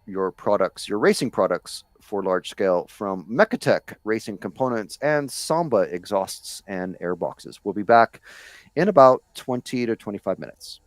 your products, your racing products for large scale from Mechatech Racing Components and Samba exhausts and airboxes. We'll be back in about 20 to 25 minutes.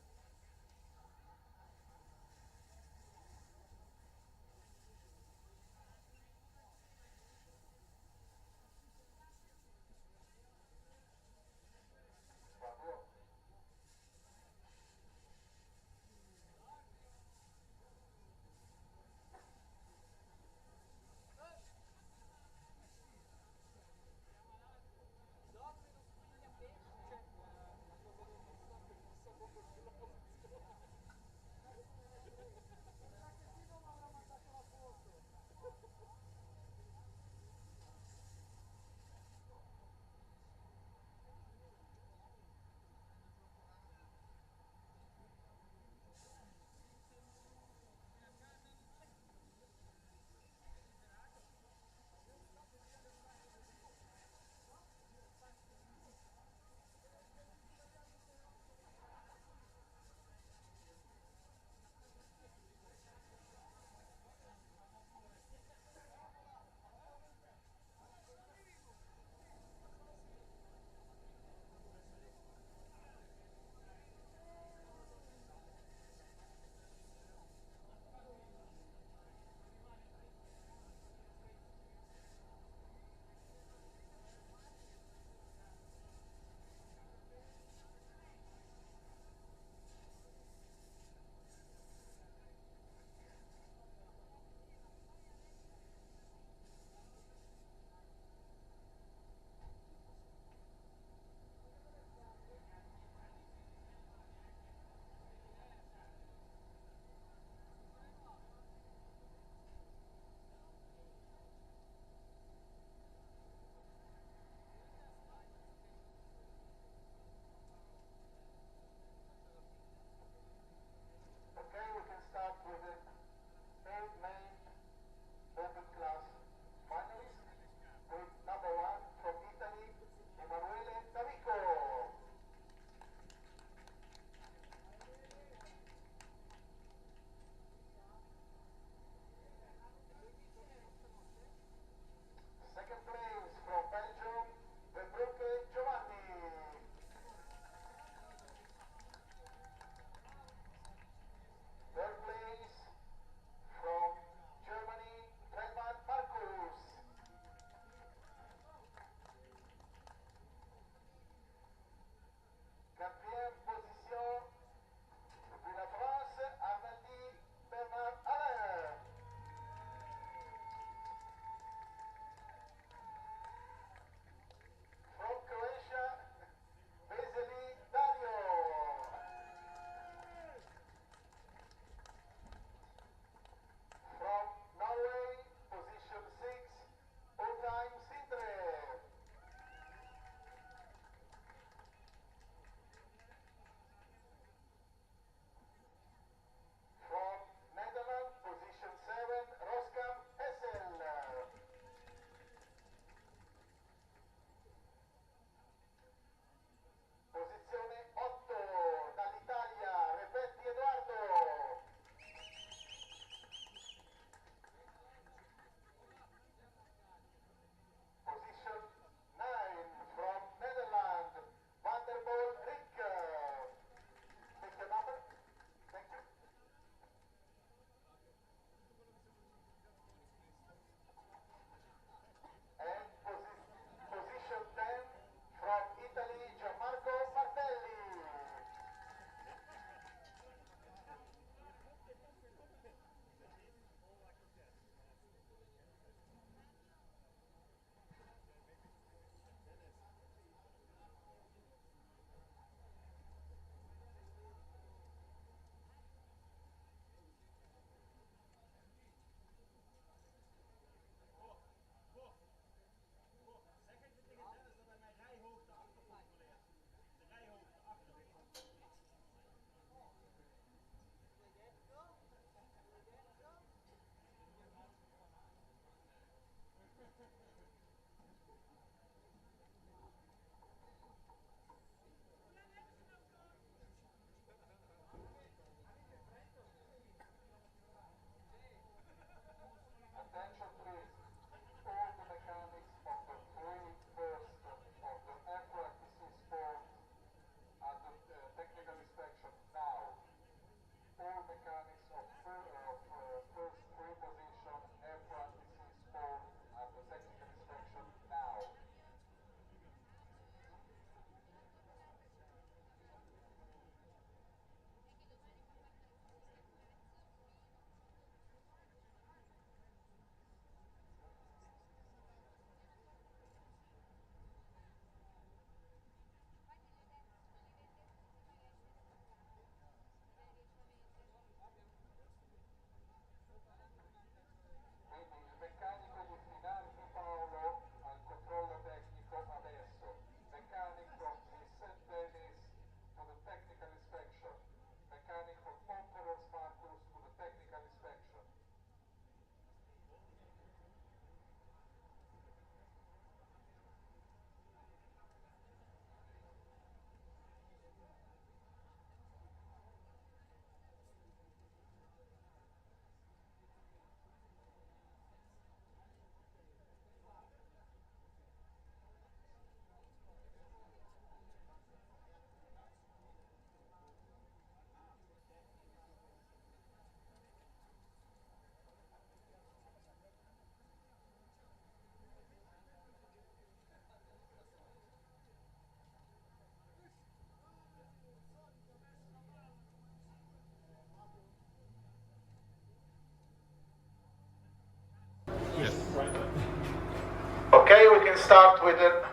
start with the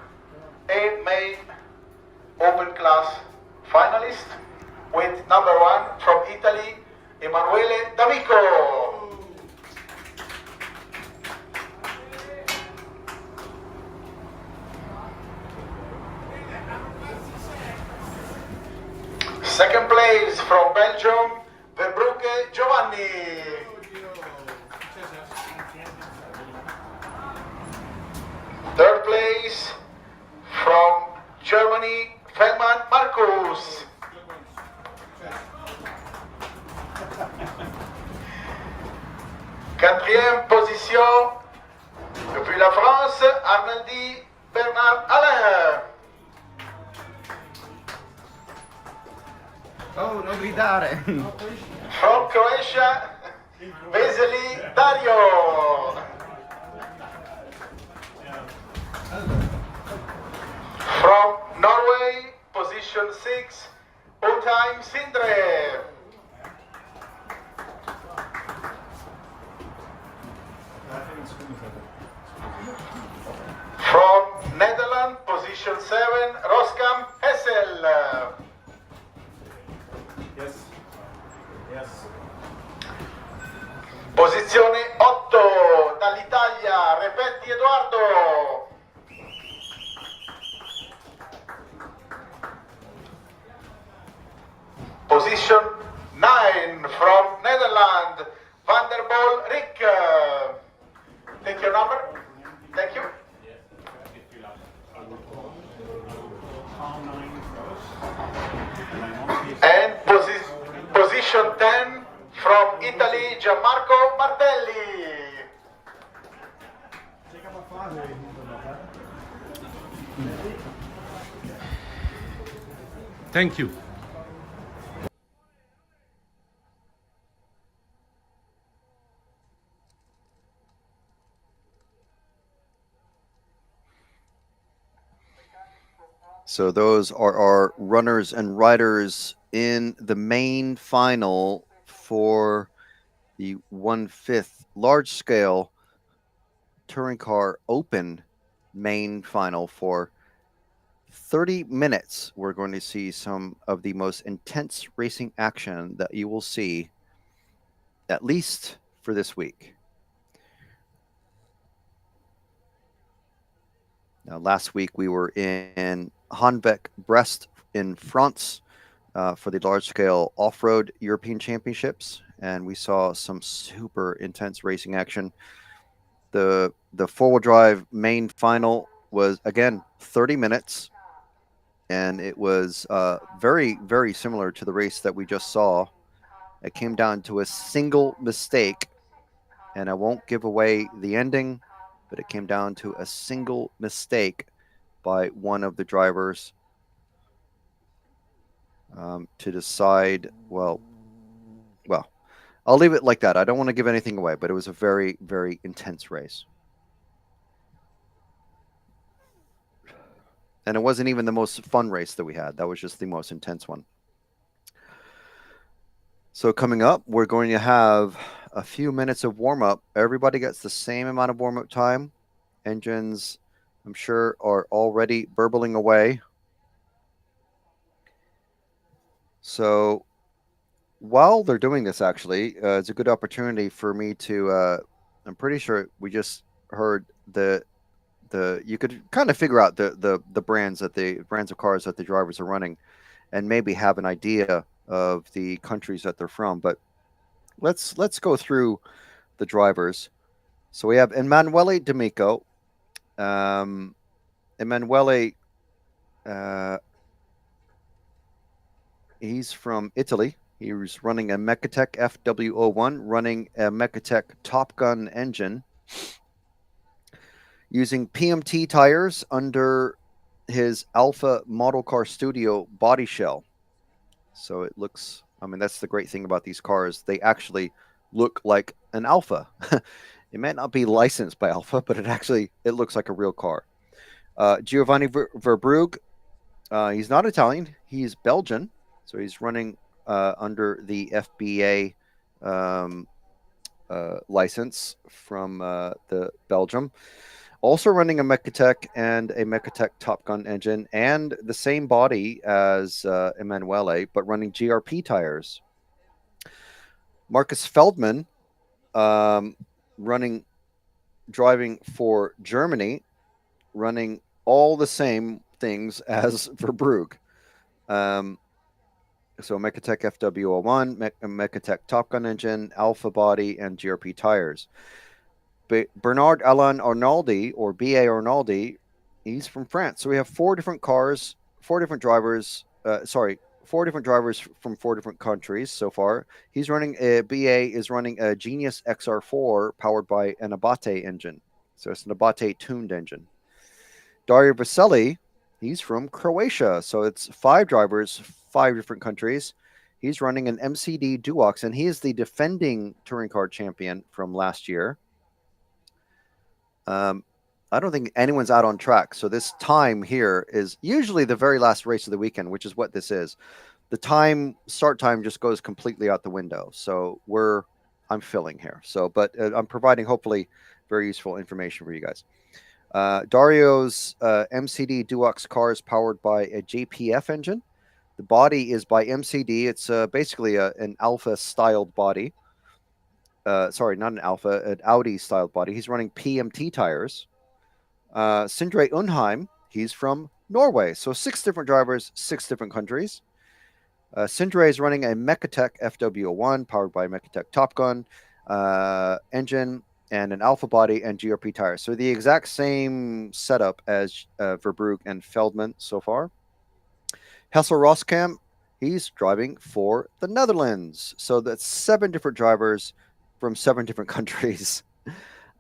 A main open class finalist with number 1 from Italy, Emanuele D'Amico. Second place from Belgium, Verbrucke Giovanni. Third place from Germany, Feldman Marcus. Quatrième position, depuis la France, Arnaldi Bernard Alain. Oh, non gridare! From Croatia, Veseli Dario. From Norway, position 6, Otheim Sindre. From Netherlands, position 7, Roskam Hessel. Posizione 8 dall'Italia, Repetti Edoardo. Position 9 from Netherlands, Van der Bol Rick. Take your number. Thank you. And position 10 from Italy, Gianmarco Martelli. Thank you. So those are our runners and riders in the main final for the 1/5 large scale touring car open main final for 30 minutes. We're going to see some of the most intense racing action that you will see, at least for this week. Now, last week we were in Hanbeck, Brest in France for the large-scale off-road European Championships, and we saw some super intense racing action. The four-wheel drive main final was, again, 30 minutes, and it was very, very similar to the race that we just saw. It came down to a single mistake, and I won't give away the ending, but it came down to a single mistake by one of the drivers to decide, well, I'll leave it like that. I don't want to give anything away, but it was a very, very intense race. And it wasn't even the most fun race that we had. That was just the most intense one. So coming up, we're going to have a few minutes of warm-up. Everybody gets the same amount of warm-up time. Engines, I'm sure, are already burbling away. So while they're doing this, actually, it's a good opportunity for me to, I'm pretty sure we just heard you could kind of figure out the brands of cars that the drivers are running and maybe have an idea of the countries that they're from. But let's go through the drivers. So we have Emanuele D'Amico. Emanuele, he's from Italy. He was running a Mecatech FW01, running a Mecatech Top Gun engine, using PMT tires under his Alpha Model Car Studio body shell. So it looks, I mean, that's the great thing about these cars. They actually look like an Alpha. It might not be licensed by Alpha, but it looks like a real car. Giovanni Verbrugge, he's not Italian. He's Belgian. So he's running under the FBA license from the Belgium. Also running a Mechatech and a Mechatech Top Gun engine and the same body as Emanuele, but running GRP tires. Marcus Feldman um, running, driving for Germany, running all the same things as Verbrugge. So Mechatech FW01, Mechatech Top Gun engine, Alpha body, and GRP tires. Bernard Alain Arnaldi, or BA Arnaldi, he's from France. So we have four different cars, four different drivers. Four different drivers from four different countries so far. He's running a BA is running a Genius XR4 powered by an Abate engine. So it's an Abate tuned engine. Dario Vaselli, he's from Croatia. So it's five drivers, five different countries. He's running an MCD Duox, and he is the defending touring car champion from last year. I don't think anyone's out on track. So this time here is usually the very last race of the weekend, which is what this is. The start time just goes completely out the window. So I'm filling here. So, but I'm providing hopefully very useful information for you guys. Dario's MCD Duox car is powered by a JPF engine. The body is by MCD. It's basically an Alpha styled body. Sorry, not an Alpha, an Audi styled body. He's running PMT tires. Sindre Unheim, he's from Norway. So 6 different drivers, 6 different countries. Sindre is running a Mechatech FW01 powered by Mechatech Top Gun engine and an Alpha body and GRP tires. So the exact same setup as Verbrugge and Feldman so far. Hessel Roskam, he's driving for the Netherlands. So that's 7 different drivers from 7 different countries.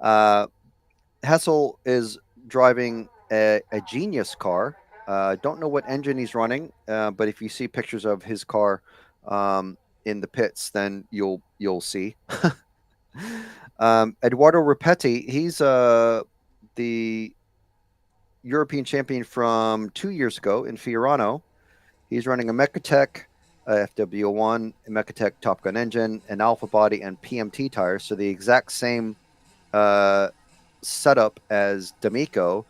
Hessel is driving a Genius car. Don't know what engine he's running, but if you see pictures of his car in the pits, then you'll see. Eduardo Rapetti, he's the European champion from 2 years ago in Fiorano. He's running a Mechatech FW01, a Mechatech Top Gun engine, an Alpha body, and PMT tires. So the exact same setup as D'Amico,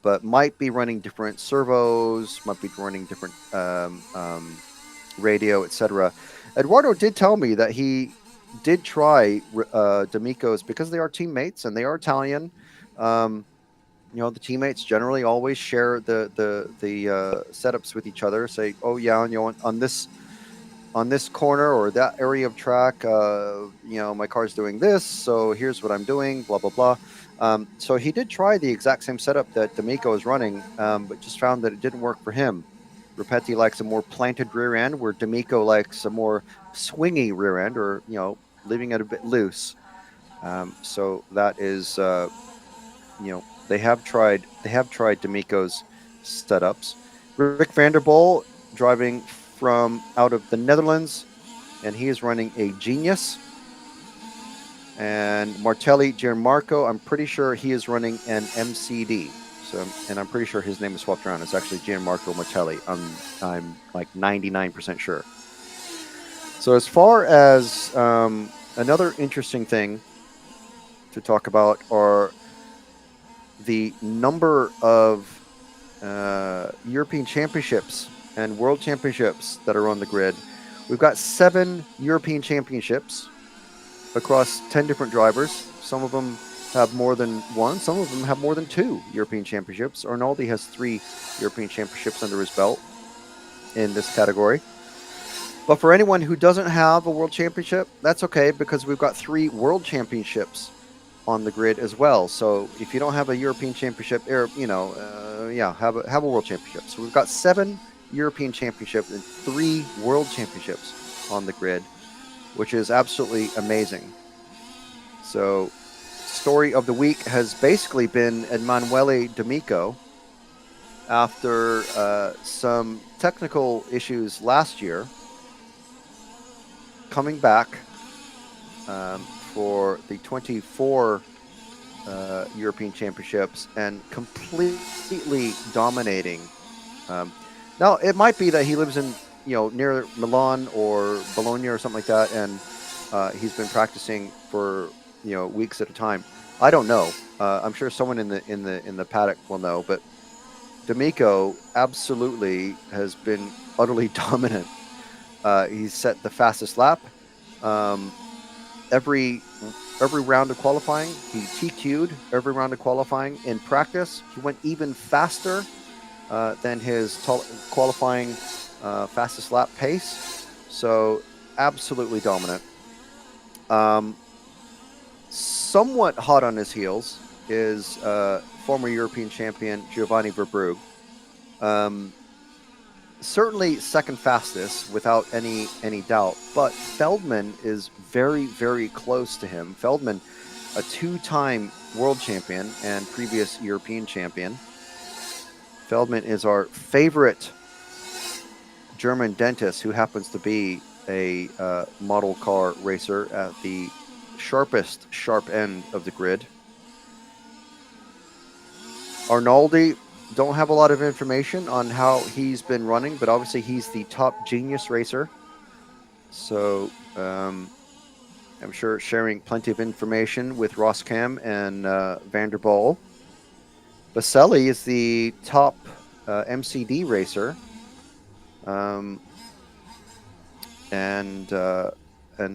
but might be running different servos, might be running different radio, etc. Eduardo did tell me that he did try D'Amico's because they are teammates and they are Italian. The teammates generally always share the setups with each other. Say, oh yeah, on this corner or that area of track, my car's doing this, so here's what I'm doing, blah blah blah. So he did try the exact same setup that D'Amico is running, but just found that it didn't work for him. Rapetti likes a more planted rear end, where D'Amico likes a more swingy rear end, or leaving it a bit loose. So that is, they have tried D'Amico's setups. Rick Vanderpool driving from out of the Netherlands, and he is running a Genius. And Martelli Gianmarco, I'm pretty sure he is running an MCD. And I'm pretty sure his name is swapped around. It's actually Gianmarco Martelli. I'm like 99% sure. So as far as another interesting thing to talk about are the number of European championships and world championships that are on the grid. We've got 7 European championships across 10 different drivers. Some of them have more than one. Some of them have more than 2 European championships. Arnaldi has 3 European championships under his belt in this category. But for anyone who doesn't have a world championship, that's okay, because we've got 3 world championships on the grid as well. So if you don't have a European championship, have a world championship. So we've got 7 European championships and 3 world championships on the grid, which is absolutely amazing. So story of the week has basically been Emanuele D'Amico. After some technical issues last year, coming back for the 24 European Championships and completely dominating. Now, it might be that he lives in, near Milan or Bologna or something like that, and he's been practicing for weeks at a time. I don't know. I'm sure someone in the paddock will know, but D'Amico absolutely has been utterly dominant. He's set the fastest lap. Every round of qualifying, he TQ'd every round of qualifying. In practice, he went even faster than his qualifying fastest lap pace. So absolutely dominant. Somewhat hot on his heels is former European champion Giovanni Verbrugge. Certainly second fastest without any doubt, but Feldman is very, very close to him. Feldman, a two-time world champion and previous European champion. Feldman is our favorite German dentist who happens to be a model car racer at the sharp end of the grid. Arnaldi, don't have a lot of information on how he's been running, but obviously he's the top genius racer. So I'm sure sharing plenty of information with Roskam and Vanderball. Baselli is the top MCD racer. And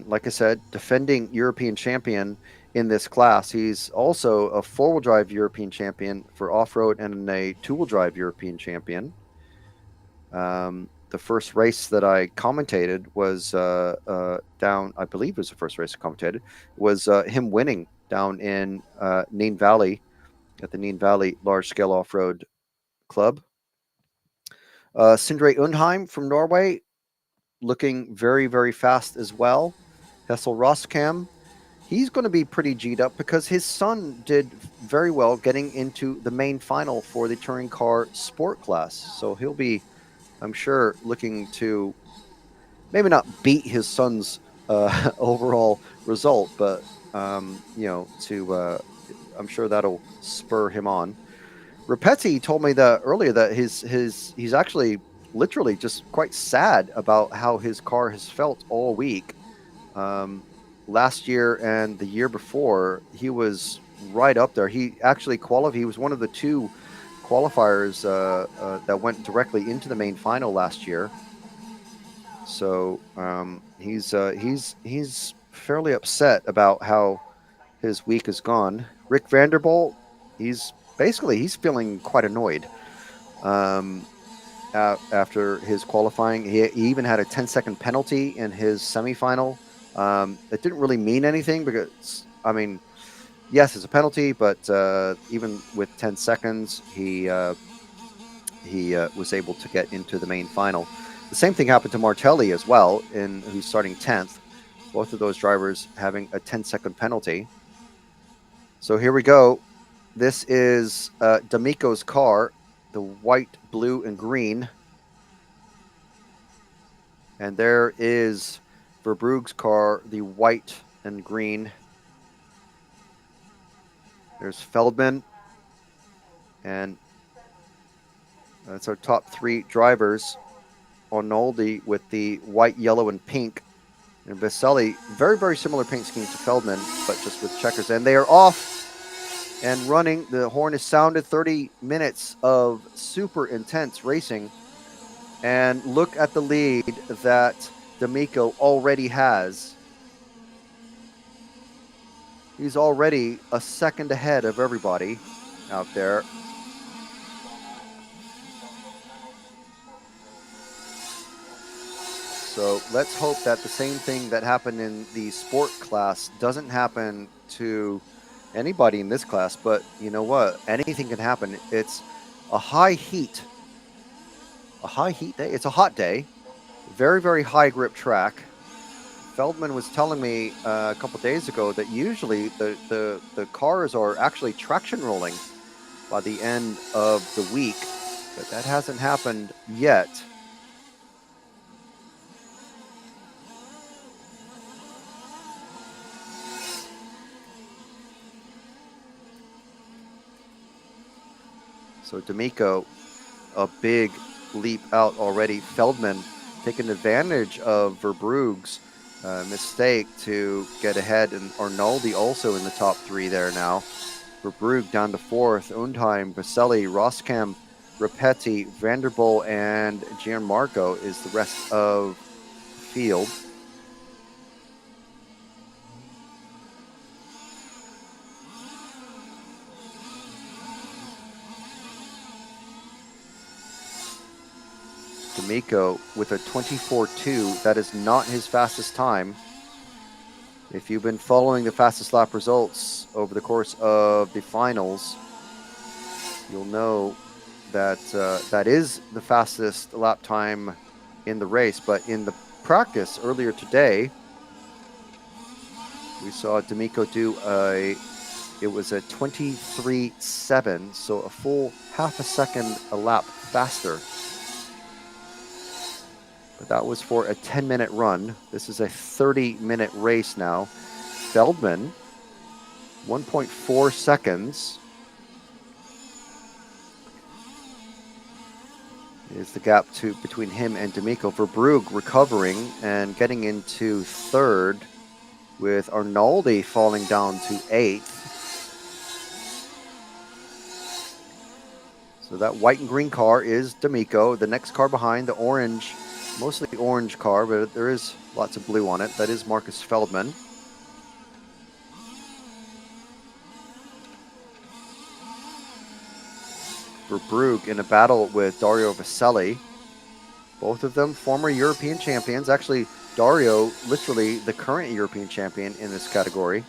like I said, defending European champion in this class. He's also a four-wheel drive European champion for off-road and a two-wheel drive European champion. The first race that I commentated was down, I believe it was the first race I commentated, was him winning down in Neen Valley at the Neen Valley Large Scale Off-Road Club. Sindre Undheim from Norway, looking very, very fast as well. Hessel Roskam, he's going to be pretty G'd up because his son did very well getting into the main final for the touring car sport class. So he'll be, I'm sure, looking to maybe not beat his son's overall result, but I'm sure that'll spur him on. Rapetti told me that earlier that he's actually literally just quite sad about how his car has felt all week. Last year and the year before, he was right up there. He actually qualified. He was one of the two qualifiers that went directly into the main final last year. So he's fairly upset about how his week has gone. Rick Vanderbilt, he's feeling quite annoyed. After his qualifying, he even had a 10-second penalty in his semifinal. It didn't really mean anything because, I mean, yes, it's a penalty, but even with 10 seconds, he was able to get into the main final. The same thing happened to Martelli as well, who's starting 10th. Both of those drivers having a 10-second penalty. So here we go. This is D'Amico's car, the white, blue, and green. And there is Verbrugge's car, the white and green. There's Feldman. And that's our top three drivers. Arnaldi with the white, yellow, and pink. And Baselli, very, very similar paint scheme to Feldman, but just with checkers. And they are off and running. The horn is sounded. 30 minutes of super intense racing. And look at the lead that D'Amico already has. He's already a second ahead of everybody out there. So let's hope that the same thing that happened in the sport class doesn't happen to anybody in this class. But you know what? Anything can happen. It's a high heat. A high heat day. It's a hot day. Very, very high grip track. Feldman was telling me a couple days ago that usually the cars are actually traction rolling by the end of the week, but that hasn't happened yet. So D'Amico, a big leap out already. Feldman taking advantage of Verbrugge's mistake to get ahead, and Arnoldi also in the top 3 there now. Verbrugge down to 4th, Undheim, Vaselli, Roskam, Rapetti, Vanderbilt, and Gianmarco is the rest of the field. D'Amico with a 24.2. That is not his fastest time. If you've been following the fastest lap results over the course of the finals, you'll know that that is the fastest lap time in the race. But in the practice earlier today, we saw D'Amico do it was a 23.7, so a full half a second a lap faster. But that was for a 10-minute run. This is a 30-minute race now. Feldman, 1.4 seconds is the gap between him and D'Amico. Verbrugge recovering and getting into 3rd, with Arnoldi falling down to 8th. So that white and green car is D'Amico. The next car behind, the orange, mostly orange car, but there is lots of blue on it. That is Marcus Feldman. Verbrugge in a battle with Dario Vaselli. Both of them former European champions. Actually, Dario, literally the current European champion in this category.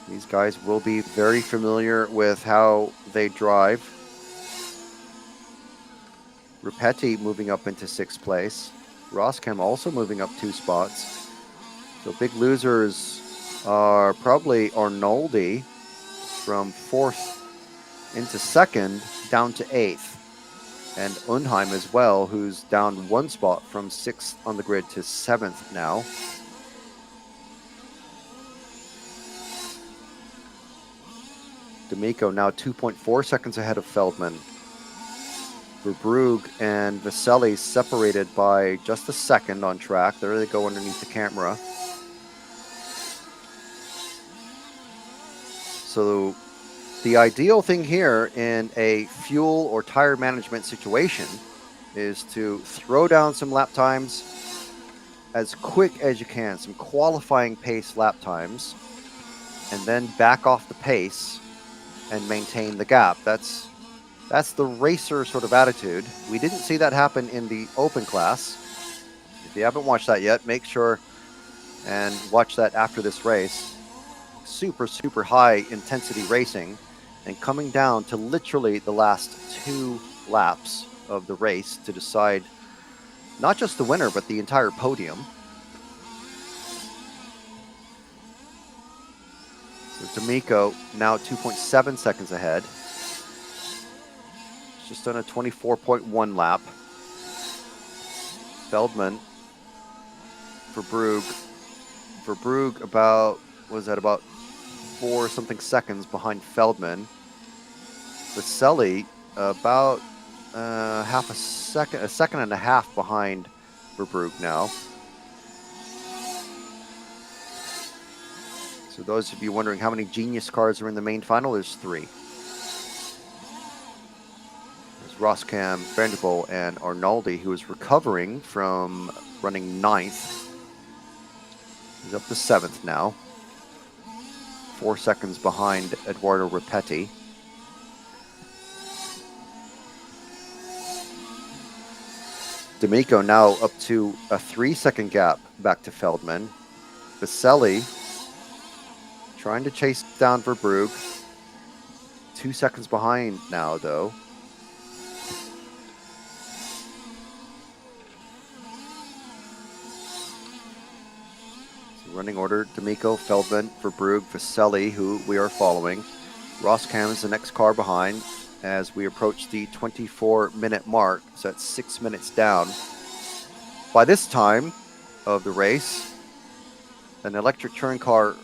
These guys will be very familiar with how they drive. Rapetti moving up into 6th place. Roskam also moving up 2 spots. So big losers are probably Arnoldi from 4th into 2nd down to 8th. And Undheim as well, who's down 1 spot from 6th on the grid to 7th now. D'Amico now 2.4 seconds ahead of Feldman. Verbrugge and Vaselli separated by just a second on track. There they go underneath the camera. So the ideal thing here in a fuel or tire management situation is to throw down some lap times as quick as you can, some qualifying pace lap times, and then back off the pace and maintain the gap. That's the racer sort of attitude. We didn't see that happen in the open class. If you haven't watched that yet, make sure and watch that after this race. Super, super high intensity racing, and coming down to literally the last 2 laps of the race to decide not just the winner, but the entire podium. So D'Amico now 2.7 seconds ahead. Just on a 24.1 lap. Feldman, Verbrugge about, was that about 4 something seconds behind Feldman. Vaselli about a second and a half behind Verbrugge now. So those of you wondering how many Genius cars are in the main final, there's 3. Roskam, Vanderbilt, and Arnoldi, who is recovering from running 9th. He's up to 7th now. 4 seconds behind Eduardo Rapetti. D'Amico now up to a 3-second gap back to Feldman. Vaselli trying to chase down Verbrugge. 2 seconds behind now, though. Running order: D'Amico, Feldman, Verbrugge, Vaselli, who we are following. Roskam is the next car behind as we approach the 24-minute mark, so that's 6 minutes down. By this time of the race, an electric touring car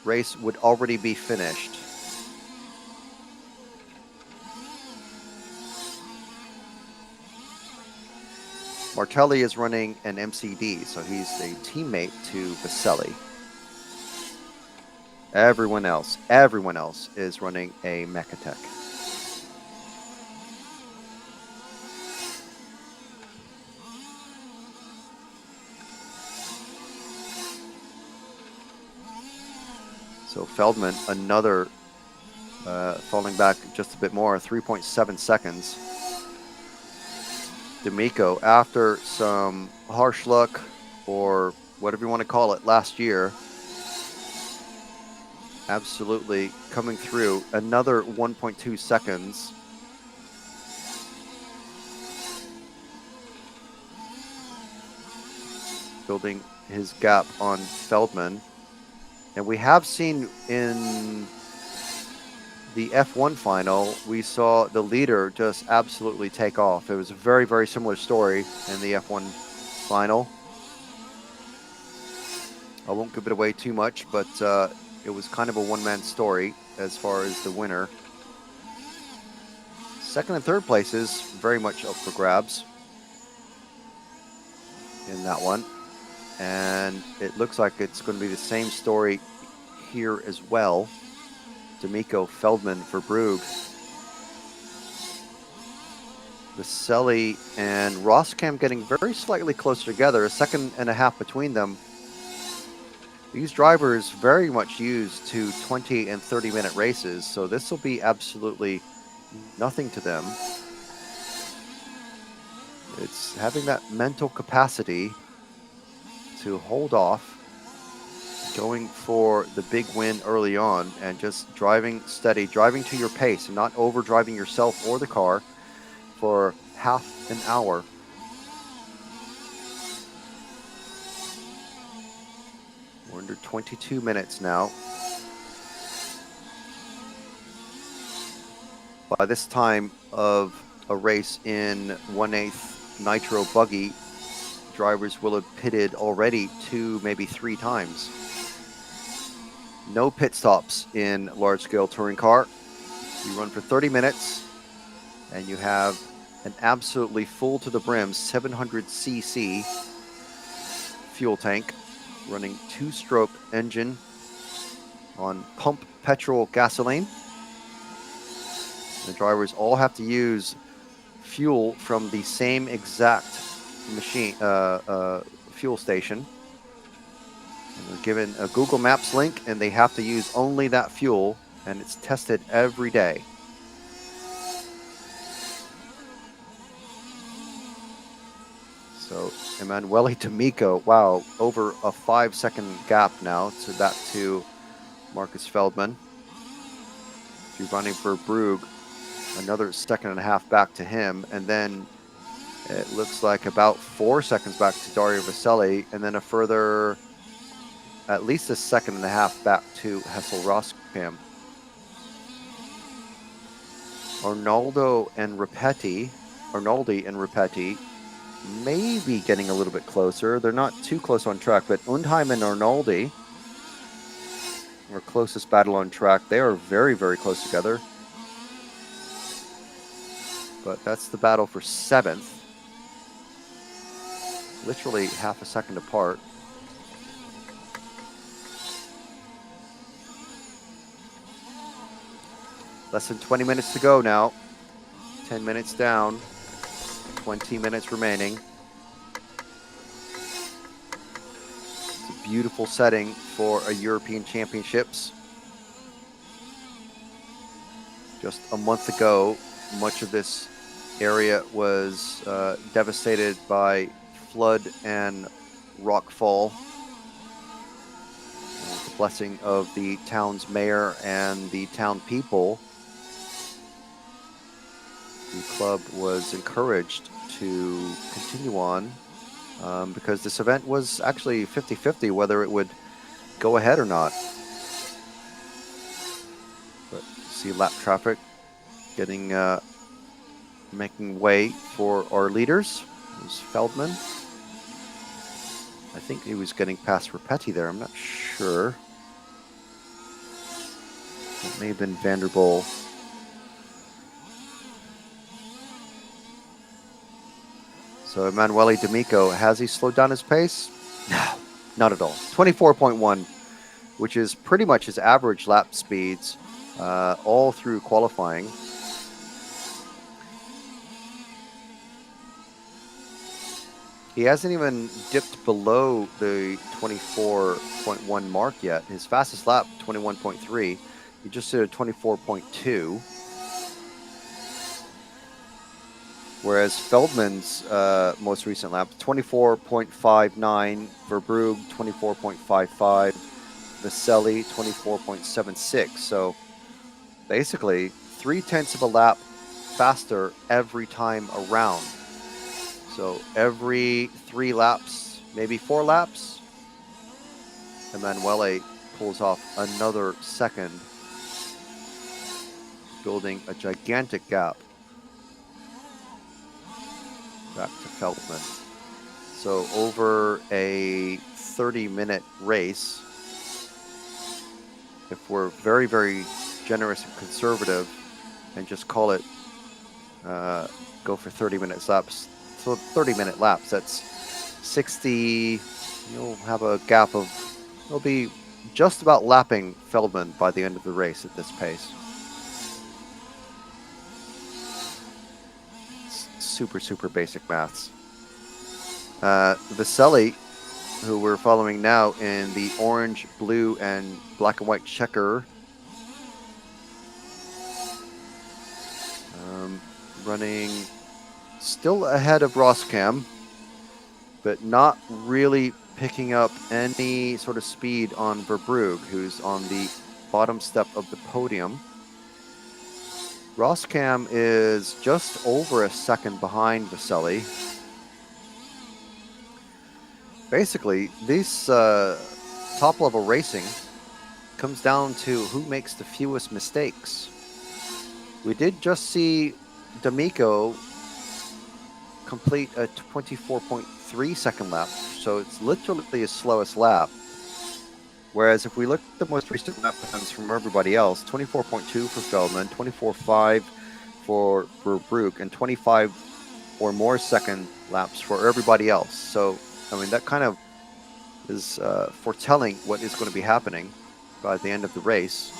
race would already be finished. Martelli is running an MCD, so he's a teammate to Vaselli. Everyone else is running a Mechatech. So Feldman, another falling back just a bit more, 3.7 seconds. D'Amico, after some harsh luck, or whatever you want to call it, last year, absolutely coming through. Another 1.2 seconds. Building his gap on Feldman. And we have seen in the F1 final, we saw the leader just absolutely take off. It was a very, very similar story in the F1 final. I won't give it away too much, but it was kind of a one-man story as far as the winner. Second and third places very much up for grabs in that one. And it looks like it's going to be the same story here as well. D'Amico, Feldman for Brugge. Vaselli and Roskam getting very slightly closer together, a second and a half between them. These drivers very much used to 20 and 30-minute races, so this will be absolutely nothing to them. It's having that mental capacity to hold off, going for the big win early on, and just driving steady, driving to your pace, and not over driving yourself or the car for half an hour. We're under 22 minutes now. By this time of a race in 1/8 nitro buggy, drivers will have pitted already 2, maybe 3 times. No pit stops in large-scale touring car. You run for 30 minutes, and you have an absolutely full to the brim 700cc fuel tank, running 2-stroke engine on pump petrol gasoline. The drivers all have to use fuel from the same exact machine fuel station. And they're given a Google Maps link, and they have to use only that fuel, and it's tested every day. So Emanuele D'Amico, wow, over a 5-second gap now to that to Marcus Feldman. If you're running for Brugge, another second and a half back to him, and then it looks like about 4 seconds back to Dario Vaselli, and then a further at least a second and a half back to Hessel Roskam. Arnaldi and Ripetti may be getting a little bit closer. They're not too close on track, but Undheim and Arnaldi, our closest battle on track, they are very, very close together. But that's the battle for 7th. Literally half a second apart. Less than 20 minutes to go now. 10 minutes down. 20 minutes remaining. It's a beautiful setting for a European Championships. Just a month ago, much of this area was devastated by flood and rockfall. With the blessing of the town's mayor and the town people, the club was encouraged to continue on because this event was actually 50-50 whether it would go ahead or not. But see lap traffic getting making way for our leaders. It was Feldman. I think he was getting past Ripetti there. I'm not sure. It may have been Vanderbilt. So Emanuele D'Amico, has he slowed down his pace? No, not at all. 24.1, which is pretty much his average lap speeds all through qualifying. He hasn't even dipped below the 24.1 mark yet. His fastest lap, 21.3. He just did a 24.2. Whereas Feldman's most recent lap, 24.59. Verbrugge, 24.55. Vaselli, 24.76. So basically 0.3 of a lap faster every time around. So every 3 laps, maybe 4 laps, Emanuele pulls off another second, building a gigantic gap back to Feldman. So over a 30-minute race, if we're very, very generous and conservative and just call it, go for 30-minute laps, so 30-minute laps, that's 60, you'll have a gap of, it'll be just about lapping Feldman by the end of the race at this pace. It's super, super basic maths. Vaselli, who we're following now in the orange, blue, and black and white checker, running still ahead of Roskam, but not really picking up any sort of speed on Verbrugge, who's on the bottom step of the podium. Roskam is just over a second behind Vaselli. Basically, this top-level racing comes down to who makes the fewest mistakes. We did just see D'Amico complete a 24.3 second lap, so it's literally his slowest lap. Whereas if we look at the most recent lap times from everybody else, 24.2 for Feldman, 24.5 for Verbrugge, and 25 or more second laps for everybody else. So, I mean, that kind of is foretelling what is going to be happening by the end of the race.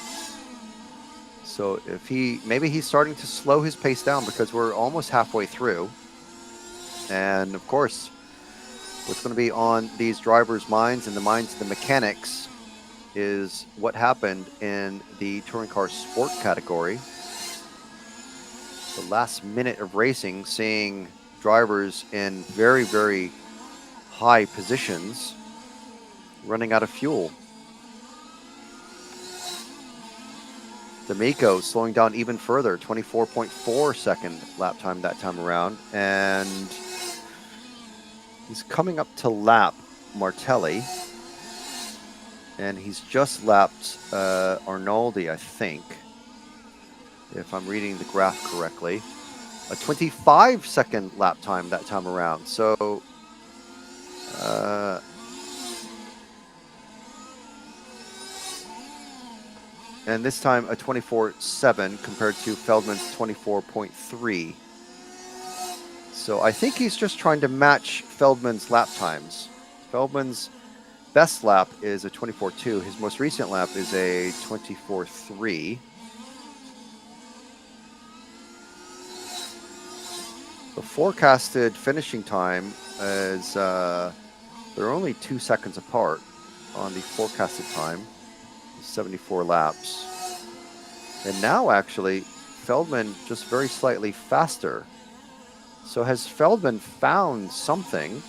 So if maybe he's starting to slow his pace down because we're almost halfway through. And of course, what's going to be on these drivers' minds and the minds of the mechanics is what happened in the touring car sport category. The last minute of racing, seeing drivers in very, very high positions running out of fuel. D'Amico slowing down even further, 24.4 second lap time that time around, and he's coming up to lap Martelli, and he's just lapped Arnoldi, I think, if I'm reading the graph correctly. A 25-second lap time that time around. So, and this time a 24.7 compared to Feldman's 24.3. So I think he's just trying to match Feldman's lap times. Feldman's best lap is a 24.2. His most recent lap is a 24.3. The forecasted finishing time is, they're only 2 seconds apart on the forecasted time, 74 laps. And now actually, Feldman just very slightly faster. So has Feldman found something?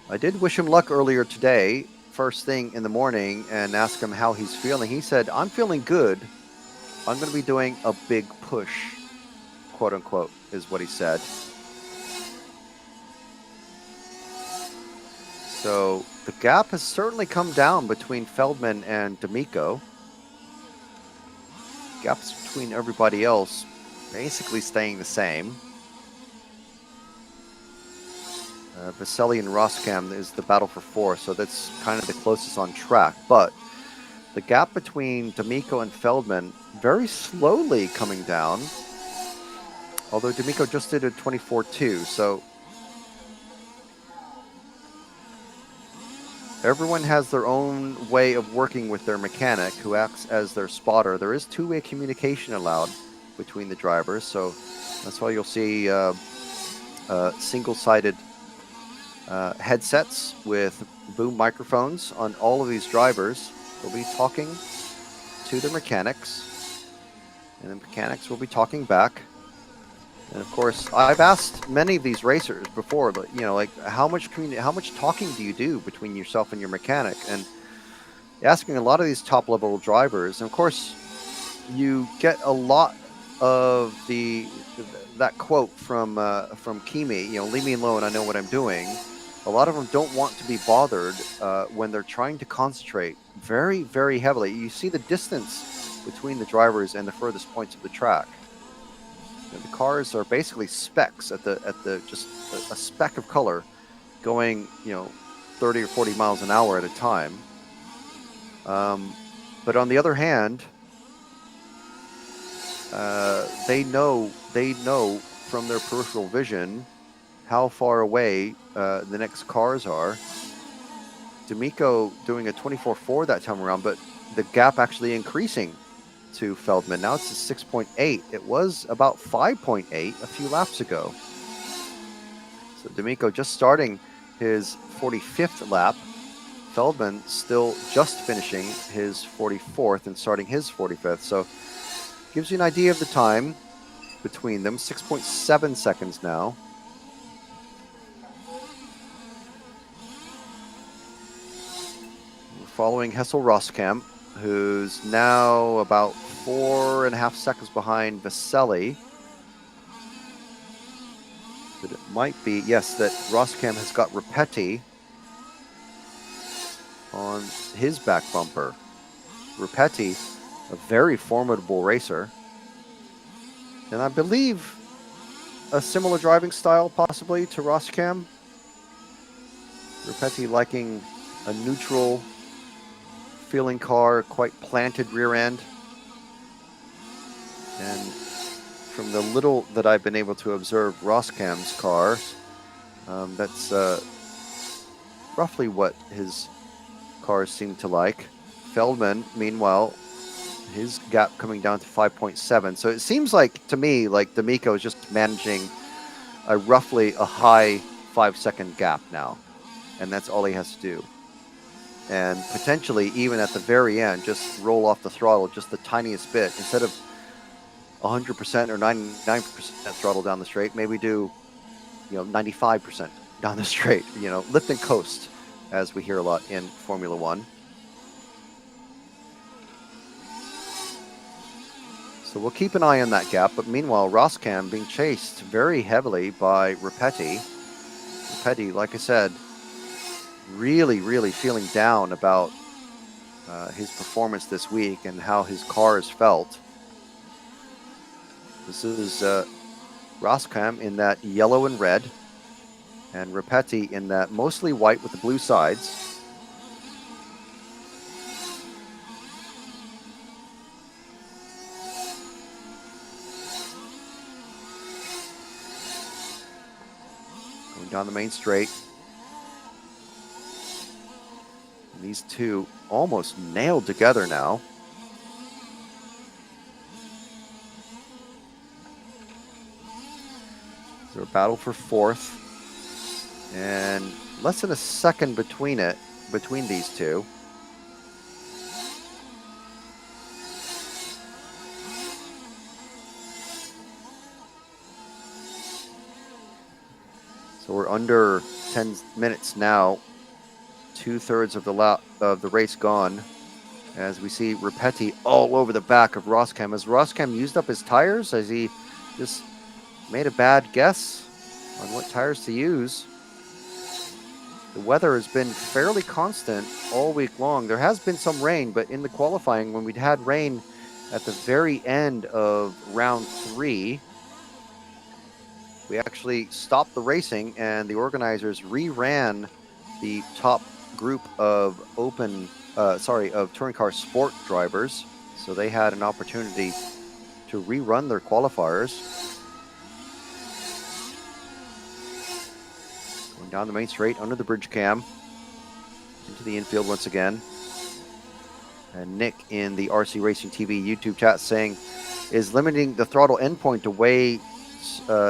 I did wish him luck earlier today, first thing in the morning, and ask him how he's feeling. He said, I'm feeling good. I'm going to be doing a big push, quote unquote, is what he said. So the gap has certainly come down between Feldman and D'Amico. Gaps between everybody else basically staying the same. Vaselli and Roskam is the battle for fourth, so that's kind of the closest on track. But the gap between D'Amico and Feldman very slowly coming down. Although D'Amico just did a 24.2, so everyone has their own way of working with their mechanic who acts as their spotter. There is two-way communication allowed between the drivers, so that's why you'll see single-sided headsets with boom microphones on all of these drivers. They'll be talking to the mechanics, and the mechanics will be talking back. And of course, I've asked many of these racers before, but like how much talking do you do between yourself and your mechanic? And asking a lot of these top level drivers, and of course, you get a lot of that quote from Kimi. Leave me alone. I know what I'm doing. A lot of them don't want to be bothered when they're trying to concentrate very, very heavily. You see the distance between the drivers and the furthest points of the track. The cars are basically specks at the just a speck of color going 30 or 40 miles an hour at a time. But on the other hand, they know from their peripheral vision how far away the next cars are. D'Amico doing a 24.4 that time around, but the gap actually increasing to Feldman. Now it's a 6.8. It was about 5.8 a few laps ago. So D'Amico just starting his 45th lap. Feldman still just finishing his 44th and starting his 45th. So gives you an idea of the time between them. 6.7 seconds now. We're following Hessel Roskamp, who's now about 4.5 seconds behind Vaselli. But it might be, yes, that Roskamp has got Ripetti on his back bumper. Ripetti, a very formidable racer. And I believe a similar driving style possibly to Roskamp. Ripetti liking a neutral feeling car, quite planted rear end. And from the little that I've been able to observe Roskamp's car, that's roughly what his cars seem to like. Feldman, meanwhile, his gap coming down to 5.7. So it seems like, to me, like D'Amico is just managing roughly a high 5-second gap now. And that's all he has to do. And potentially, even at the very end, just roll off the throttle just the tiniest bit. Instead of 100% or 99% throttle down the straight, maybe do 95% down the straight. Lift and coast, as we hear a lot in Formula One. So we'll keep an eye on that gap. But meanwhile, Roskamp being chased very heavily by Ripetti. Ripetti, like I said, really, really feeling down about his performance this week and how his car has felt. This is Roskamp in that yellow and red, and Ripetti in that mostly white with the blue sides. Going down the main straight. And these two almost nailed together now. There's a battle for fourth, and less than a second between these two. So we're under 10 minutes now. 2/3 of the race gone, as we see Ripetti all over the back of Roskamp. Has Roskamp used up his tires? Has he just made a bad guess on what tires to use? The weather has been fairly constant all week long. There has been some rain, but in the qualifying, when we'd had rain at the very end of round 3, we actually stopped the racing, and the organizers re-ran the top group of touring car sport drivers. So they had an opportunity to rerun their qualifiers. Down the main straight, under the bridge cam. Into the infield once again. And Nick in the RC Racing TV YouTube chat saying, is limiting the throttle endpoint to way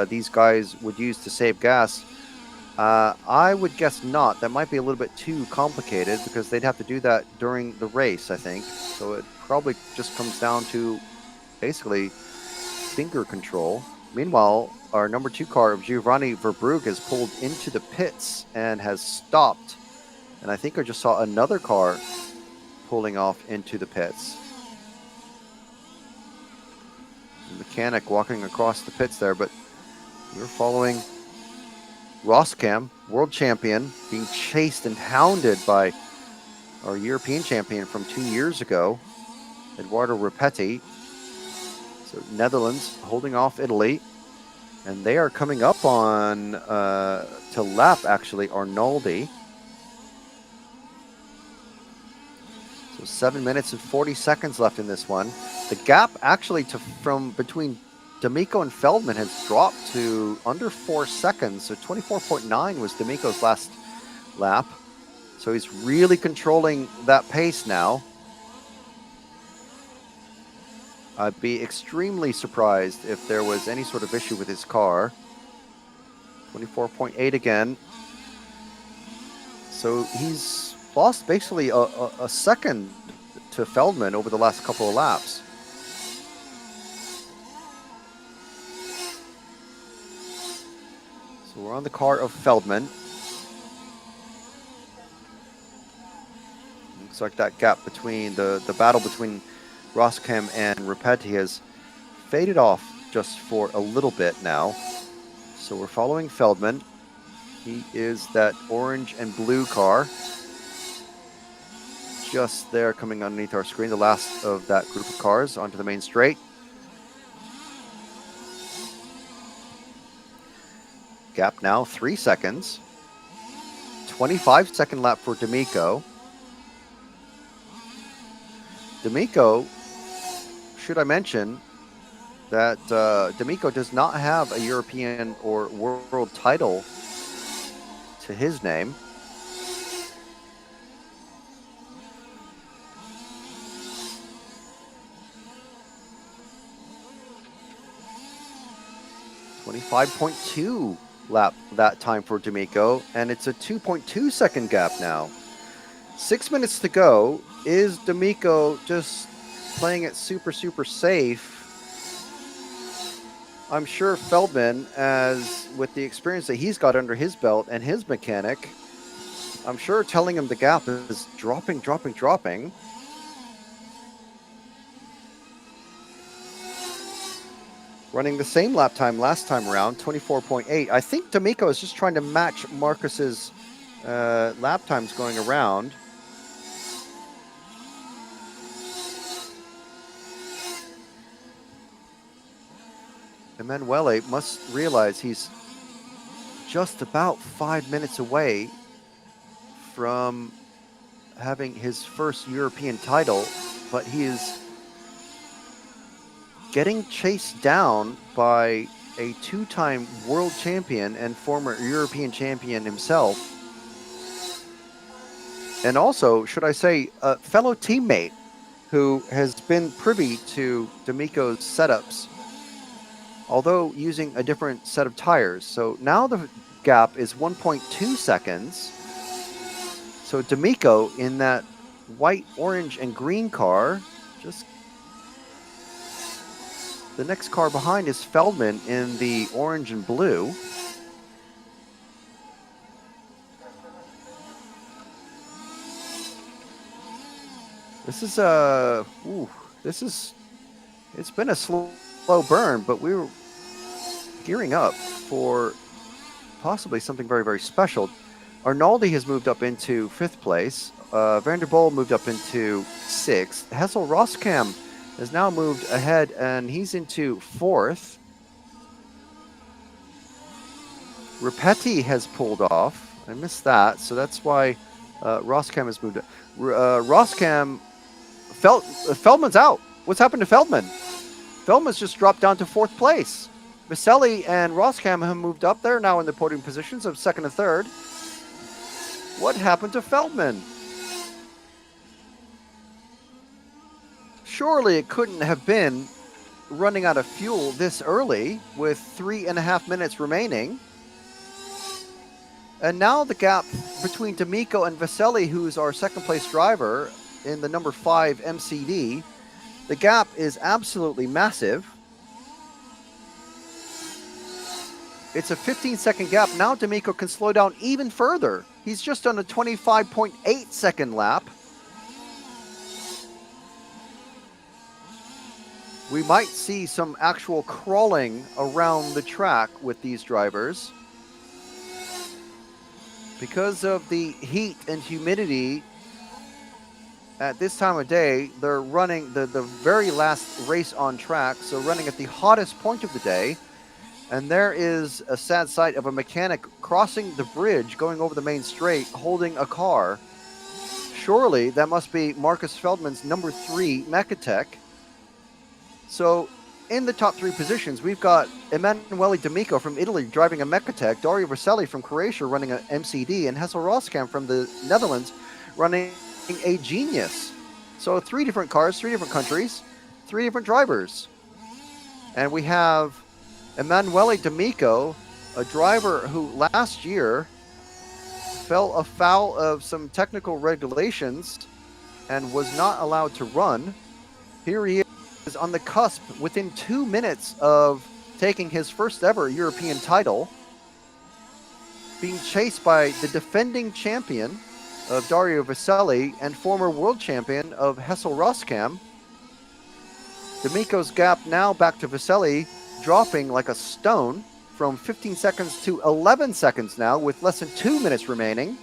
these guys would use to save gas? I would guess not. That might be a little bit too complicated because they'd have to do that during the race, I think. So it probably just comes down to basically finger control. Meanwhile, our number 2 car of Giovanni Verbrugge has pulled into the pits and has stopped. And I think I just saw another car pulling off into the pits. The mechanic walking across the pits there, but we're following Roscam, world champion, being chased and hounded by our European champion from 2 years ago, Eduardo Ripetti. So Netherlands holding off Italy, and they are coming up on to lap actually Arnoldi. So 7 minutes and 40 seconds left in this one. The gap actually from between D'Amico and Feldman has dropped to under 4 seconds. So 24.9 was D'Amico's last lap. So he's really controlling that pace now. I'd be extremely surprised if there was any sort of issue with his car. 24.8 again. So he's lost basically a second to Feldman over the last couple of laps. So we're on the car of Feldman. Looks like that gap between the battle between Roscam and Ripetti has faded off just for a little bit now. So we're following Feldman. He is that orange and blue car. Just there coming underneath our screen, the last of that group of cars onto the main straight. Gap now 3 seconds. 25-second lap for D'Amico. D'Amico, should I mention that D'Amico does not have a European or world title to his name. .2 lap that time for D'Amico, and it's a 2.2 second gap now. 6 minutes to go. Is D'Amico just playing it super safe? I'm sure Feldman, as with the experience that he's got under his belt and his mechanic, I'm sure telling him the gap is dropping. Running the same lap time last time around, 24.8. I think D'Amico is just trying to match Marcus's lap times going around. Emanuele must realize he's just about 5 minutes away from having his first European title, but he is getting chased down by a 2-time world champion and former European champion himself. And also, should I say, a fellow teammate who has been privy to D'Amico's setups, although using a different set of tires. So now the gap is 1.2 seconds. So D'Amico in that white, orange, and green car. Just the next car behind is Feldman in the orange and blue. This is it's been a slow burn, but we were gearing up for possibly something very, very special. Arnoldi has moved up into 5th place. Vanderpoel moved up into 6th. Hessel Roskam has now moved ahead, and he's into 4th. Ripetti has pulled off. I missed that, so that's why Roskam has moved. Feldman's out. What's happened to Feldman? Feldman's just dropped down to 4th place. Vaselli and Roskam have moved up. They're now in the podium positions of second and third. What happened to Feldman? Surely it couldn't have been running out of fuel this early with 3.5 minutes remaining. And now the gap between D'Amico and Vaselli, who's our second place driver in the number 5 MCD, the gap is absolutely massive. It's a 15-second gap. Now D'Amico can slow down even further. He's just on a 25.8 second lap. We might see some actual crawling around the track with these drivers. Because of the heat and humidity at this time of day, they're running the very last race on track, so running at the hottest point of the day. And there is a sad sight of a mechanic crossing the bridge, going over the main straight, holding a car. Surely that must be Marcus Feldman's number 3 Mechatech. So in the top 3 positions, we've got Emanuele D'Amico from Italy driving a Mechatech, Dario Vaselli from Croatia running an MCD, and Hessel Roskam from the Netherlands running a Genius. So 3 different cars, 3 different countries, 3 different drivers. And we have Emanuele D'Amico, a driver who last year fell afoul of some technical regulations and was not allowed to run. Here he is on the cusp within 2 minutes of taking his first ever European title, being chased by the defending champion of Dario Vaselli and former world champion of Hessel Roskam. D'Amico's gap now back to Vaselli, dropping like a stone from 15 seconds to 11 seconds now with less than 2 minutes remaining.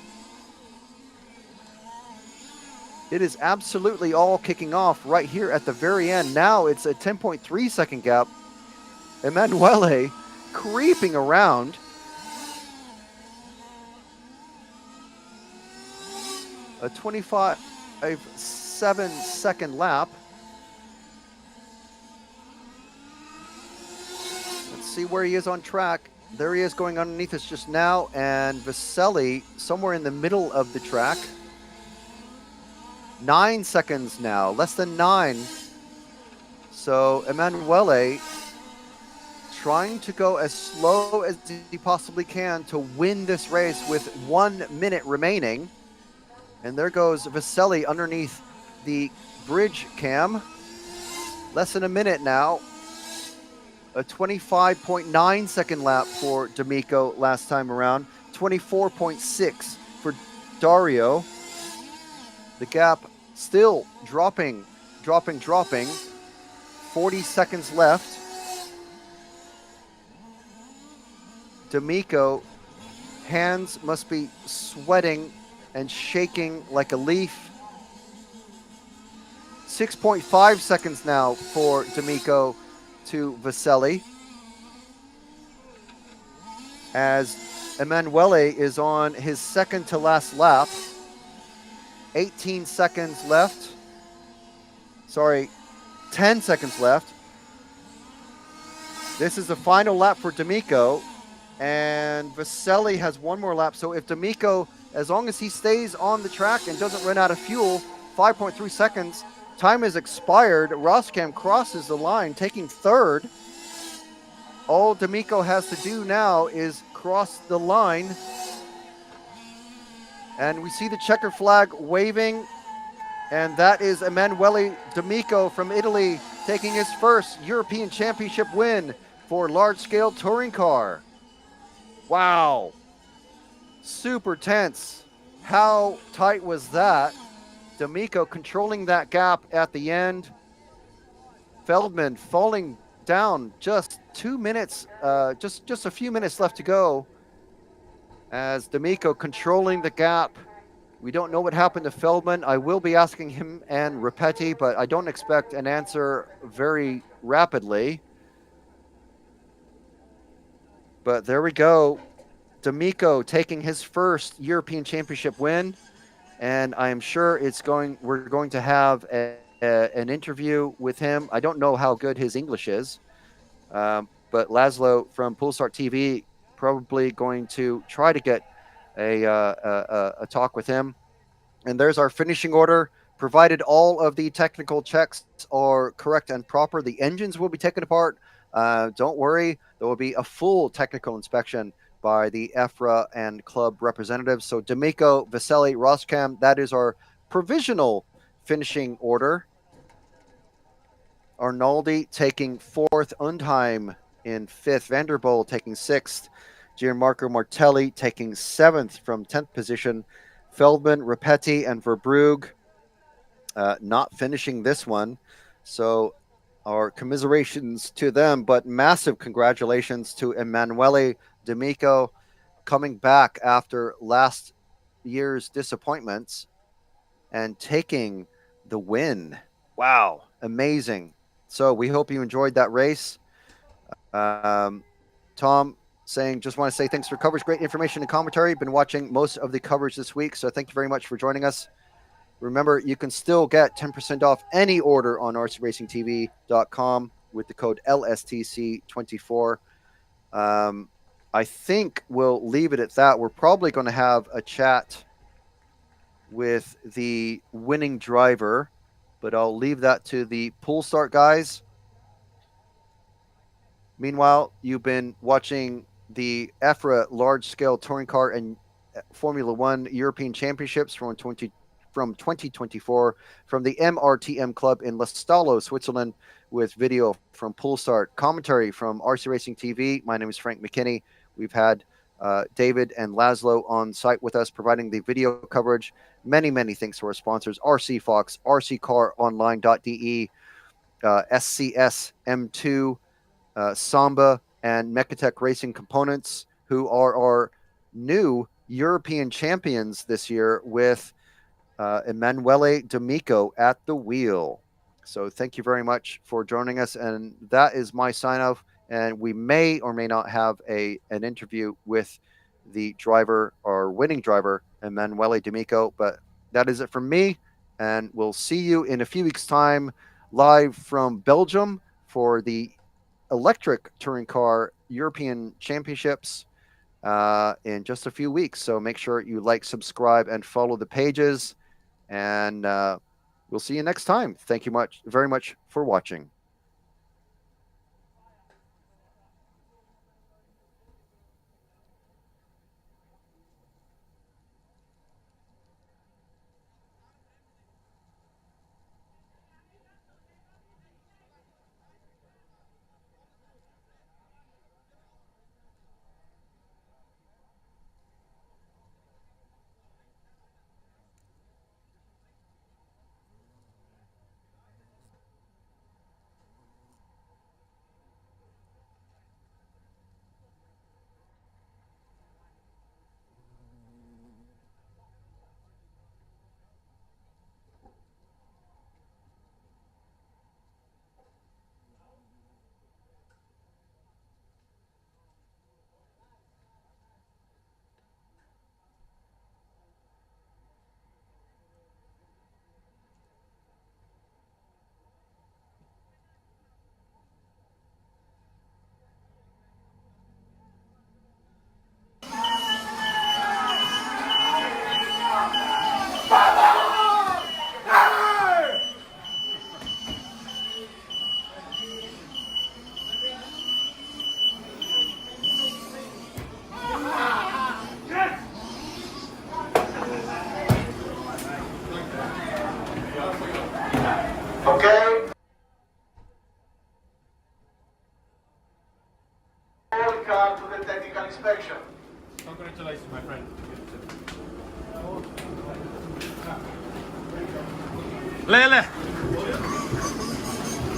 It is absolutely all kicking off right here at the very end. Now it's a 10.3 second gap. Emanuele creeping around. A 25.7 second lap. Let's see where he is on track. There he is going underneath us just now, and Vaselli somewhere in the middle of the track. 9 seconds now, less than 9. So Emanuele trying to go as slow as he possibly can to win this race with 1 minute remaining. And there goes Vaselli underneath the bridge cam. Less than a minute now. A 25.9 second lap for D'Amico last time around. 24.6 for Dario. The gap still dropping. 40 seconds left. D'Amico, hands must be sweating and shaking like a leaf. 6.5 seconds now for D'Amico to Vaselli, as Emanuele is on his second to last lap. 18 seconds left. Sorry, 10 seconds left. This is the final lap for D'Amico, and Vaselli has 1 more lap. So if D'Amico, as long as he stays on the track and doesn't run out of fuel, 5.3 seconds, time is expired. Roskam crosses the line, taking third. All D'Amico has to do now is cross the line. And we see the checker flag waving, and that is Emanuele D'Amico from Italy taking his first European Championship win for large-scale touring car. Wow. Super tense. How tight was that? D'Amico controlling that gap at the end. Feldman falling down just 2 minutes, just a few minutes left to go, as D'Amico controlling the gap. We don't know what happened to Feldman. I will be asking him and Rapetti, but I don't expect an answer very rapidly. But there we go. D'Amico taking his first European Championship win, and I am sure we're going to have an interview with him. I don't know how good his English is, but Laszlo from Poolstart TV probably going to try to get a talk with him. And there's our finishing order. Provided all of the technical checks are correct and proper, the engines will be taken apart. Don't worry, there will be a full technical inspection by the EFRA and club representatives. So D'Amico, Vaselli, Roskam, that is our provisional finishing order. Arnaldi taking fourth, Undheim in fifth, Vanderpoel taking sixth, Gianmarco Martelli taking seventh from 10th position, Feldman, Rapetti, and Verbrugge not finishing this one. So our commiserations to them, but massive congratulations to Emanuele D'Amico coming back after last year's disappointments and taking the win. Wow, amazing. So we hope you enjoyed that race. Tom saying, just want to say thanks for coverage, great information and commentary. Been watching most of the coverage this week, so thank you very much for joining us. Remember, you can still get 10% off any order on rcracingtv.com with the code LSTC24. I think we'll leave it at that. We're probably going to have a chat with the winning driver, but I'll leave that to the Poolstart guys. Meanwhile, you've been watching the EFRA large-scale touring car and Formula One European Championships from 2024 from the MRTM Club in Lostallo, Switzerland, with video from Poolstart, commentary from RC Racing TV. My name is Frank McKinney. We've had David and Laszlo on site with us, providing the video coverage. Many, many thanks to our sponsors, RC Fox, RCCarOnline.de, SCS M2, Samba, and Mechatech Racing Components, who are our new European champions this year with Emanuele D'Amico at the wheel. So thank you very much for joining us. And that is my sign off. And we may or may not have an interview with the driver, or winning driver, Emanuele D'Amico. But that is it from me. And we'll see you in a few weeks' time live from Belgium for the electric touring car European Championships in just a few weeks. So make sure you like, subscribe, and follow the pages. And we'll see you next time. Thank you very much for watching. Okay. All car to the technical inspection. Congratulations, my friend. Lele!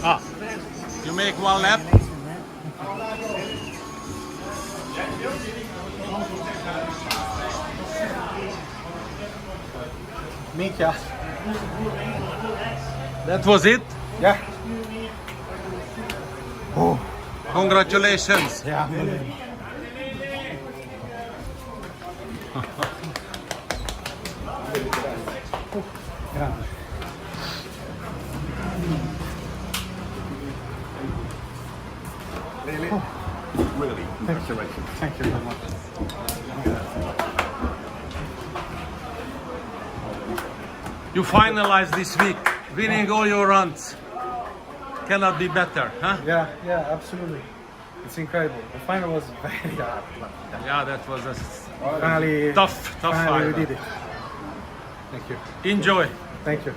Ah, you make one lap? Minchia. That was it? Yeah. Congratulations! Yeah. Grande. Congratulations. Thank you very much. You finalized this week, winning all your runs. Cannot be better, huh? Yeah, absolutely. It's incredible. The final was very hard. Yeah, that was a Finally, tough finally final. we did it. Thank you. Enjoy. Thank you.